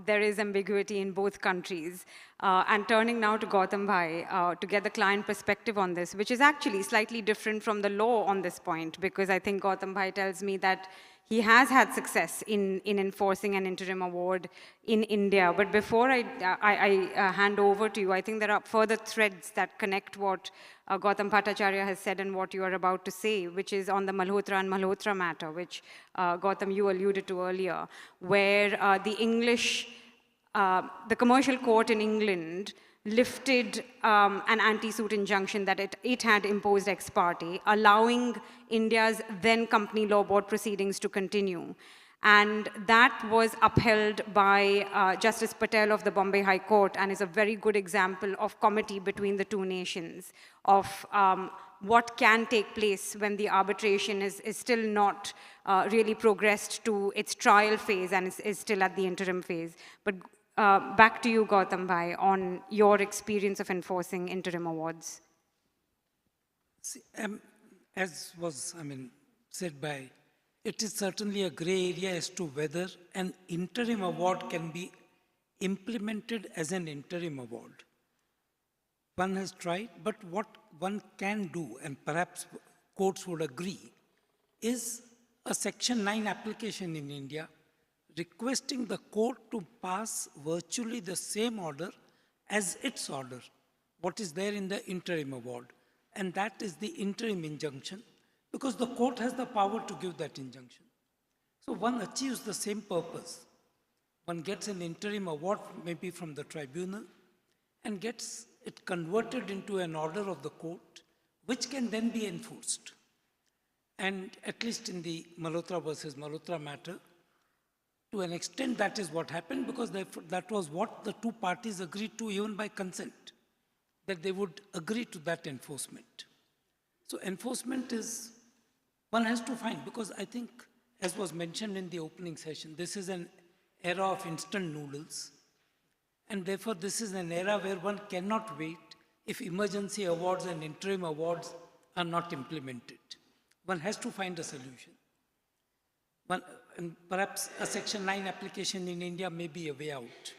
there is ambiguity in both countries. And turning now to Gautam Bhai to get the client perspective on this, which is actually slightly different from the law on this point, because I think Gautam Bhai tells me that he has had success in enforcing an interim award in India. But before I hand over to you, I think there are further threads that connect what Gautam Bhattacharya has said and what you are about to say, which is on the Malhotra and Malhotra matter, which Gautam, you alluded to earlier, where the commercial court in England lifted an anti-suit injunction that it had imposed ex parte, allowing India's then company law board proceedings to continue. And that was upheld by Justice Patel of the Bombay High Court and is a very good example of comity between the two nations, of what can take place when the arbitration is still not really progressed to its trial phase and is still at the interim phase. But back to you, Gautam Bhai, on your experience of enforcing interim awards.
See, as was, said by, it is certainly a gray area as to whether an interim award can be implemented as an interim award. One has tried, but what one can do, and perhaps courts would agree, is a Section 9 application in India requesting the court to pass virtually the same order as its order, what is there in the interim award. And that is the interim injunction, because the court has the power to give that injunction. So one achieves the same purpose. One gets an interim award, maybe from the tribunal, and gets it converted into an order of the court, which can then be enforced. And at least in the Malhotra versus Malhotra matter, to an extent that is what happened, because that was what the two parties agreed to, even by consent, that they would agree to that enforcement. So enforcement is, one has to find, because I think, as was mentioned in the opening session, this is an era of instant noodles. And therefore, this is an era where one cannot wait if emergency awards and interim awards are not implemented. One has to find a solution. And perhaps a Section 9 application in India may be a way out.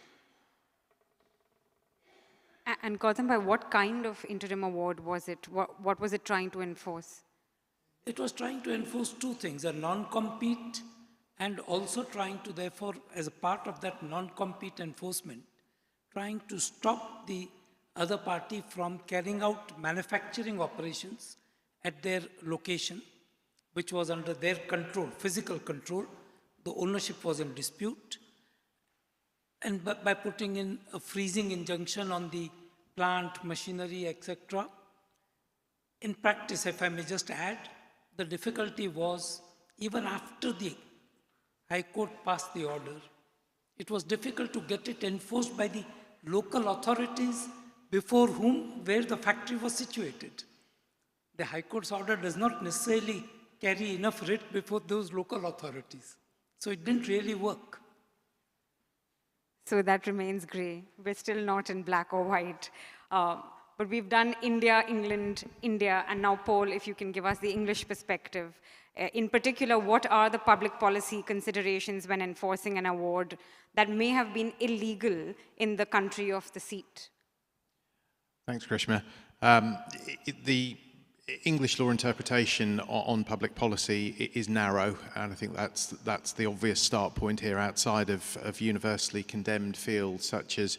And Gautam Bhai, what kind of interim award was it? What was it trying to enforce?
It was trying to enforce two things, a non-compete, and also trying to, therefore, as a part of that non-compete enforcement, trying to stop the other party from carrying out manufacturing operations at their location, which was under their control, physical control. The ownership was in dispute. And by putting in a freezing injunction on the plant, machinery, etc. In practice, if I may just add, the difficulty was, even after the High Court passed the order, it was difficult to get it enforced by the local authorities where the factory was situated. The High Court's order does not necessarily carry enough writ before those local authorities. So it didn't really work.
So that remains gray. We're still not in black or white. But we've done India, England, India, and now Paul, if you can give us the English perspective. In particular, what are the public policy considerations when enforcing an award that may have been illegal in the country of the seat?
Thanks, Krishna. The English law interpretation on public policy is narrow, and I think that's the obvious start point here, outside of universally condemned fields such as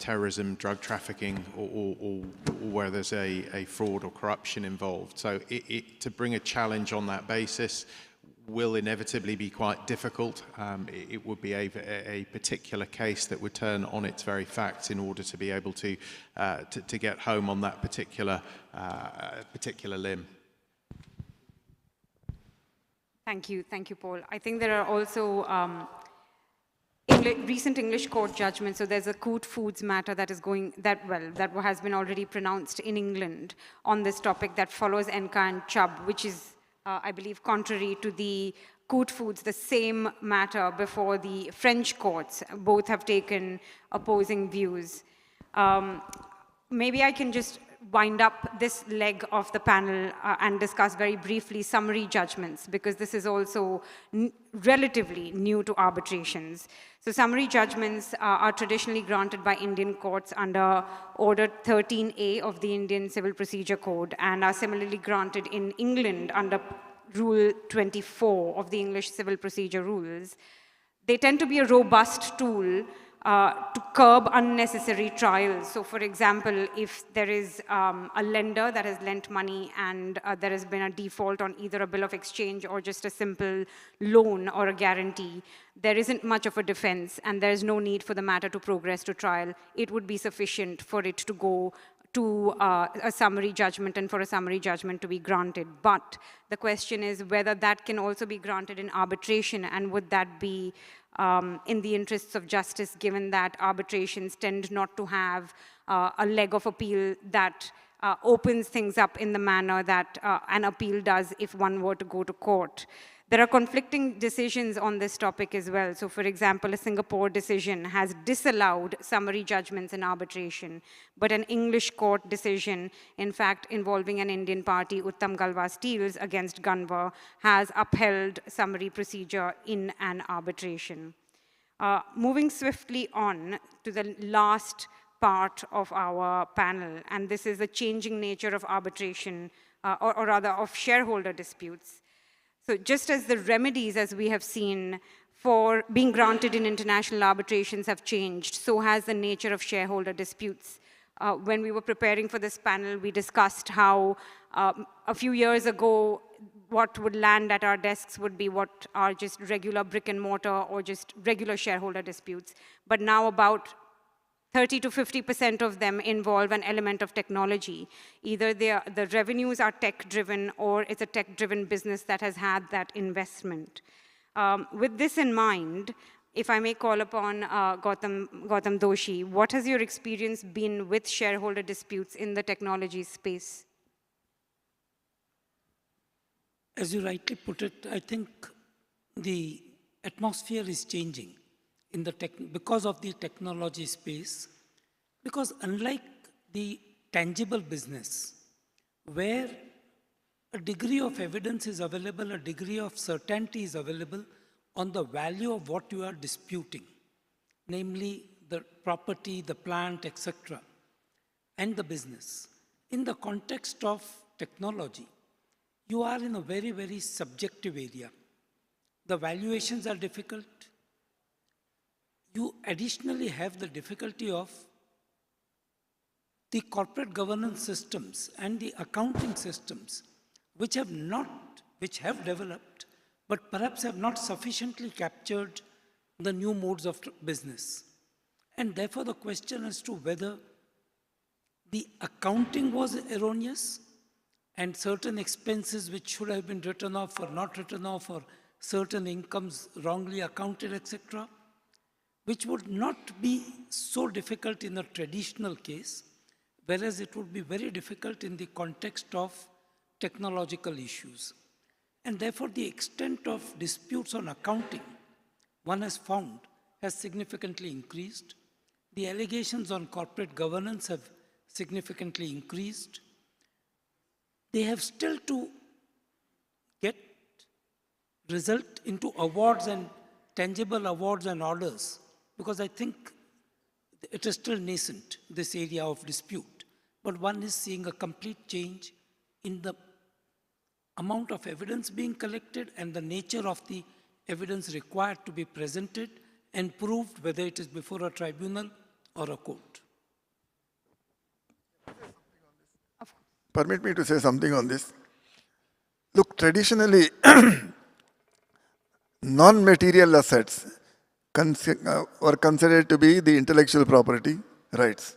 terrorism, drug trafficking, or where there's a fraud or corruption involved. So to bring a challenge on that basis will inevitably be quite difficult. It would be a particular case that would turn on its very facts in order to be able to get home on that particular limb.
Thank you, Paul. I think there are also recent English court judgments. So there's a Coot Foods matter that has been already pronounced in England on this topic that follows Enka and Chubb, which is, I believe, contrary to the Coot Foods, the same matter before the French courts. Both have taken opposing views. Maybe I can just wind up this leg of the panel and discuss very briefly summary judgments, because this is also relatively new to arbitrations. So summary judgments are traditionally granted by Indian courts under Order 13A of the Indian Civil Procedure Code, and are similarly granted in England under Rule 24 of the English Civil Procedure Rules. They tend to be a robust tool to curb unnecessary trials. So for example, if there is a lender that has lent money and there has been a default on either a bill of exchange or just a simple loan or a guarantee, there isn't much of a defense and there is no need for the matter to progress to trial. It would be sufficient for it to go to a summary judgment and for a summary judgment to be granted. But the question is whether that can also be granted in arbitration, and would that be in the interests of justice, given that arbitrations tend not to have a leg of appeal that opens things up in the manner that an appeal does if one were to go to court. There are conflicting decisions on this topic as well. So for example, a Singapore decision has disallowed summary judgments in arbitration, but an English court decision, in fact, involving an Indian party, Uttam Galva Steels against Gunvor, has upheld summary procedure in an arbitration. Moving swiftly on to the last part of our panel, and this is the changing nature of arbitration, or rather of shareholder disputes. So just as the remedies, as we have seen, for being granted in international arbitrations have changed, so has the nature of shareholder disputes. When we were preparing for this panel, we discussed how a few years ago, what would land at our desks would be what are just regular brick and mortar or just regular shareholder disputes. But now about 30 to 50% of them involve an element of technology. Either the revenues are tech-driven, or it's a tech-driven business that has had that investment. With this in mind, if I may call upon Gautam Doshi, what has your experience been with shareholder disputes in the technology space?
As you rightly put it, I think the atmosphere is changing in the because of the technology space, because unlike the tangible business, where a degree of evidence is available, a degree of certainty is available on the value of what you are disputing, namely the property, the plant, etc., and the business. In the context of technology, you are in a very, very subjective area. The valuations are difficult. You additionally have the difficulty of the corporate governance systems and the accounting systems, which have developed, but perhaps have not sufficiently captured the new modes of business. And therefore, the question as to whether the accounting was erroneous and certain expenses which should have been written off or not written off, or certain incomes wrongly accounted, etc., which would not be so difficult in a traditional case, whereas it would be very difficult in the context of technological issues. And therefore, the extent of disputes on accounting, one has found, has significantly increased. The allegations on corporate governance have significantly increased. They have still to get result into awards and tangible awards and orders, because I think it is still nascent, this area of dispute. But one is seeing a complete change in the amount of evidence being collected and the nature of the evidence required to be presented and proved, whether it is before a tribunal or a court.
Permit me to say something on this. Look, traditionally, non-material assets were considered to be the intellectual property rights.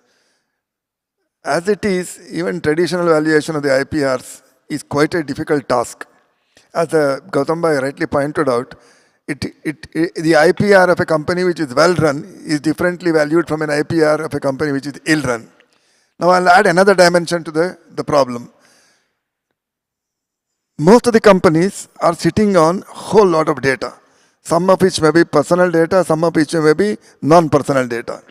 As it is, even traditional valuation of the IPRs is quite a difficult task. As Gautam Bhai rightly pointed out, the IPR of a company which is well run is differently valued from an IPR of a company which is ill run. Now I'll add another dimension to the problem. Most of the companies are sitting on a whole lot of data, some of which may be personal data, some of which may be non-personal data.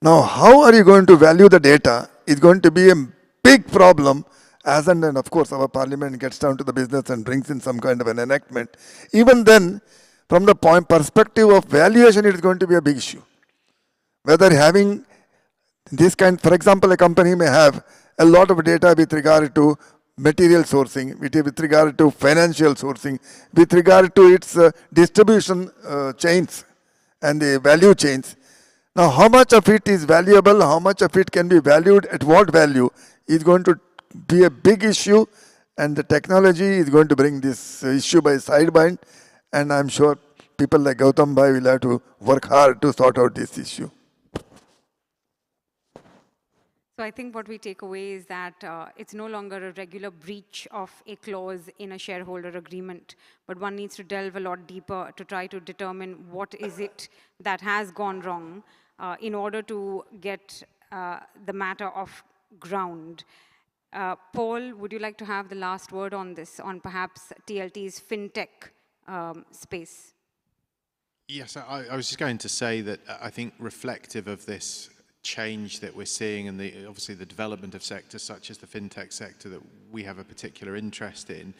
Now, how are you going to value the data is going to be a big problem, as and then, of course, our parliament gets down to the business and brings in some kind of an enactment. Even then, from the perspective of valuation, it is going to be a big issue. Whether having this kind, for example, a company may have a lot of data with regard to material sourcing, with regard to financial sourcing, with regard to its distribution chains and the value chains. Now, how much of it is valuable, how much of it can be valued at what value is going to be a big issue, and the technology is going to bring this issue by sidebind, and I'm sure people like Gautam Bhai will have to work hard to sort out this issue.
So So I think what we take away is that it's no longer a regular breach of a clause in a shareholder agreement, but one needs to delve a lot deeper to try to determine what is it that has gone wrong in order to get the matter off ground. Paul, would you like to have the last word on this, on perhaps TLT's fintech space?
Yes, I was just going to say that I think reflective of this change that we're seeing and obviously the development of sectors such as the fintech sector that we have a particular interest in.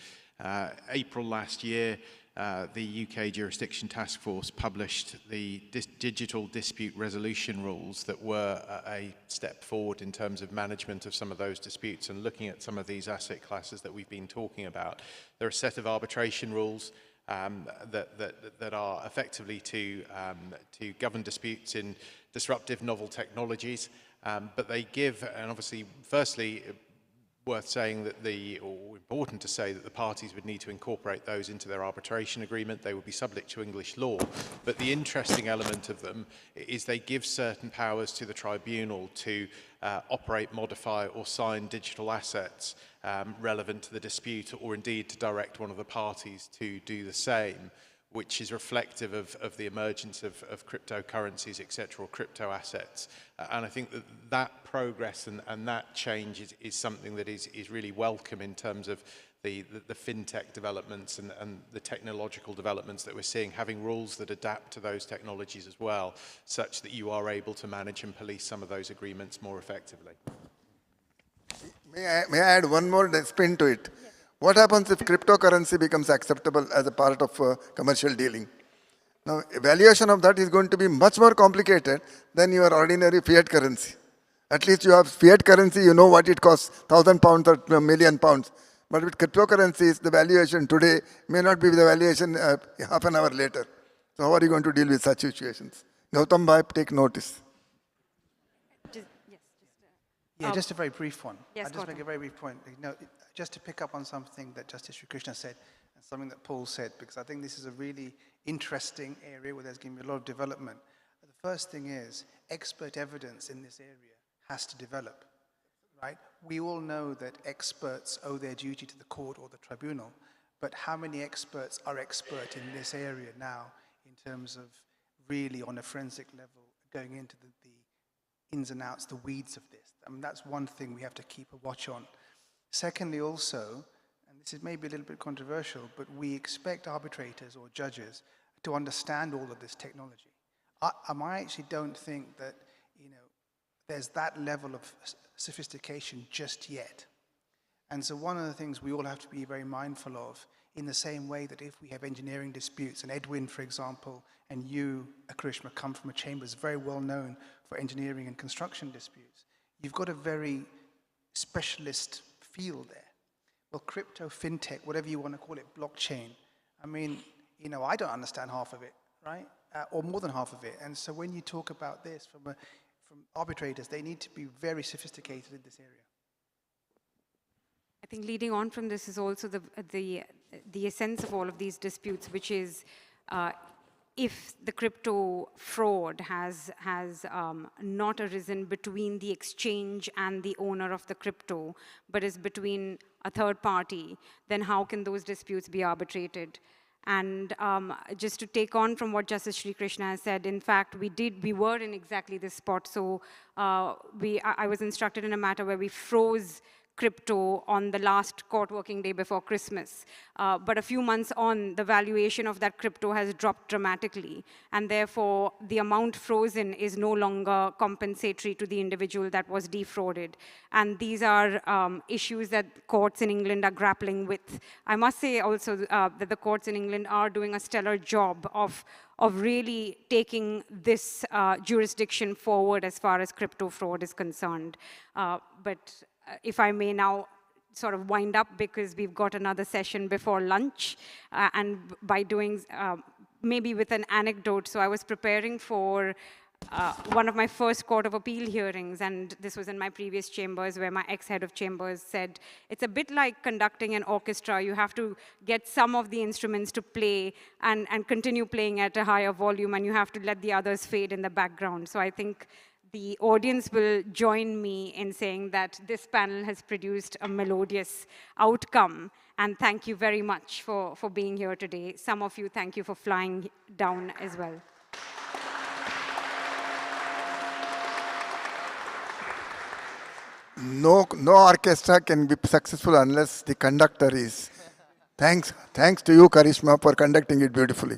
April last year, the UK Jurisdiction Task Force published the digital dispute resolution rules that were a step forward in terms of management of some of those disputes and looking at some of these asset classes that we've been talking about. There are a set of arbitration rules that are effectively to govern disputes in disruptive novel technologies, but they give, and obviously, firstly, worth saying that or important to say that the parties would need to incorporate those into their arbitration agreement. They would be subject to English law. But the interesting element of them is they give certain powers to the tribunal to operate, modify, or sign digital assets relevant to the dispute, or indeed to direct one of the parties to do the same, which is reflective of the emergence of cryptocurrencies, etc., or crypto assets. And I think that progress and that change is something that is really welcome in terms of the fintech developments and the technological developments that we're seeing, having rules that adapt to those technologies as well, such that you are able to manage and police some of those agreements more effectively.
May I add one more spin to it? Yes. What happens if cryptocurrency becomes acceptable as a part of commercial dealing? Now, evaluation of that is going to be much more complicated than your ordinary fiat currency. At least you have fiat currency, you know what it costs, £1,000 or £1,000,000. But with cryptocurrencies, the valuation today may not be the valuation half an hour later. So how are you going to deal with such situations? Gautam Bhai, take notice.
Just a very brief one.
Yes,
I'll just make a very brief point. You know, just to pick up on something that Justice Sri Krishna said and something that Paul said, because I think this is a really interesting area where there's going to be a lot of development. The first thing is expert evidence in this area has to develop, right? We all know that experts owe their duty to the court or the tribunal, but how many experts are expert in this area now in terms of really on a forensic level going into the ins and outs, the weeds of this? I mean, that's one thing we have to keep a watch on. Secondly, also, and this is maybe a little bit controversial, but we expect arbitrators or judges to understand all of this technology. I actually don't think that, you know, there's that level of sophistication just yet. And so one of the things we all have to be very mindful of, in the same way that if we have engineering disputes, and Edwin, for example, and you, Karishma, come from a chamber that's very well known for engineering and construction disputes, you've got a very specialist field there. Well, crypto, fintech, whatever you want to call it, blockchain, I mean, you know, I don't understand half of it, right? Or more than half of it. And so when you talk about this from arbitrators, they need to be very sophisticated in this area.
I think leading on from this is also the essence of all of these disputes, which is if the crypto fraud has not arisen between the exchange and the owner of the crypto, but is between a third party, then how can those disputes be arbitrated? And just to take on from what Justice Sri Krishna has said, in fact, we were in exactly this spot. So I was instructed in a matter where we froze crypto on the last court working day before Christmas. But a few months on, the valuation of that crypto has dropped dramatically. And therefore, the amount frozen is no longer compensatory to the individual that was defrauded. And these are issues that courts in England are grappling with. I must say also that the courts in England are doing a stellar job of really taking this jurisdiction forward as far as crypto fraud is concerned. But if I may now sort of wind up, because we've got another session before lunch, and by doing, maybe with an anecdote, so I was preparing for one of my first Court of Appeal hearings, and this was in my previous chambers where my ex-head of chambers said, it's a bit like conducting an orchestra. You have to get some of the instruments to play and continue playing at a higher volume, and you have to let the others fade in the background. So I think the audience will join me in saying that this panel has produced a melodious outcome. And thank you very much for being here today. Some of you, thank you for flying down as well.
No orchestra can be successful unless the conductor is. Thanks to you, Karishma, for conducting it beautifully.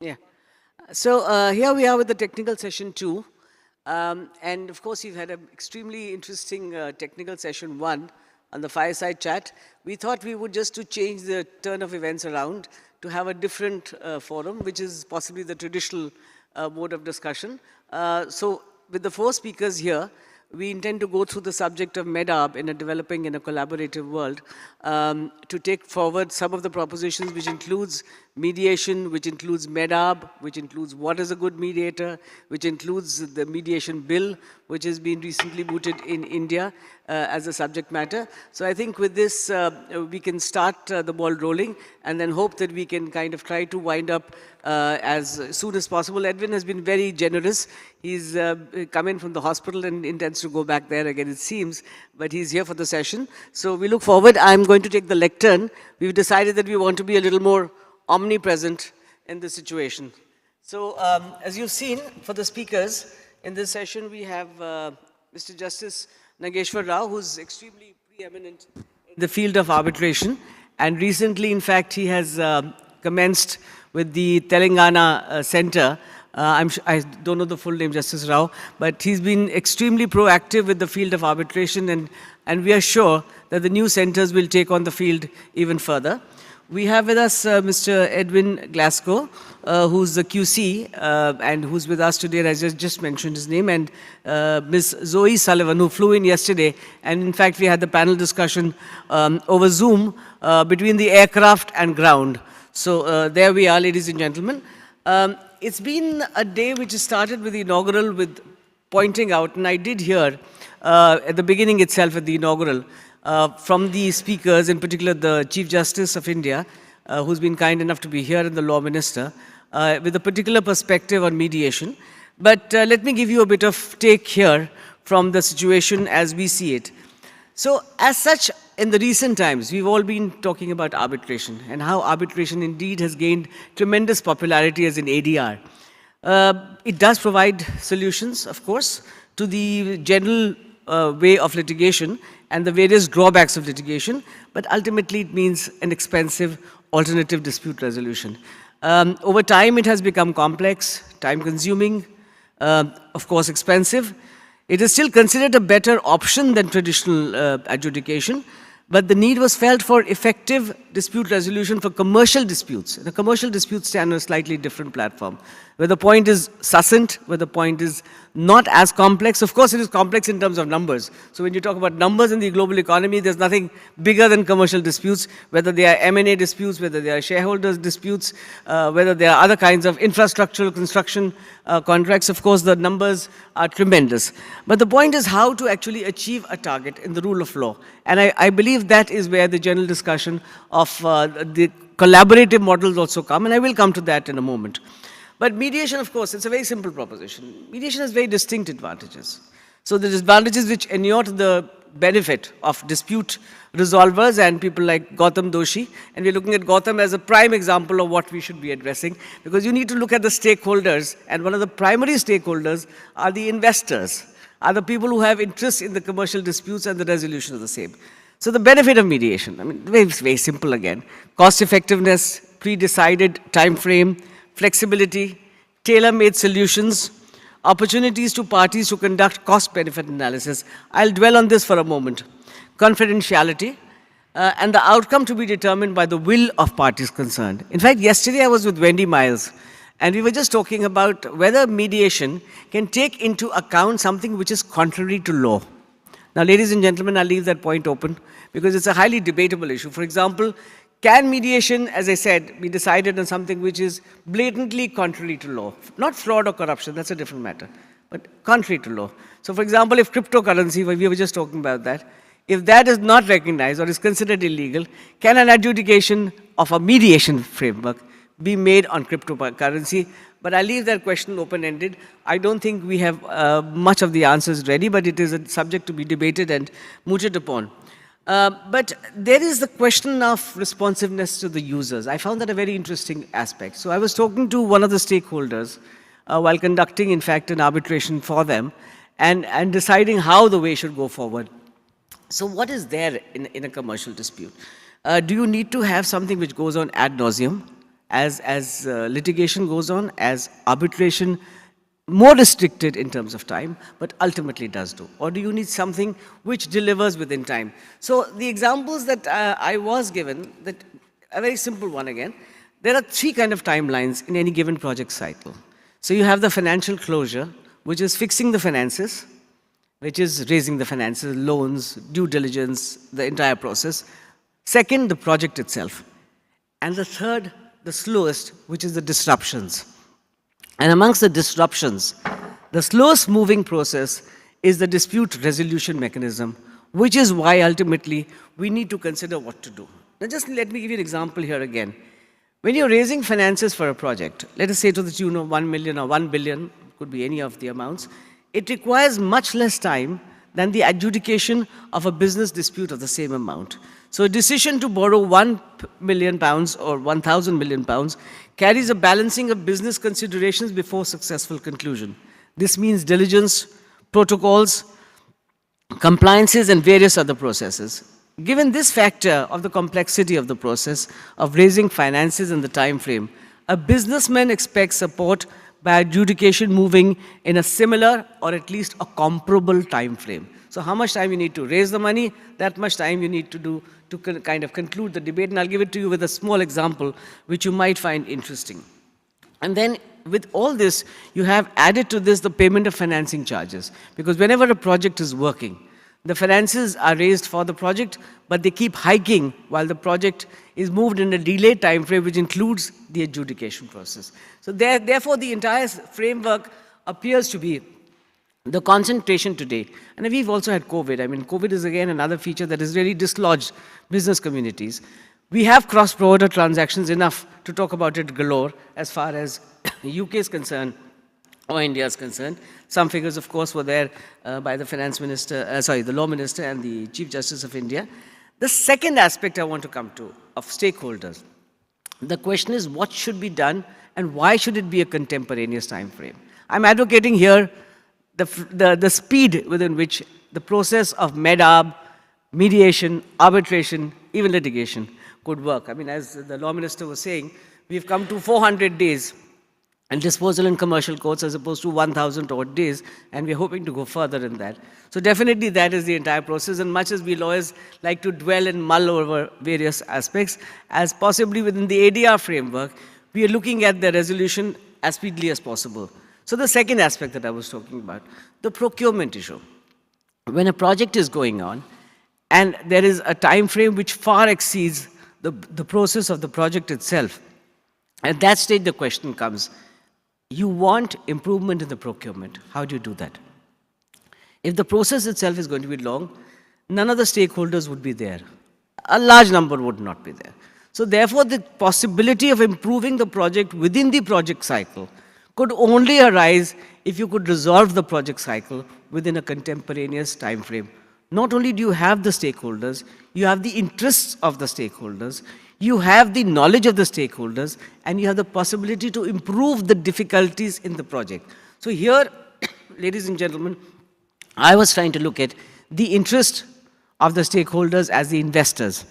Yeah. So here we are with the technical session 2. And of course, you've had an extremely interesting technical session 1 on the fireside chat. We thought we would just to change the turn of events around to have a different forum, which is possibly the traditional mode of discussion. So with the 4 speakers here, we intend to go through the subject of MEDARB in a developing and a collaborative world to take forward some of the propositions which includes mediation, which includes MEDARB, which includes what is a good mediator, which includes the Mediation Bill, which has been recently mooted in India as a subject matter. So I think with this, we can start the ball rolling and then hope that we can kind of try to wind up as soon as possible. Edwin has been very generous. He's come in from the hospital and intends to go back there again, it seems, but he's here for the session. So we look forward. I'm going to take the lectern. We've decided that we want to be a little more omnipresent in this situation. So as you've seen for the speakers, In this session, we have Mr. Justice Nageshwar Rao, who's extremely preeminent in the field of arbitration. And recently, in fact, he has commenced with the Telangana Center. I don't know the full name, Justice Rao, but he's been extremely proactive with the field of arbitration, and we are sure that the new centers will take on the field even further. We have with us Mr. Edwin Glasgow, who's the QC and who's with us today, and I just mentioned his name, and Ms. Zoe Sullivan, who flew in yesterday, and in fact we had the panel discussion over Zoom between the aircraft and ground. So there we are, ladies and gentlemen. It's been a day which has started with the inaugural with pointing out, and I did hear at the beginning itself at the inaugural, from the speakers, in particular the Chief Justice of India, who's been kind enough to be here, and the Law Minister, with a particular perspective on mediation. But let me give you a bit of take here from the situation as we see it. So as such, in the recent times, we've all been talking about arbitration and how arbitration indeed has gained tremendous popularity as an ADR. It does provide solutions, of course, to the general way of litigation and the various drawbacks of litigation, but ultimately it means an expensive alternative dispute resolution. Over time, it has become complex, time-consuming, of course expensive. It is still considered a better option than traditional adjudication, but the need was felt for effective dispute resolution for commercial disputes. The commercial disputes stand on a slightly different platform, where the point is succinct, where the point is not as complex. Of course, it is complex in terms of numbers. So when you talk about numbers in the global economy, there's nothing bigger than commercial disputes, whether they are M&A disputes, whether they are shareholders disputes, whether there are other kinds of infrastructural construction contracts. Of course, the numbers are tremendous. But the point is how to actually achieve a target in the rule of law. And I believe that is where the general discussion of the collaborative models also come, and I will come to that in a moment. But mediation, of course, it's a very simple proposition. Mediation has very distinct advantages. So the advantages which inure to the benefit of dispute resolvers and people like Gautam Doshi, and we're looking at Gautam as a prime example of what we should be addressing, because you need to look at the stakeholders, and one of the primary stakeholders are the investors, are the people who have interest in the commercial disputes and the resolution of the same. So the benefit of mediation, I mean, very, very simple again. Cost effectiveness, pre-decided time frame, flexibility, tailor-made solutions, opportunities to parties to conduct cost-benefit analysis. I'll dwell on this for a moment. Confidentiality, and the outcome to be determined by the will of parties concerned. In fact, yesterday I was with Wendy Miles, and we were just talking about whether mediation can take into account something which is contrary to law. Now, ladies and gentlemen, I'll leave that point open because it's a highly debatable issue. For example, can mediation, as I said, be decided on something which is blatantly contrary to law? Not fraud or corruption, that's a different matter, but contrary to law. So, for example, if cryptocurrency, we were just talking about that, if that is not recognized or is considered illegal, can an adjudication of a mediation framework be made on cryptocurrency? But I leave that question open-ended. I don't think we have much of the answers ready, but it is a subject to be debated and mooted upon. But there is the question of responsiveness to the users. I found that a very interesting aspect. So I was talking to one of the stakeholders while conducting, in fact, an arbitration for them and deciding how the way should go forward. So what is there in a commercial dispute? Do you need to have something which goes on ad nauseum as litigation goes on, as arbitration more restricted in terms of time, but ultimately does do? Or do you need something which delivers within time? So the examples that I was given, that a very simple one again, there are three kind of timelines in any given project cycle. So you have the financial closure, which is fixing the finances, which is raising the finances, loans, due diligence, the entire process. Second, the project itself. And the third, the slowest, which is the disruptions. And amongst the disruptions, the slowest moving process is the dispute resolution mechanism, which is why ultimately we need to consider what to do. Now just let me give you an example here again. When you're raising finances for a project, let us say to the tune of 1 million or 1 billion, could be any of the amounts, it requires much less time than the adjudication of a business dispute of the same amount. So a decision to borrow £1 million or 1,000 million pounds carries a balancing of business considerations before successful conclusion. This means diligence, protocols, compliances, and various other processes. Given this factor of the complexity of the process of raising finances in the time frame, a businessman expects support by adjudication moving in a similar or at least a comparable time frame. So how much time you need to raise the money, that much time you need to do to kind of conclude the debate. And I'll give it to you with a small example, which you might find interesting. And then with all this, you have added to this the payment of financing charges. Because whenever a project is working, the finances are raised for the project, but they keep hiking while the project is moved in a delayed time frame, which includes the adjudication process. So therefore, the entire framework appears to be the concentration today. And we've also had COVID. I mean, COVID is again another feature that has really dislodged business communities. We have cross-border transactions enough to talk about it galore as far as the UK is concerned or India is concerned. Some figures, of course, were there by the finance minister, the law minister and the Chief Justice of India. The second aspect I want to come to of stakeholders. The question is what should be done and why should it be a contemporaneous time frame? I'm advocating here the speed within which the process of mediation, arbitration, even litigation could work. I mean, as the law minister was saying, we've come to 400 days and disposal in commercial courts as opposed to 1,000 odd days, and we're hoping to go further in that. So definitely that is the entire process, and much as we lawyers like to dwell and mull over various aspects, as possibly within the ADR framework, we are looking at the resolution as speedily as possible. So the second aspect that I was talking about, the procurement issue. When a project is going on, and there is a time frame which far exceeds the process of the project itself, at that stage the question comes, you want improvement in the procurement. How do you do that? If the process itself is going to be long, none of the stakeholders would be there. A large number would not be there. So therefore, the possibility of improving the project within the project cycle could only arise if you could resolve the project cycle within a contemporaneous time frame. Not only do you have the stakeholders, you have the interests of the stakeholders, you have the knowledge of the stakeholders, and you have the possibility to improve the difficulties in the project. So here, ladies and gentlemen, I was trying to look at the interest of the stakeholders as the investors,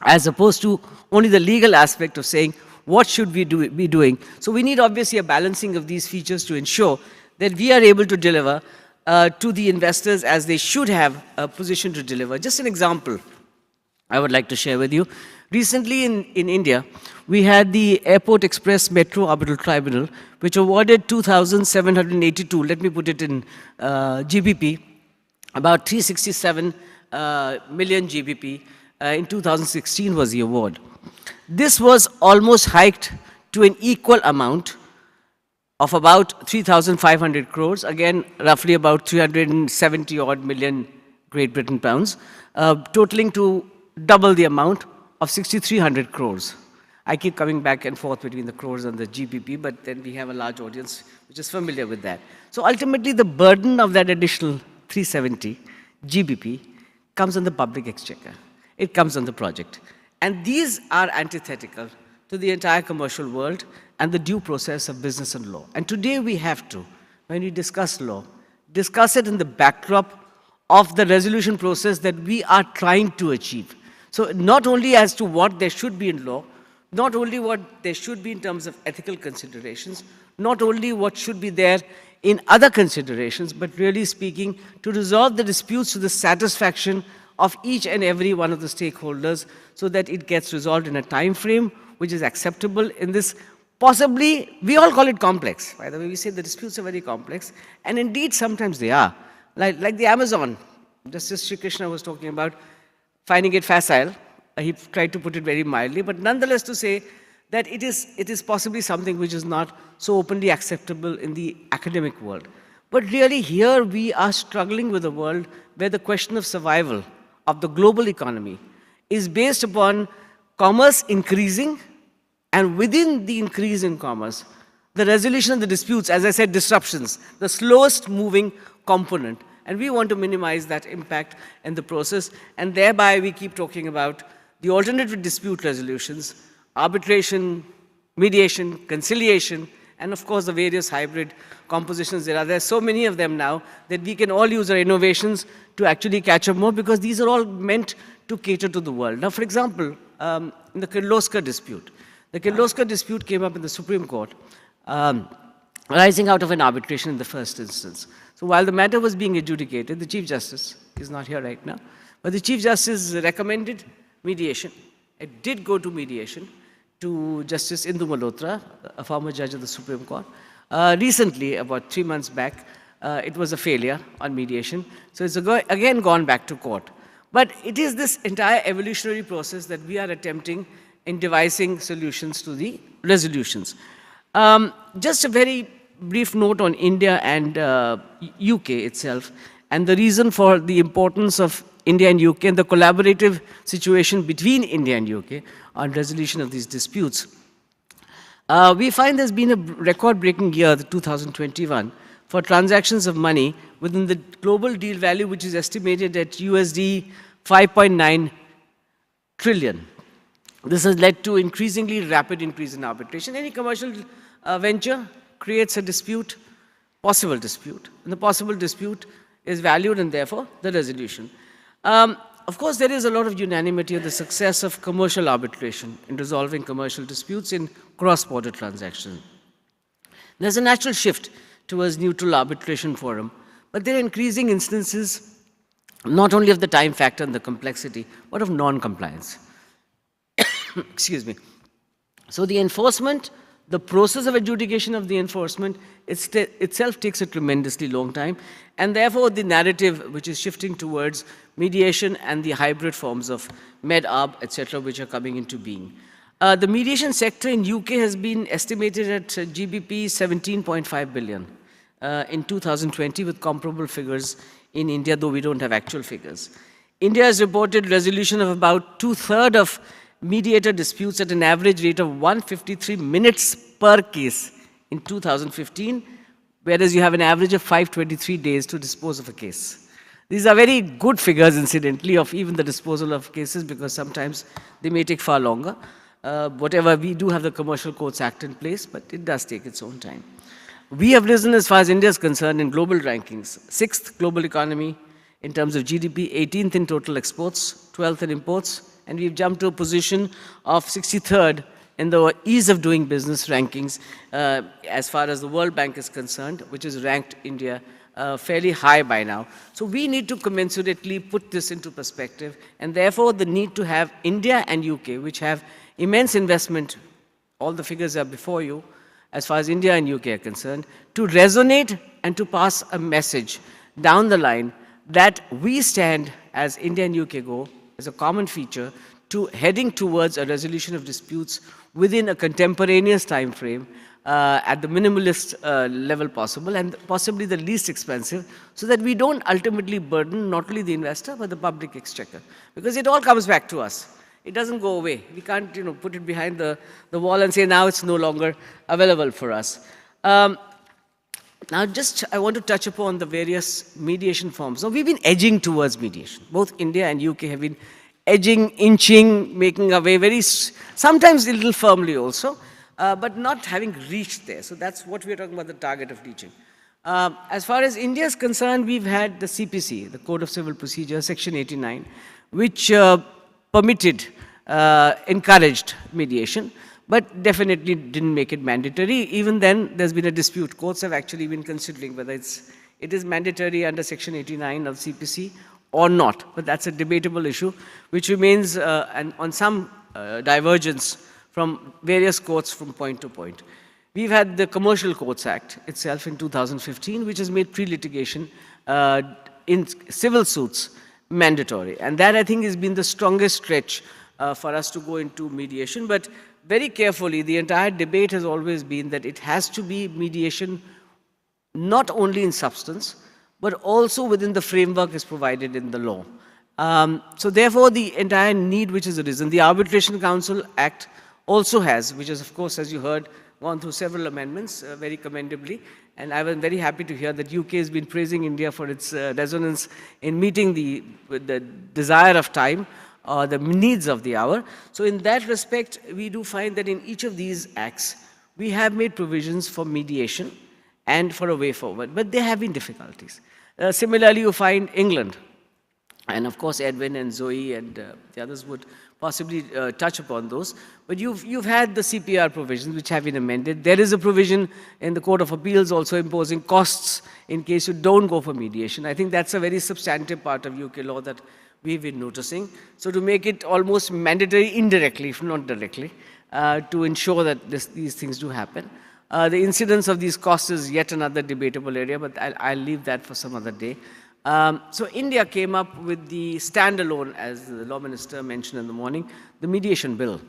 as opposed to only the legal aspect of saying, what should we be doing? So we need obviously a balancing of these features to ensure that we are able to deliver to the investors as they should have a position to deliver. Just an example I would like to share with you. Recently in India, we had the Airport Express Metro Arbitral Tribunal, which awarded 2,782, let me put it in GBP, about 367 million GBP. In 2016 was the award. This was almost hiked to an equal amount of about 3,500 crores, again, roughly about 370 odd million Great Britain pounds, totaling to double the amount of 6,300 crores. I keep coming back and forth between the crores and the GBP, but then we have a large audience which is familiar with that. So ultimately, the burden of that additional 370 GBP comes on the public exchequer. It comes on the project. And these are antithetical to the entire commercial world and the due process of business and law. And today we have to, when we discuss law, discuss it in the backdrop of the resolution process that we are trying to achieve. So not only as to what there should be in law, not only what there should be in terms of ethical considerations, not only what should be there in other considerations, but really speaking to resolve the disputes to the satisfaction of each and every one of the stakeholders so that it gets resolved in a time frame which is acceptable in this possibly, we all call it complex. By the way, we say the disputes are very complex, and indeed sometimes they are. Like the Amazon, Justice Sri Krishna was talking about finding it facile. He tried to put it very mildly, but nonetheless to say that it is possibly something which is not so openly acceptable in the academic world. But really here we are struggling with a world where the question of survival of the global economy is based upon commerce increasing, and within the increase in commerce, the resolution of the disputes, as I said, disruptions, the slowest moving component. And we want to minimize that impact in the process, and thereby we keep talking about the alternative dispute resolutions, arbitration, mediation, conciliation, And of course, the various hybrid compositions there are. There are so many of them now that we can all use our innovations to actually catch up more, because these are all meant to cater to the world. Now, for example, in the Kirloskar dispute. The Kirloskar dispute came up in the Supreme Court, arising out of an arbitration in the first instance. So while the matter was being adjudicated, the Chief Justice is not here right now, but the Chief Justice recommended mediation. It did go to mediation to Justice Indu Malhotra, a former judge of the Supreme Court. Recently, about 3 months back, it was a failure on mediation. So it's again gone back to court. But it is this entire evolutionary process that we are attempting in devising solutions to the resolutions. Just a very brief note on India and UK itself, and the reason for the importance of India and UK and the collaborative situation between India and UK on resolution of these disputes. We find there's been a record-breaking year, the 2021, for transactions of money within the global deal value, which is estimated at USD 5.9 trillion. This has led to increasingly rapid increase in arbitration. Any commercial venture creates a dispute, possible dispute, and the possible dispute is valued and therefore the resolution. Of course, there is a lot of unanimity of the success of commercial arbitration in resolving commercial disputes in cross-border transactions. There's a natural shift towards neutral arbitration forum, but there are increasing instances not only of the time factor and the complexity, but of non-compliance. Excuse me. So the enforcement, the process of adjudication of the enforcement itself takes a tremendously long time, and therefore the narrative which is shifting towards mediation and the hybrid forms of med-arb, etc., which are coming into being. The mediation sector in UK has been estimated at GBP 17.5 billion in 2020, with comparable figures in India, though we don't have actual figures. India has reported resolution of about 2/3 of mediator disputes at an average rate of 153 minutes per case in 2015, whereas you have an average of 523 days to dispose of a case. These are very good figures, incidentally, of even the disposal of cases, because sometimes they may take far longer. Whatever, we do have the Commercial Courts Act in place, but it does take its own time. We have risen, as far as India is concerned, in global rankings. 6th global economy in terms of GDP, 18th in total exports, 12th in imports, and we've jumped to a position of 63rd in the ease of doing business rankings as far as the World Bank is concerned, which has ranked India fairly high by now. So we need to commensurately put this into perspective, and therefore the need to have India and UK, which have immense investment, all the figures are before you, as far as India and UK are concerned, to resonate and to pass a message down the line that we stand, as India and UK go, as a common feature, to heading towards a resolution of disputes within a contemporaneous time frame at the minimalist level possible, and possibly the least expensive, so that we don't ultimately burden not only the investor but the public exchequer, because it all comes back to us. It doesn't go away. We can't, put it behind the wall and say now it's no longer available for us. Now, I want to touch upon the various mediation forms. Now, we've been edging towards mediation. Both India and UK have been edging, inching, making our way sometimes a little firmly also, but not having reached there. So that's what we're talking about, the target of reaching. As far as India is concerned, we've had the CPC, the Code of Civil Procedure, Section 89, which permitted, encouraged mediation, but definitely didn't make it mandatory. Even then, there's been a dispute. Courts have actually been considering whether it is mandatory under Section 89 of CPC or not. But that's a debatable issue, which remains on some divergence from various courts from point to point. We've had the Commercial Courts Act itself in 2015, which has made pre-litigation in civil suits mandatory. And that, I think, has been the strongest stretch for us to go into mediation. But very carefully, the entire debate has always been that it has to be mediation not only in substance, but also within the framework is provided in the law. So therefore, the entire need which has arisen, the Arbitration Council Act also has, which is, of course, as you heard, gone through several amendments very commendably. And I was very happy to hear that UK has been praising India for its resonance in meeting the desire of time, the needs of the hour. So in that respect, we do find that in each of these acts, we have made provisions for mediation and for a way forward, but there have been difficulties. Similarly, you find England, and of course Edwin and Zoe and the others would possibly touch upon those, but you've had the CPR provisions which have been amended. There is a provision in the Court of Appeals also imposing costs in case you don't go for mediation. I think that's a very substantive part of UK law that we've been noticing. So to make it almost mandatory indirectly, if not directly, to ensure that these things do happen. The incidence of these costs is yet another debatable area, but I'll leave that for some other day. So India came up with the standalone, as the Law Minister mentioned in the morning, the Mediation Bill,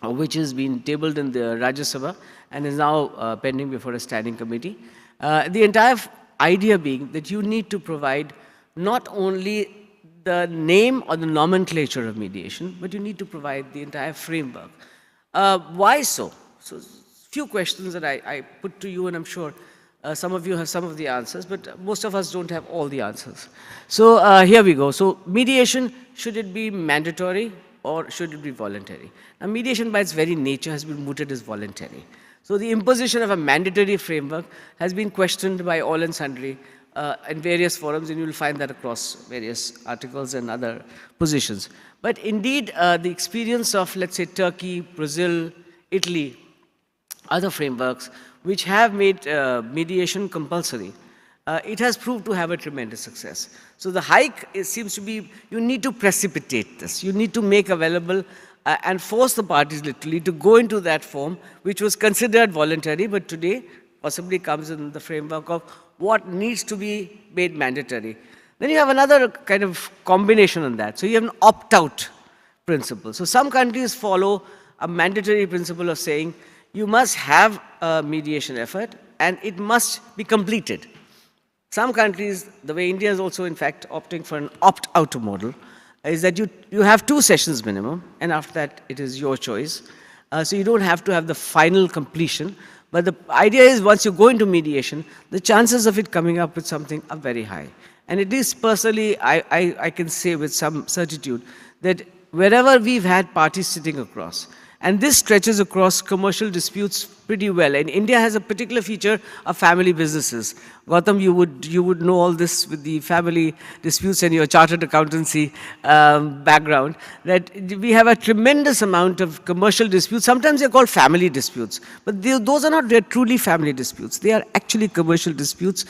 which has been tabled in the Rajya Sabha and is now pending before a standing committee. The entire idea being that you need to provide not only the name or the nomenclature of mediation, but you need to provide the entire framework. Why so? So, few questions that I put to you, and I'm sure some of you have some of the answers, but most of us don't have all the answers. So here we go. So mediation, should it be mandatory or should it be voluntary? Now mediation by its very nature has been mooted as voluntary. So the imposition of a mandatory framework has been questioned by all and sundry in various forums, and you will find that across various articles and other positions. But indeed, the experience of, let's say, Turkey, Brazil, Italy, other frameworks, which have made mediation compulsory, it has proved to have a tremendous success. So the hike seems to be, you need to precipitate this. You need to make available and force the parties literally to go into that form, which was considered voluntary, but today possibly comes in the framework of what needs to be made mandatory. Then you have another kind of combination on that. So you have an opt-out principle. So some countries follow a mandatory principle of saying you must have a mediation effort and it must be completed. Some countries, the way India is also in fact opting for an opt-out model, is that you have 2 sessions minimum, and after that it is your choice. So you don't have to have the final completion. But the idea is once you go into mediation, the chances of it coming up with something are very high. And it is personally, I can say with some certitude, that wherever we've had parties sitting across, and this stretches across commercial disputes pretty well. And India has a particular feature of family businesses. Gautam, you would know all this with the family disputes and your chartered accountancy background, that we have a tremendous amount of commercial disputes. Sometimes they're called family disputes, but those are not truly family disputes. They are actually commercial disputes,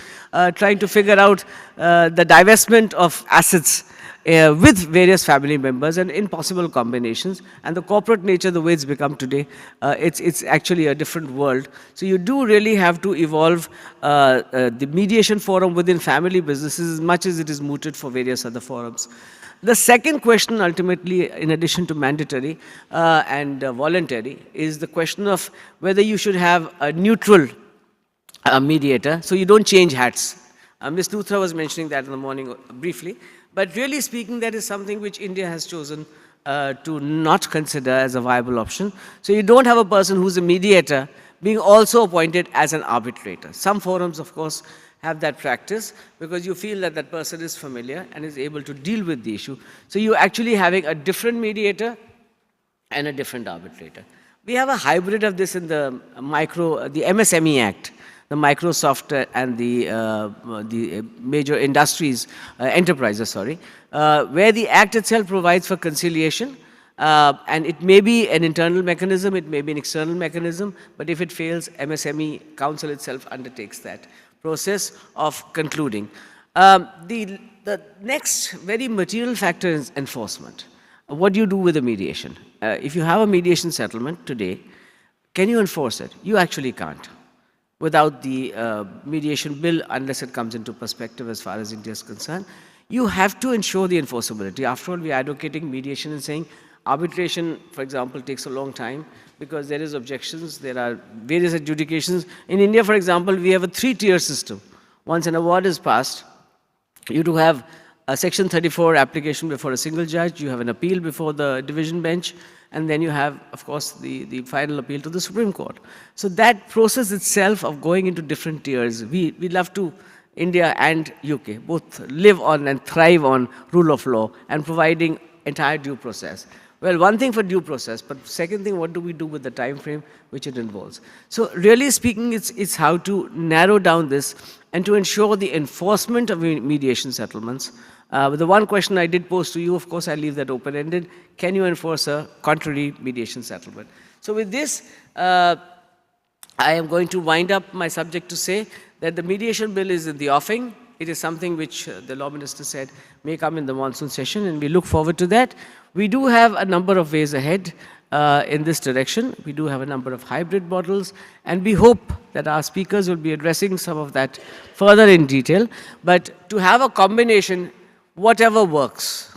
trying to figure out the divestment of assets with various family members and in possible combinations. And the corporate nature, the way it's become today, it's actually a different world. So you do really have to evolve the mediation forum within family businesses as much as it is mooted for various other forums. The second question ultimately, in addition to mandatory and voluntary, is the question of whether you should have a neutral mediator, so you don't change hats. Ms. Luthra was mentioning that in the morning briefly. But really speaking, that is something which India has chosen to not consider as a viable option. So you don't have a person who's a mediator being also appointed as an arbitrator. Some forums, of course, have that practice because you feel that that person is familiar and is able to deal with the issue. So you're actually having a different mediator and a different arbitrator. We have a hybrid of this in the MSME Act, the Microsoft and the major industries, enterprises, where the Act itself provides for conciliation, and it may be an internal mechanism, it may be an external mechanism, but if it fails, MSME Council itself undertakes that process of concluding. The next very material factor is enforcement. What do you do with a mediation? If you have a mediation settlement today, can you enforce it? You actually can't, without the mediation bill, unless it comes into perspective as far as India is concerned. You have to ensure the enforceability. After all, we are advocating mediation and saying arbitration, for example, takes a long time because there is objections, there are various adjudications. In India, for example, we have a 3-tier system. Once an award is passed, you do have a Section 34 application before a single judge, you have an appeal before the division bench, and then you have, of course, the final appeal to the Supreme Court. So that process itself of going into different tiers, we love to, India and UK, both live on and thrive on rule of law and providing entire due process. Well, one thing for due process, but second thing, what do we do with the time frame which it involves? So really speaking, it's how to narrow down this and to ensure the enforcement of mediation settlements. But the one question I did pose to you, of course, I leave that open-ended. Can you enforce a contrary mediation settlement? So with this, I am going to wind up my subject to say that the mediation bill is in the offing. It is something which the law minister said may come in the monsoon session, and we look forward to that. We do have a number of ways ahead in this direction. We do have a number of hybrid models, and we hope that our speakers will be addressing some of that further in detail. But to have a combination, whatever works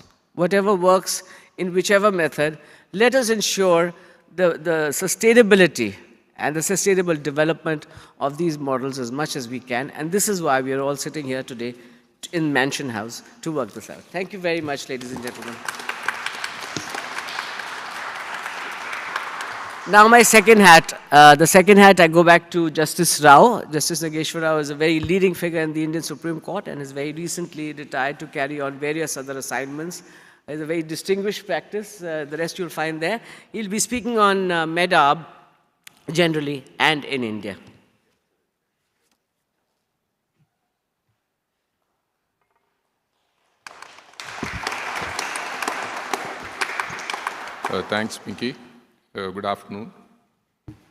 in whichever method, let us ensure the sustainability and the sustainable development of these models as much as we can. And this is why we are all sitting here today in Mansion House to work this out. Thank you very much, ladies and gentlemen. Now my second hat. The second hat, I go back to Justice Rao. Justice Nageshwar Rao is a very leading figure in the Indian Supreme Court and has very recently retired to carry on various other assignments. It's a very distinguished practice. The rest you'll find there. He'll be speaking on MEDAB generally and in India.
Thanks, Pinky. Good afternoon.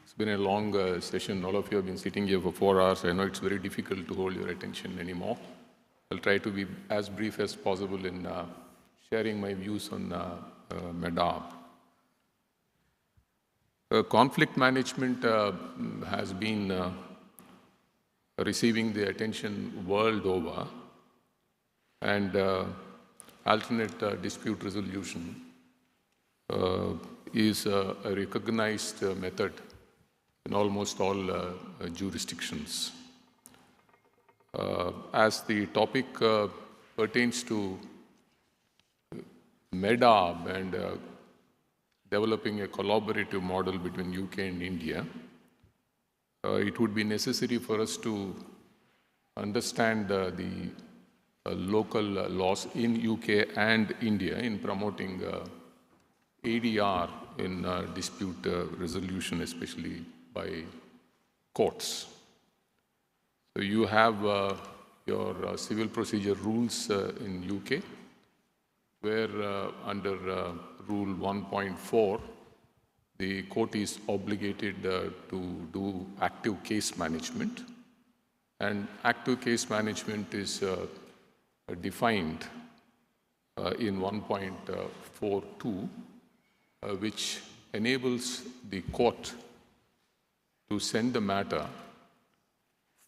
It's been a long session. All of you have been sitting here for 4 hours. I know it's very difficult to hold your attention anymore. I'll try to be as brief as possible in sharing my views on MEDAB. Conflict management has been receiving the attention world over, and alternate dispute resolution is a recognized method in almost all jurisdictions. As the topic pertains to MEDAB and developing a collaborative model between UK and India, it would be necessary for us to understand the local laws in UK and India in promoting ADR in dispute resolution, especially by courts. So you have your civil procedure rules in UK, where under Rule 1.4, the court is obligated to do active case management. And active case management is defined in 1.42, which enables the court to send the matter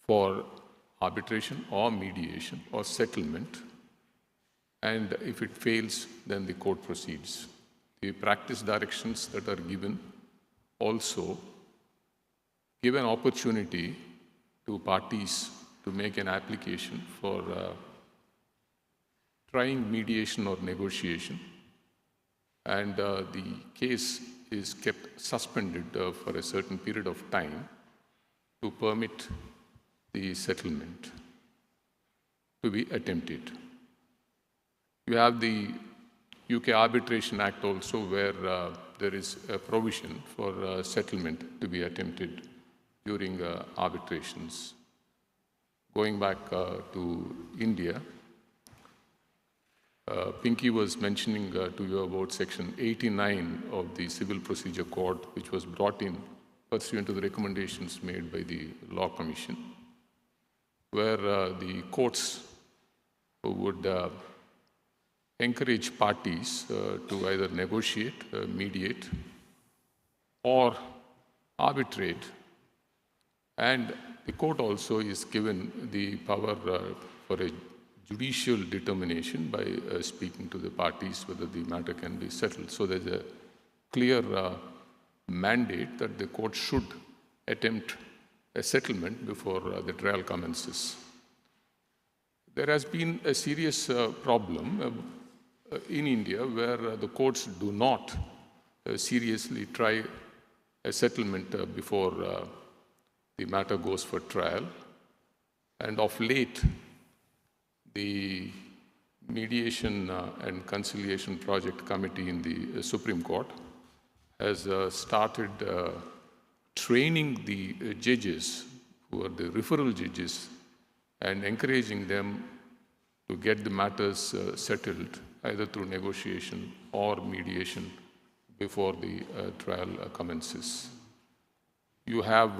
for arbitration or mediation or settlement. And if it fails, then the court proceeds. The practice directions that are given also give an opportunity to parties to make an application for trying mediation or negotiation. And the case is kept suspended for a certain period of time to permit the settlement to be attempted. You have the UK Arbitration Act also, where there is a provision for settlement to be attempted during arbitrations. Going back to India, Pinky was mentioning to you about Section 89 of the Civil Procedure Code, which was brought in pursuant to the recommendations made by the Law Commission, where the courts would encourage parties to either negotiate, mediate, or arbitrate. And the court also is given the power for a judicial determination by speaking to the parties whether the matter can be settled. So there's a clear mandate that the court should attempt a settlement before the trial commences. There has been a serious problem in India where the courts do not seriously try a settlement before the matter goes for trial. And of late, the Mediation and Conciliation Project Committee in the Supreme Court has started training the judges who are the referral judges and encouraging them to get the matters settled either through negotiation or mediation before the trial commences. You have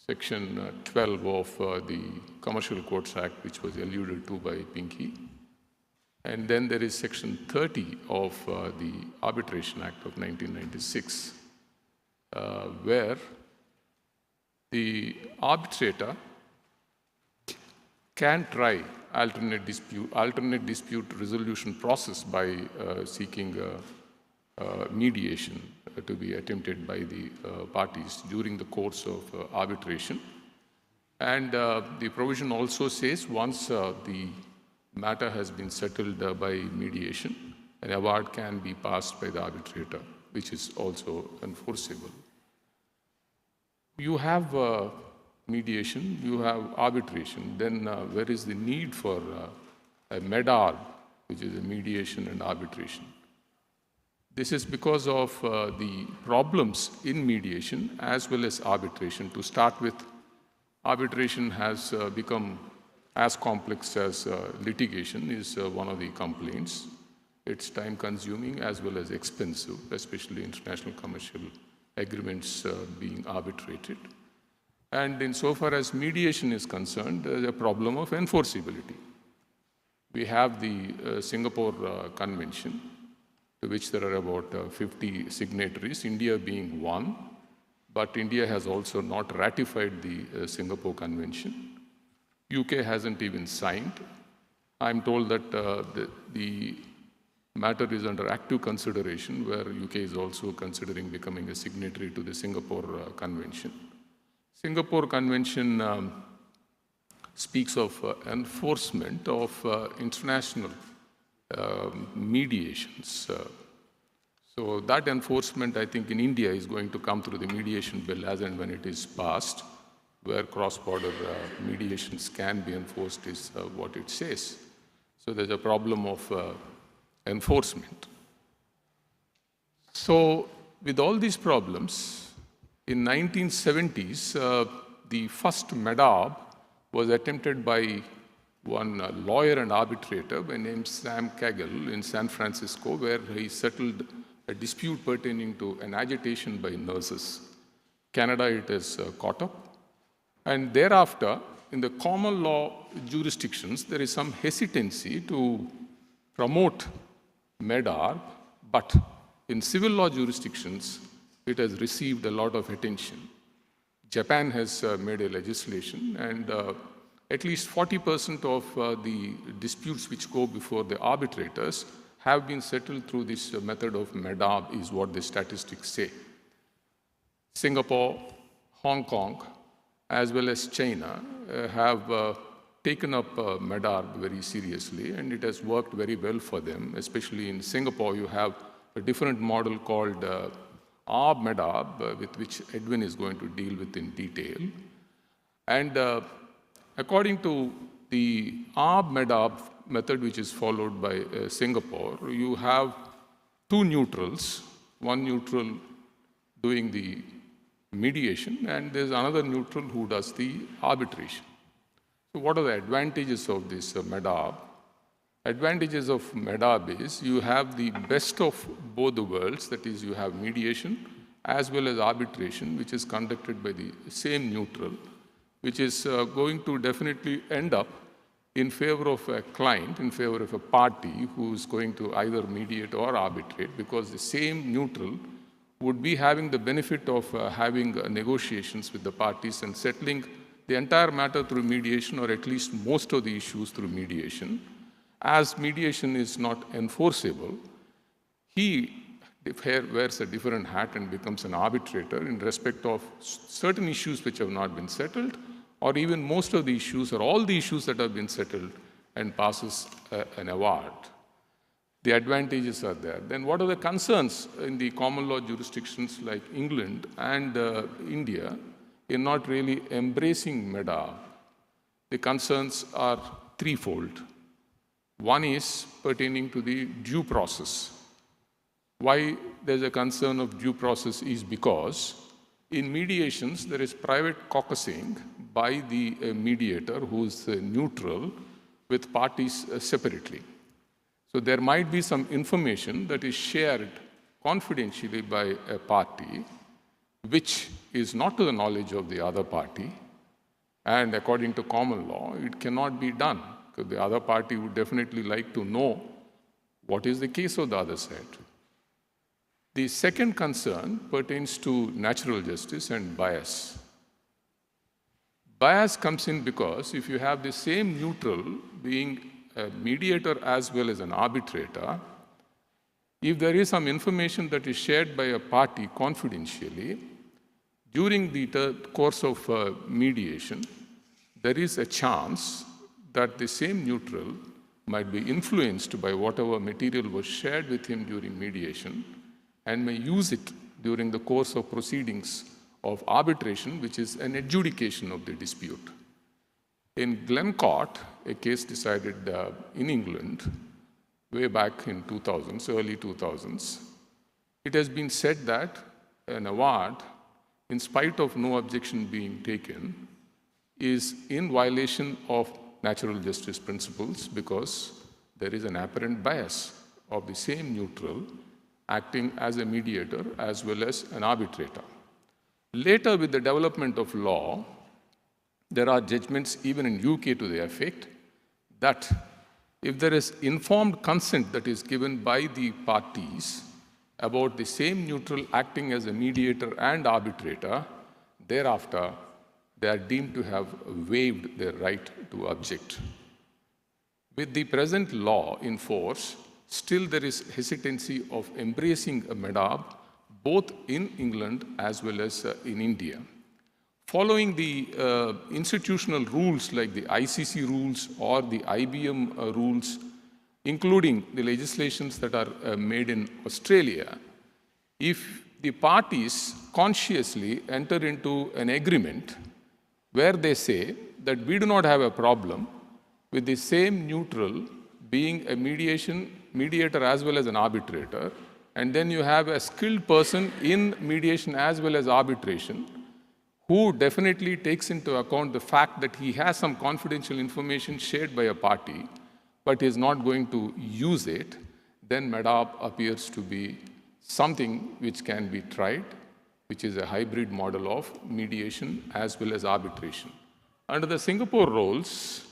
Section 12 of the Commercial Courts Act, which was alluded to by Pinky. And then there is Section 30 of the Arbitration Act of 1996, where the arbitrator can try alternate dispute resolution process by seeking mediation to be attempted by the parties during the course of arbitration. And the provision also says once the matter has been settled by mediation, an award can be passed by the arbitrator, which is also enforceable. You have mediation, you have arbitration, then where is the need for a MEDARB, which is a mediation and arbitration? This is because of the problems in mediation as well as arbitration. To start with, arbitration has become as complex as litigation is one of the complaints. It's time-consuming as well as expensive, especially international commercial agreements being arbitrated. And insofar as mediation is concerned, there's a problem of enforceability. We have the Singapore Convention, to which there are about 50 signatories, India being one, but India has also not ratified the Singapore Convention. UK hasn't even signed. I'm told that the matter is under active consideration, where UK is also considering becoming a signatory to the Singapore Convention. Singapore Convention speaks of enforcement of international mediations. So that enforcement, I think, in India is going to come through the Mediation Bill as and when it is passed, where cross-border mediations can be enforced is what it says. So there's a problem of enforcement. So with all these problems, in 1970s, the first MEDARB was attempted by one lawyer and arbitrator by name Sam Cagle in San Francisco, where he settled a dispute pertaining to an agitation by nurses. Canada, it has caught up. And thereafter, in the common law jurisdictions, there is some hesitancy to promote MEDARB, but in civil law jurisdictions, it has received a lot of attention. Japan has made a legislation, and at least 40% of the disputes which go before the arbitrators have been settled through this method of MEDARB, is what the statistics say. Singapore, Hong Kong, as well as China have taken up MEDARB very seriously, and it has worked very well for them. Especially in Singapore, you have a different model called ARB-MEDARB, with which Edwin is going to deal with in detail. And according to the ARB-MEDARB method, which is followed by Singapore, you have two neutrals, one neutral doing the mediation, and there's another neutral who does the arbitration. So what are the advantages of this MEDARB? Advantages of MEDARB is you have the best of both the worlds, that is, you have mediation as well as arbitration, which is conducted by the same neutral, which is going to definitely end up in favor of a client, in favor of a party who is going to either mediate or arbitrate, because the same neutral would be having the benefit of having negotiations with the parties and settling the entire matter through mediation, or at least most of the issues through mediation. As mediation is not enforceable, he wears a different hat and becomes an arbitrator in respect of certain issues which have not been settled, or even most of the issues or all the issues that have been settled, and passes an award. The advantages are there. Then what are the concerns in the common law jurisdictions like England and India in not really embracing MEDARB? The concerns are threefold. One is pertaining to the due process. Why there's a concern of due process is because in mediations, there is private caucusing by the mediator who is neutral with parties separately. So there might be some information that is shared confidentially by a party, which is not to the knowledge of the other party. And according to common law, it cannot be done, because the other party would definitely like to know what is the case of the other side. The second concern pertains to natural justice and bias. Bias comes in because if you have the same neutral being a mediator as well as an arbitrator, if there is some information that is shared by a party confidentially, during the course of mediation, there is a chance that the same neutral might be influenced by whatever material was shared with him during mediation and may use it during the course of proceedings of arbitration, which is an adjudication of the dispute. In Glencourt, a case decided in England way back in 2000s, early 2000s, it has been said that an award, in spite of no objection being taken, is in violation of natural justice principles because there is an apparent bias of the same neutral acting as a mediator as well as an arbitrator. Later, with the development of law, there are judgments even in UK to the effect that if there is informed consent that is given by the parties about the same neutral acting as a mediator and arbitrator, thereafter they are deemed to have waived their right to object. With the present law in force, still there is hesitancy of embracing a MEDAB both in England as well as in India. Following the institutional rules like the ICC rules or the IBM rules, including the legislations that are made in Australia, if the parties consciously enter into an agreement where they say that we do not have a problem with the same neutral being a mediator as well as an arbitrator, and then you have a skilled person in mediation as well as arbitration who definitely takes into account the fact that he has some confidential information shared by a party, but is not going to use it, then MEDAB appears to be something which can be tried, which is a hybrid model of mediation as well as arbitration. Under the Singapore rules,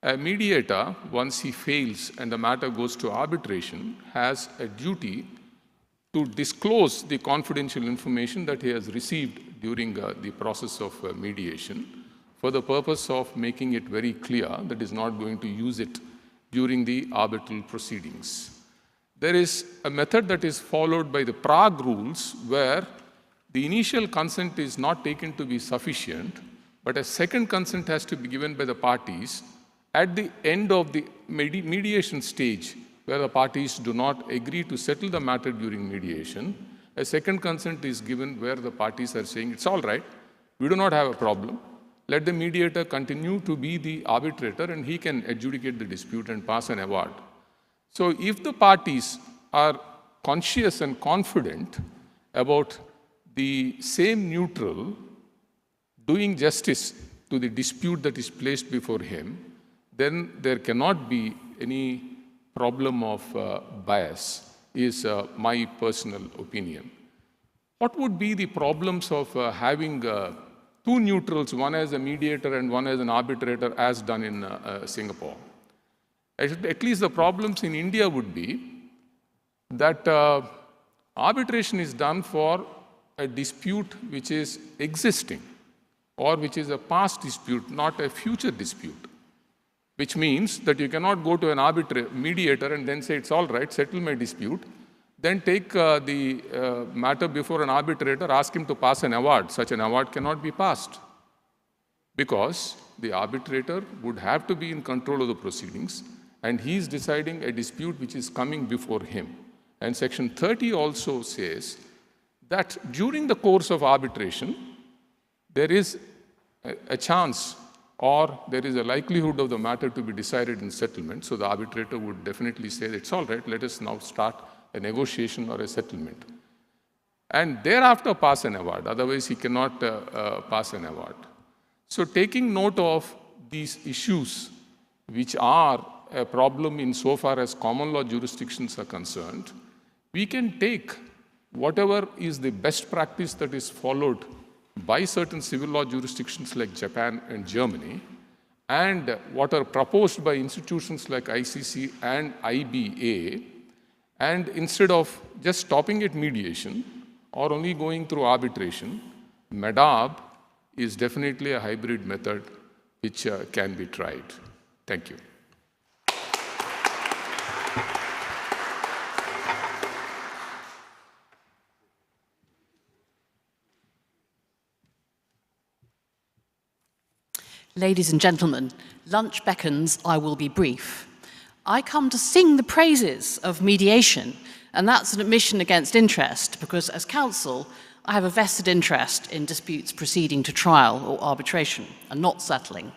a mediator, once he fails and the matter goes to arbitration, has a duty to disclose the confidential information that he has received during the process of mediation for the purpose of making it very clear that he is not going to use it during the arbitral proceedings. There is a method that is followed by the Prague rules where the initial consent is not taken to be sufficient, but a second consent has to be given by the parties at the end of the mediation stage, where the parties do not agree to settle the matter during mediation. A second consent is given where the parties are saying, it's all right, we do not have a problem. Let the mediator continue to be the arbitrator and he can adjudicate the dispute and pass an award. So if the parties are conscious and confident about the same neutral doing justice to the dispute that is placed before him, then there cannot be any problem of bias, is my personal opinion. What would be the problems of having two neutrals, one as a mediator and one as an arbitrator, as done in Singapore? At least the problems in India would be that arbitration is done for a dispute which is existing or which is a past dispute, not a future dispute. Which means that you cannot go to an mediator and then say, it's all right, settle my dispute, then take the matter before an arbitrator, ask him to pass an award. Such an award cannot be passed because the arbitrator would have to be in control of the proceedings and he is deciding a dispute which is coming before him. And Section 30 also says that during the course of arbitration, there is a chance or there is a likelihood of the matter to be decided in settlement. So the arbitrator would definitely say, it's all right, let us now start a negotiation or a settlement. And thereafter pass an award, otherwise he cannot pass an award. So taking note of these issues, which are a problem insofar as common law jurisdictions are concerned, we can take whatever is the best practice that is followed by certain civil law jurisdictions like Japan and Germany, and what are proposed by institutions like ICC and IBA, and instead of just stopping at mediation or only going through arbitration, MEDAB is definitely a hybrid method which can be tried. Thank you.
Ladies and gentlemen, lunch beckons, I will be brief. I come to sing the praises of mediation, and that's an admission against interest, because as counsel, I have a vested interest in disputes proceeding to trial or arbitration and not settling.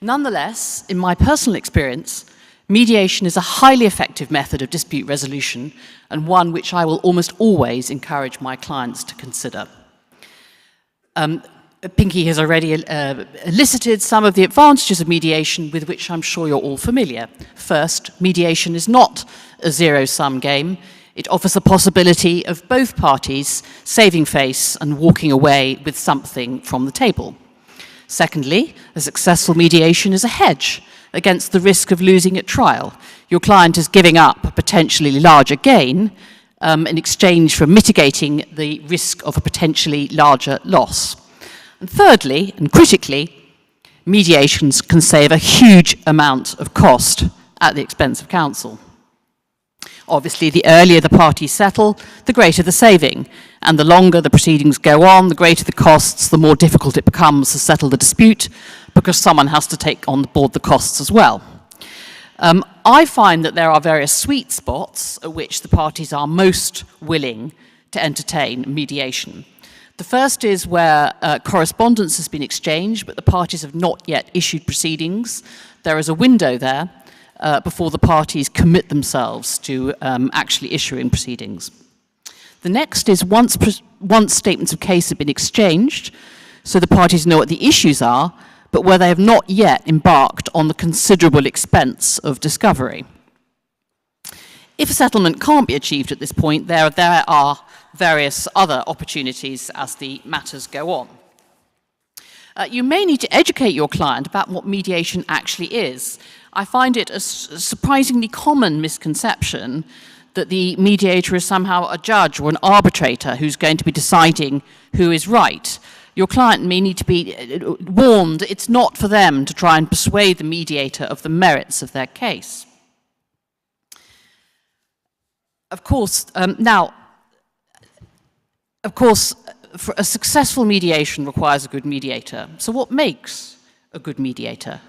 Nonetheless, in my personal experience, mediation is a highly effective method of dispute resolution and one which I will almost always encourage my clients to consider. Pinky has already elicited some of the advantages of mediation with which I'm sure you're all familiar. First, mediation is not a zero-sum game. It offers the possibility of both parties saving face and walking away with something from the table. Secondly, a successful mediation is a hedge against the risk of losing at trial. Your client is giving up a potentially larger gain in exchange for mitigating the risk of a potentially larger loss. And thirdly, and critically, mediations can save a huge amount of cost at the expense of counsel. Obviously, the earlier the parties settle, the greater the saving, and the longer the proceedings go on, the greater the costs, the more difficult it becomes to settle the dispute, because someone has to take on board the costs as well. I find that there are various sweet spots at which the parties are most willing to entertain mediation. The first is where correspondence has been exchanged, but the parties have not yet issued proceedings. There is a window there before the parties commit themselves to actually issuing proceedings. The next is once statements of case have been exchanged, so the parties know what the issues are, but where they have not yet embarked on the considerable expense of discovery. If a settlement can't be achieved at this point, there are various other opportunities as the matters go on. You may need to educate your client about what mediation actually is. I find it a surprisingly common misconception that the mediator is somehow a judge or an arbitrator who's going to be deciding who is right. Your client may need to be warned it's not for them to try and persuade the mediator of the merits of their case. Of course, for a successful mediation requires a good mediator. So what makes a good mediator?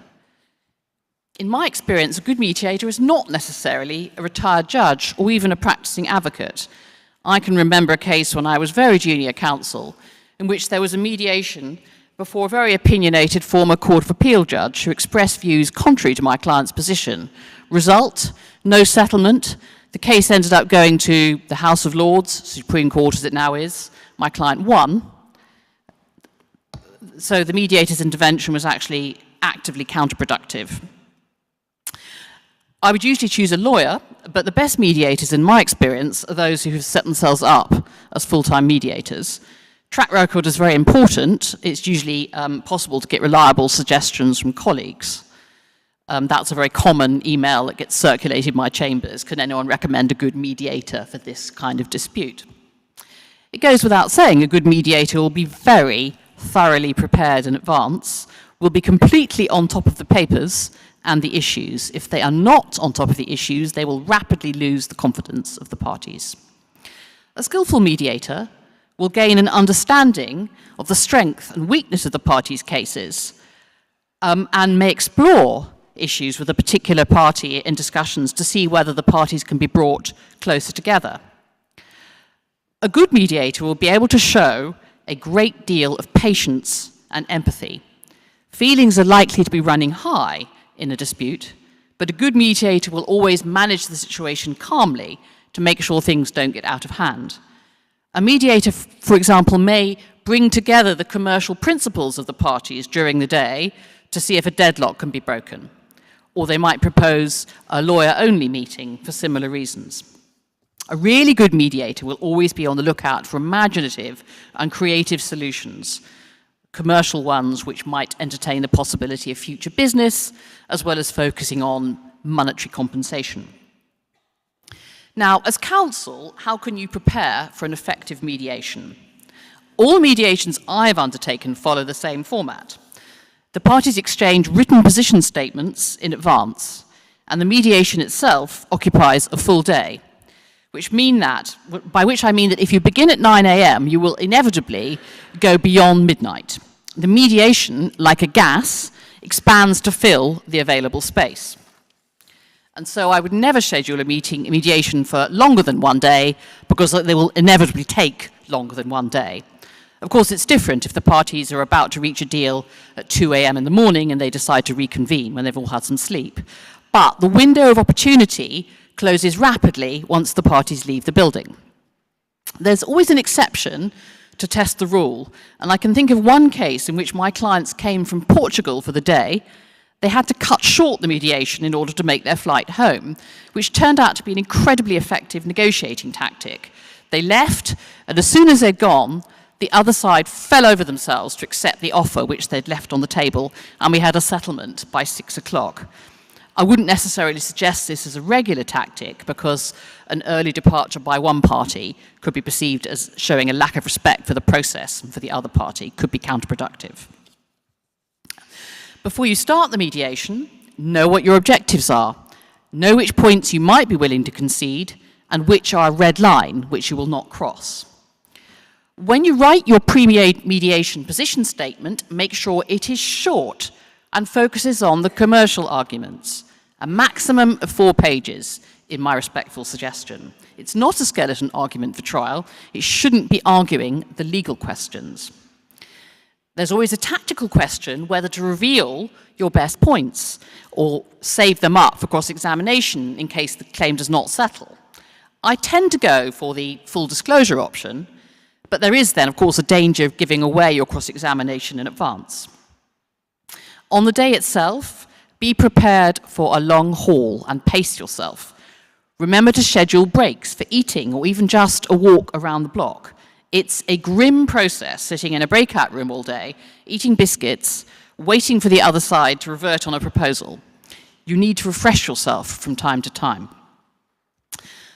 In my experience, a good mediator is not necessarily a retired judge or even a practicing advocate. I can remember a case when I was very junior counsel in which there was a mediation before a very opinionated former Court of Appeal judge who expressed views contrary to my client's position. Result, no settlement. The case ended up going to the House of Lords, Supreme Court as it now is. My client won. So the mediator's intervention was actually actively counterproductive. I would usually choose a lawyer, but the best mediators in my experience are those who have set themselves up as full-time mediators. Track record is very important. It's usually possible to get reliable suggestions from colleagues. That's a very common email that gets circulated in my chambers. Can anyone recommend a good mediator for this kind of dispute? It goes without saying a good mediator will be very thoroughly prepared in advance, will be completely on top of the papers and the issues. If they are not on top of the issues, they will rapidly lose the confidence of the parties. A skillful mediator will gain an understanding of the strength and weakness of the parties' cases and may explore issues with a particular party in discussions to see whether the parties can be brought closer together. A good mediator will be able to show a great deal of patience and empathy. Feelings are likely to be running high in a dispute, but a good mediator will always manage the situation calmly to make sure things don't get out of hand. A mediator, for example, may bring together the commercial principles of the parties during the day to see if a deadlock can be broken. Or they might propose a lawyer-only meeting for similar reasons. A really good mediator will always be on the lookout for imaginative and creative solutions, commercial ones which might entertain the possibility of future business, as well as focusing on monetary compensation. Now, as counsel, how can you prepare for an effective mediation? All mediations I've undertaken follow the same format. The parties exchange written position statements in advance, and the mediation itself occupies a full day, by which I mean that if you begin at 9 a.m., you will inevitably go beyond midnight. The mediation, like a gas, expands to fill the available space. And so I would never schedule a mediation for longer than one day, because they will inevitably take longer than one day. Of course, it's different if the parties are about to reach a deal at 2 a.m. in the morning and they decide to reconvene when they've all had some sleep. But the window of opportunity closes rapidly once the parties leave the building. There's always an exception to test the rule, and I can think of one case in which my clients came from Portugal for the day. They had to cut short the mediation in order to make their flight home, which turned out to be an incredibly effective negotiating tactic. They left, and as soon as they'd gone, the other side fell over themselves to accept the offer which they'd left on the table, and we had a settlement by 6 o'clock. I wouldn't necessarily suggest this as a regular tactic, because an early departure by one party could be perceived as showing a lack of respect for the process, and for the other party could be counterproductive. Before you start the mediation, know what your objectives are. Know which points you might be willing to concede, and which are a red line which you will not cross. When you write your pre-mediation position statement, make sure it is short and focuses on the commercial arguments. A maximum of 4 pages, in my respectful suggestion. It's not a skeleton argument for trial. It shouldn't be arguing the legal questions. There's always a tactical question whether to reveal your best points or save them up for cross-examination in case the claim does not settle. I tend to go for the full disclosure option, but there is then, of course, a danger of giving away your cross-examination in advance. On the day itself, be prepared for a long haul and pace yourself. Remember to schedule breaks for eating or even just a walk around the block. It's a grim process sitting in a breakout room all day, eating biscuits, waiting for the other side to revert on a proposal. You need to refresh yourself from time to time.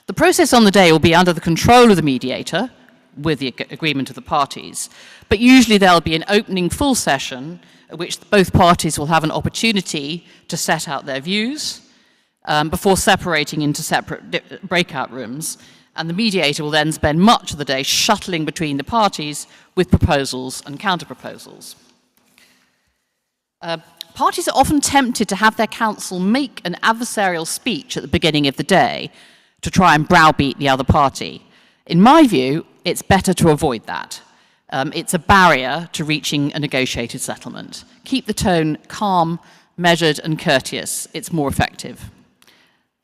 The process on the day will be under the control of the mediator, with the agreement of the parties, but usually there'll be an opening full session at which both parties will have an opportunity to set out their views before separating into separate breakout rooms, and the mediator will then spend much of the day shuttling between the parties with proposals and counter-proposals. Parties are often tempted to have their counsel make an adversarial speech at the beginning of the day to try and browbeat the other party. In my view, it's better to avoid that. It's a barrier to reaching a negotiated settlement. Keep the tone calm, measured, and courteous. It's more effective.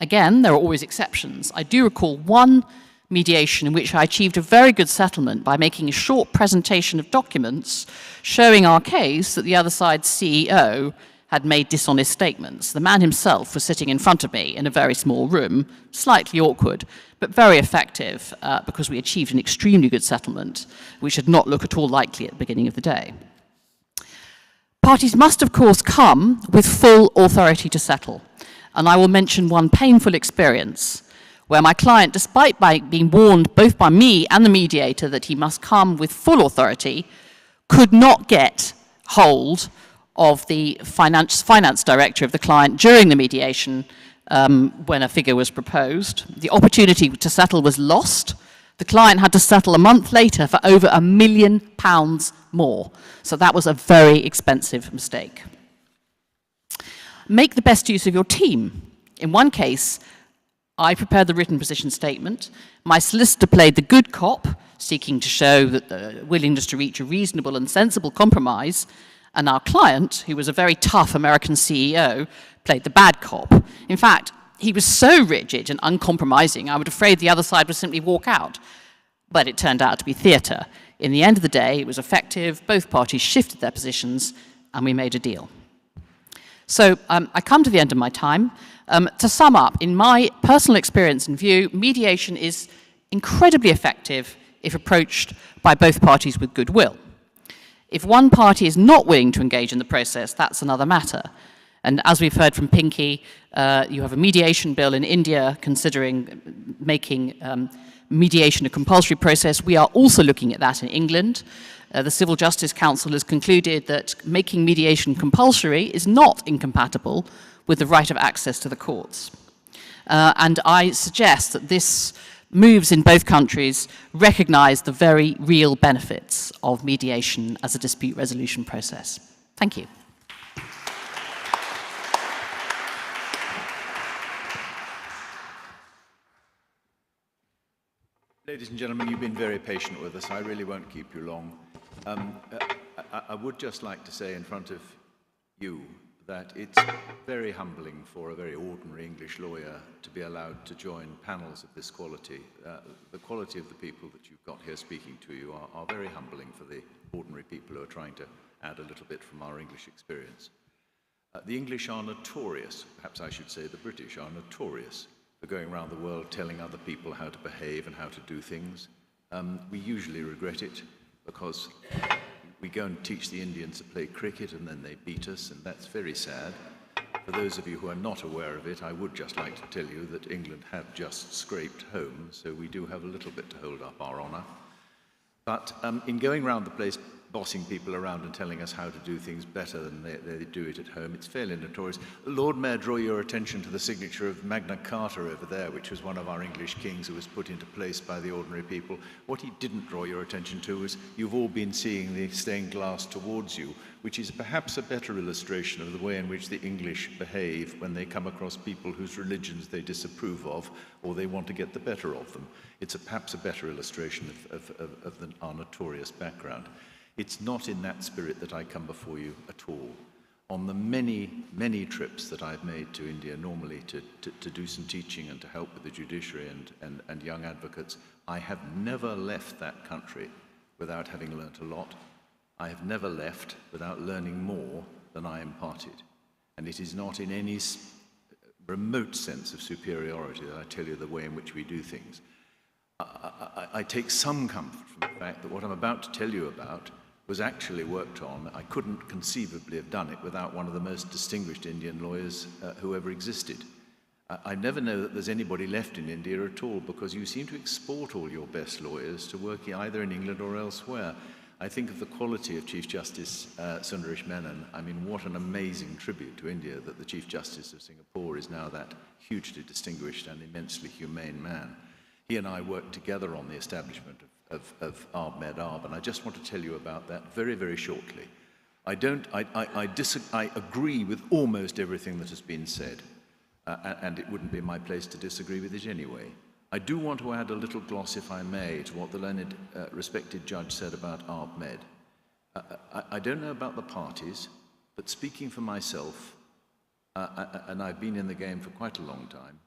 Again, there are always exceptions. I do recall one mediation in which I achieved a very good settlement by making a short presentation of documents showing our case that the other side's CEO had made dishonest statements. The man himself was sitting in front of me in a very small room, slightly awkward, but very effective because we achieved an extremely good settlement, which did not look at all likely at the beginning of the day. Parties must, of course, come with full authority to settle. And I will mention one painful experience where my client, despite being warned both by me and the mediator that he must come with full authority, could not get hold of the finance director of the client during the mediation when a figure was proposed. The opportunity to settle was lost. The client had to settle a month later for over £1 million more. So that was a very expensive mistake. Make the best use of your team. In one case, I prepared the written position statement. My solicitor played the good cop, seeking to show that the willingness to reach a reasonable and sensible compromise, And our client, who was a very tough American CEO, played the bad cop. In fact, he was so rigid and uncompromising, I was afraid the other side would simply walk out. But it turned out to be theatre. In the end of the day, it was effective, both parties shifted their positions, and we made a deal. So I come to the end of my time. To sum up, in my personal experience and view, mediation is incredibly effective if approached by both parties with goodwill. If one party is not willing to engage in the process, that's another matter. And as we've heard from Pinky, you have a mediation bill in India considering making mediation a compulsory process. We are also looking at that in England. The Civil Justice Council has concluded that making mediation compulsory is not incompatible with the right of access to the courts. And I suggest that this moves in both countries recognise the very real benefits of mediation as a dispute resolution process. Thank you.
Ladies and gentlemen, you've been very patient with us. I really won't keep you long. I would just like to say in front of you that it's very humbling for a very ordinary English lawyer to be allowed to join panels of this quality. The quality of the people that you've got here speaking to you are very humbling for the ordinary people who are trying to add a little bit from our English experience. The English are notorious, perhaps I should say the British are notorious, for going around the world telling other people how to behave and how to do things. We usually regret it because we go and teach the Indians to play cricket and then they beat us, and that's very sad. For those of you who are not aware of it, I would just like to tell you that England have just scraped home, so we do have a little bit to hold up our honour. But in going around the place, bossing people around and telling us how to do things better than they do it at home, it's fairly notorious. Lord Mayor, draw your attention to the signature of Magna Carta over there, which was one of our English kings who was put into place by the ordinary people. What he didn't draw your attention to was you've all been seeing the stained glass towards you, which is perhaps a better illustration of the way in which the English behave when they come across people whose religions they disapprove of or they want to get the better of them. It's perhaps a better illustration of our notorious background. It's not in that spirit that I come before you at all. On the many, many trips that I've made to India, normally to do some teaching and to help with the judiciary and young advocates, I have never left that country without having learnt a lot. I have never left without learning more than I imparted. And it is not in any remote sense of superiority that I tell you the way in which we do things. I take some comfort from the fact that what I'm about to tell you about was actually worked on. I couldn't conceivably have done it without one of the most distinguished Indian lawyers who ever existed. I never know that there's anybody left in India at all because you seem to export all your best lawyers to work either in England or elsewhere. I think of the quality of Chief Justice Sundaresh Menon. I mean, what an amazing tribute to India that the Chief Justice of Singapore is now that hugely distinguished and immensely humane man. He and I worked together on the establishment of Arb Med Arb, and I just want to tell you about that very, very shortly. I agree with almost everything that has been said, and it wouldn't be my place to disagree with it anyway. I do want to add a little gloss, if I may, to what the learned, respected judge said about Arb Med. I don't know about the parties, but speaking for myself, and I've been in the game for quite a long time,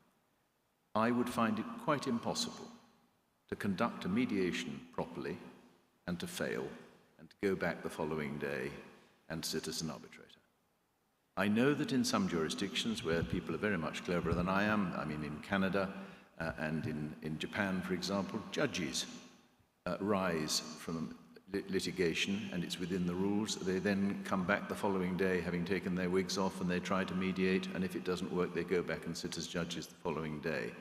I would find it quite impossible to conduct a mediation properly and to fail and to go back the following day and sit as an arbitrator. I know that in some jurisdictions where people are very much cleverer than I am, I mean in Canada and in Japan, for example, judges rise from litigation and it's within the rules. They then come back the following day having taken their wigs off and they try to mediate, and if it doesn't work they go back and sit as judges the following day.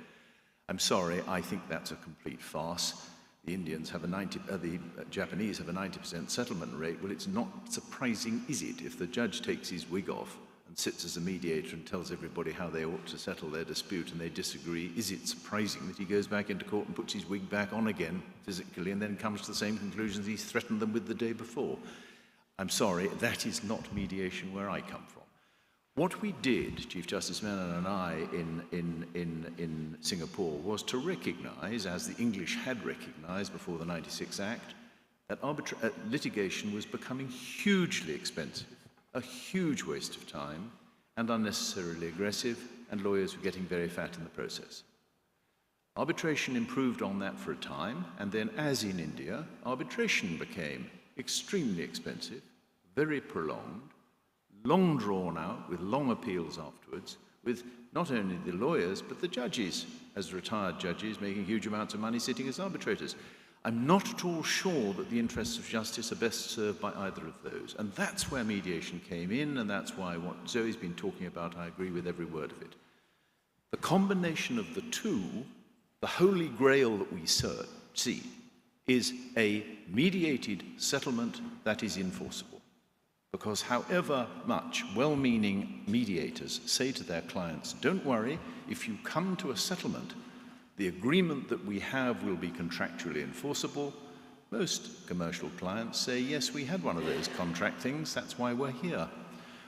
I'm sorry, I think that's a complete farce. The Indians have the Japanese have a 90% settlement rate. Well, it's not surprising, is it, if the judge takes his wig off and sits as a mediator and tells everybody how they ought to settle their dispute and they disagree, is it surprising that he goes back into court and puts his wig back on again physically and then comes to the same conclusions he's threatened them with the day before? I'm sorry, that is not mediation where I come from. What we did, Chief Justice Menon and I, in Singapore was to recognise, as the English had recognised before the '96 Act, that litigation was becoming hugely expensive a huge waste of time and unnecessarily aggressive, and lawyers were getting very fat in the process. Arbitration improved on that for a time, and then, as in India, arbitration became extremely expensive, very prolonged, long drawn out, with long appeals afterwards, with not only the lawyers, but the judges, as retired judges, making huge amounts of money sitting as arbitrators. I'm not at all sure that the interests of justice are best served by either of those. And that's where mediation came in, and that's why what Zoe's been talking about, I agree with every word of it. The combination of the two, the holy grail that we see, is a mediated settlement that is enforceable. Because however much well-meaning mediators say to their clients, don't worry, if you come to a settlement, the agreement that we have will be contractually enforceable. Most commercial clients say, yes, we had one of those contract things, that's why we're here.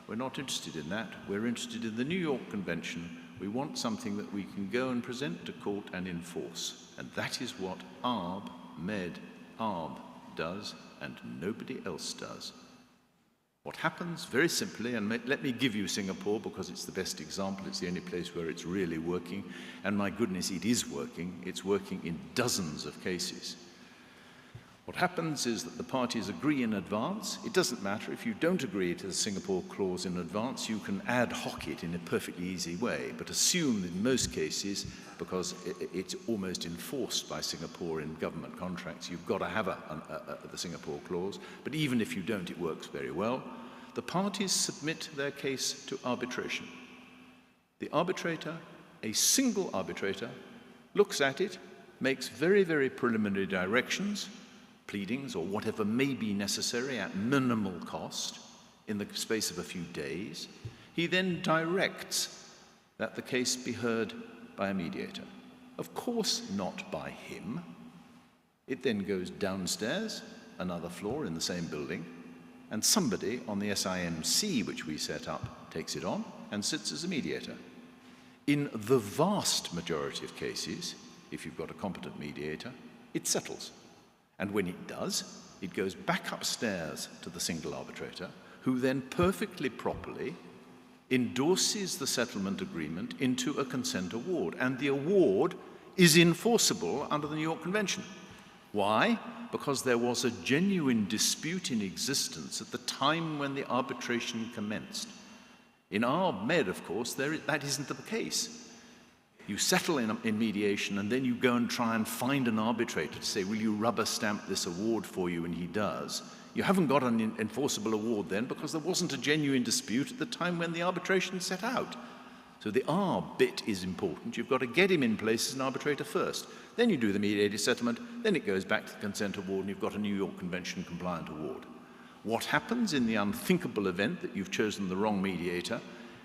We're not interested in that. We're interested in the New York Convention. We want something that we can go and present to court and enforce. And that is what Arb does, and nobody else does. What happens, very simply, and let me give you Singapore because it's the best example, it's the only place where it's really working, and my goodness, it is working. It's working in dozens of cases. What happens is that the parties agree in advance. It doesn't matter if you don't agree to the Singapore clause in advance, you can ad hoc it in a perfectly easy way, but assume in most cases, because it's almost enforced by Singapore in government contracts, you've got to have the Singapore clause, but even if you don't, it works very well. The parties submit their case to arbitration. The arbitrator, a single arbitrator, looks at it, makes very, very preliminary directions, pleadings or whatever may be necessary at minimal cost in the space of a few days. He then directs that the case be heard by a mediator. Of course not by him. It then goes downstairs, another floor in the same building, and somebody on the SIMC, which we set up, takes it on and sits as a mediator. In the vast majority of cases, if you've got a competent mediator, it settles. And when it does, it goes back upstairs to the single arbitrator, who then perfectly properly endorses the settlement agreement into a consent award. And the award is enforceable under the New York Convention. Why? Because there was a genuine dispute in existence at the time when the arbitration commenced. In Med, of course, that isn't the case. You settle in mediation, and then you go and try and find an arbitrator to say, will you rubber stamp this award for you? And he does. You haven't got an enforceable award then because there wasn't a genuine dispute at the time when the arbitration set out. So the bit is important. You've got to get him in place as an arbitrator first. Then you do the mediated settlement, then it goes back to the consent award, and you've got a New York Convention compliant award. What happens in the unthinkable event that you've chosen the wrong mediator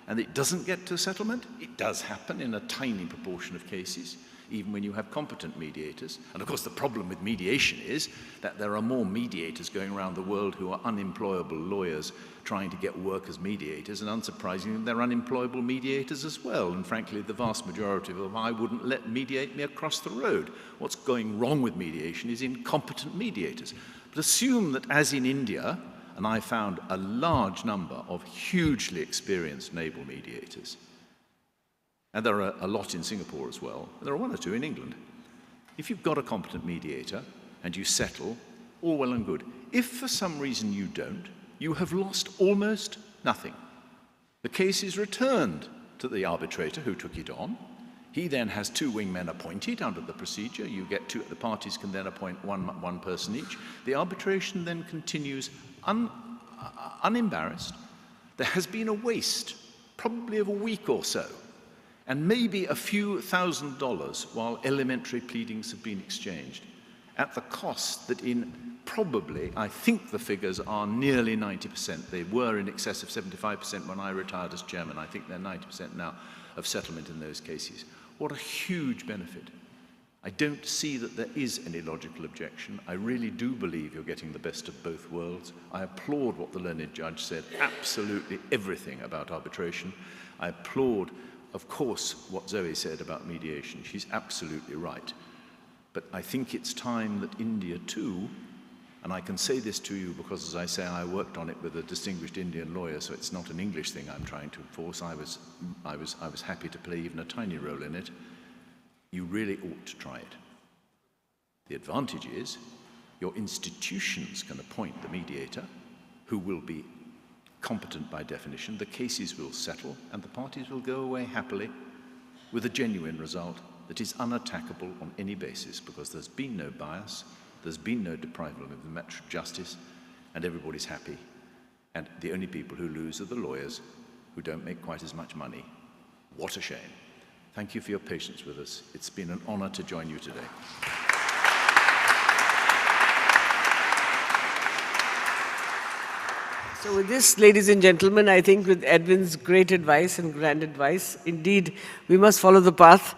and it doesn't get to settlement? It does happen in a tiny proportion of cases, even when you have competent mediators. And of course, the problem with mediation is that there are more mediators going around the world who are unemployable lawyers trying to get work as mediators, and unsurprisingly, they're unemployable mediators as well. And frankly, the vast majority of them, I wouldn't let mediate me across the road. What's going wrong with mediation is incompetent mediators. But assume that, as in India, and I found a large number of hugely experienced naval mediators, and there are a lot in Singapore as well, there are one or two in England. If you've got a competent mediator and you settle, all well and good. If for some reason you don't, you have lost almost nothing. The case is returned to the arbitrator who took it on. He then has two wingmen appointed under the procedure. You get two, the parties can then appoint one person each. The arbitration then continues unembarrassed. There has been a waste, probably of a week or so, and maybe a few $1,000s while elementary pleadings have been exchanged, at the cost that in probably, I think the figures are nearly 90%. They were in excess of 75% when I retired as chairman. I think they're 90% now of settlement in those cases. What a huge benefit. I don't see that there is any logical objection. I really do believe you're getting the best of both worlds. I applaud what the learned judge said, absolutely everything about arbitration. I applaud, of course, what Zoe said about mediation. She's absolutely right. But I think it's time that India, too, And I can say this to you because, as I say, I worked on it with a distinguished Indian lawyer, so it's not an English thing I'm trying to enforce. I was happy to play even a tiny role in it. You really ought to try it. The advantage is your institutions can appoint the mediator, who will be competent by definition. The cases will settle, and the parties will go away happily with a genuine result that is unattackable on any basis, because there's been no bias, there's been no deprival of metric justice, and everybody's happy. And the only people who lose are the lawyers, who don't make quite as much money. What a shame. Thank you for your patience with us. It's been an honor to join you today.
So with this, ladies and gentlemen, I think with Edwin's great advice and grand advice, indeed, we must follow the path.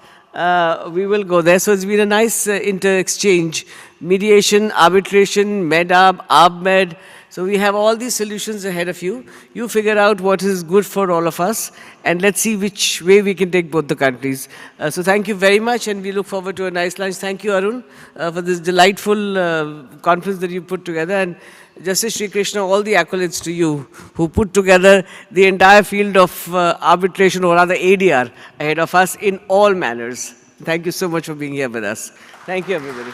We will go there. So it's been a nice inter-exchange. Mediation, arbitration, MedArb, ArbMed. So we have all these solutions ahead of you. You figure out what is good for all of us, and let's see which way we can take both the countries. So thank you very much, and we look forward to a nice lunch. Thank you, Arun, for this delightful conference that you put together. And Justice Sri Krishna, all the accolades to you, who put together the entire field of arbitration, or rather ADR, ahead of us in all manners. Thank you so much for being here with us. Thank you, everybody.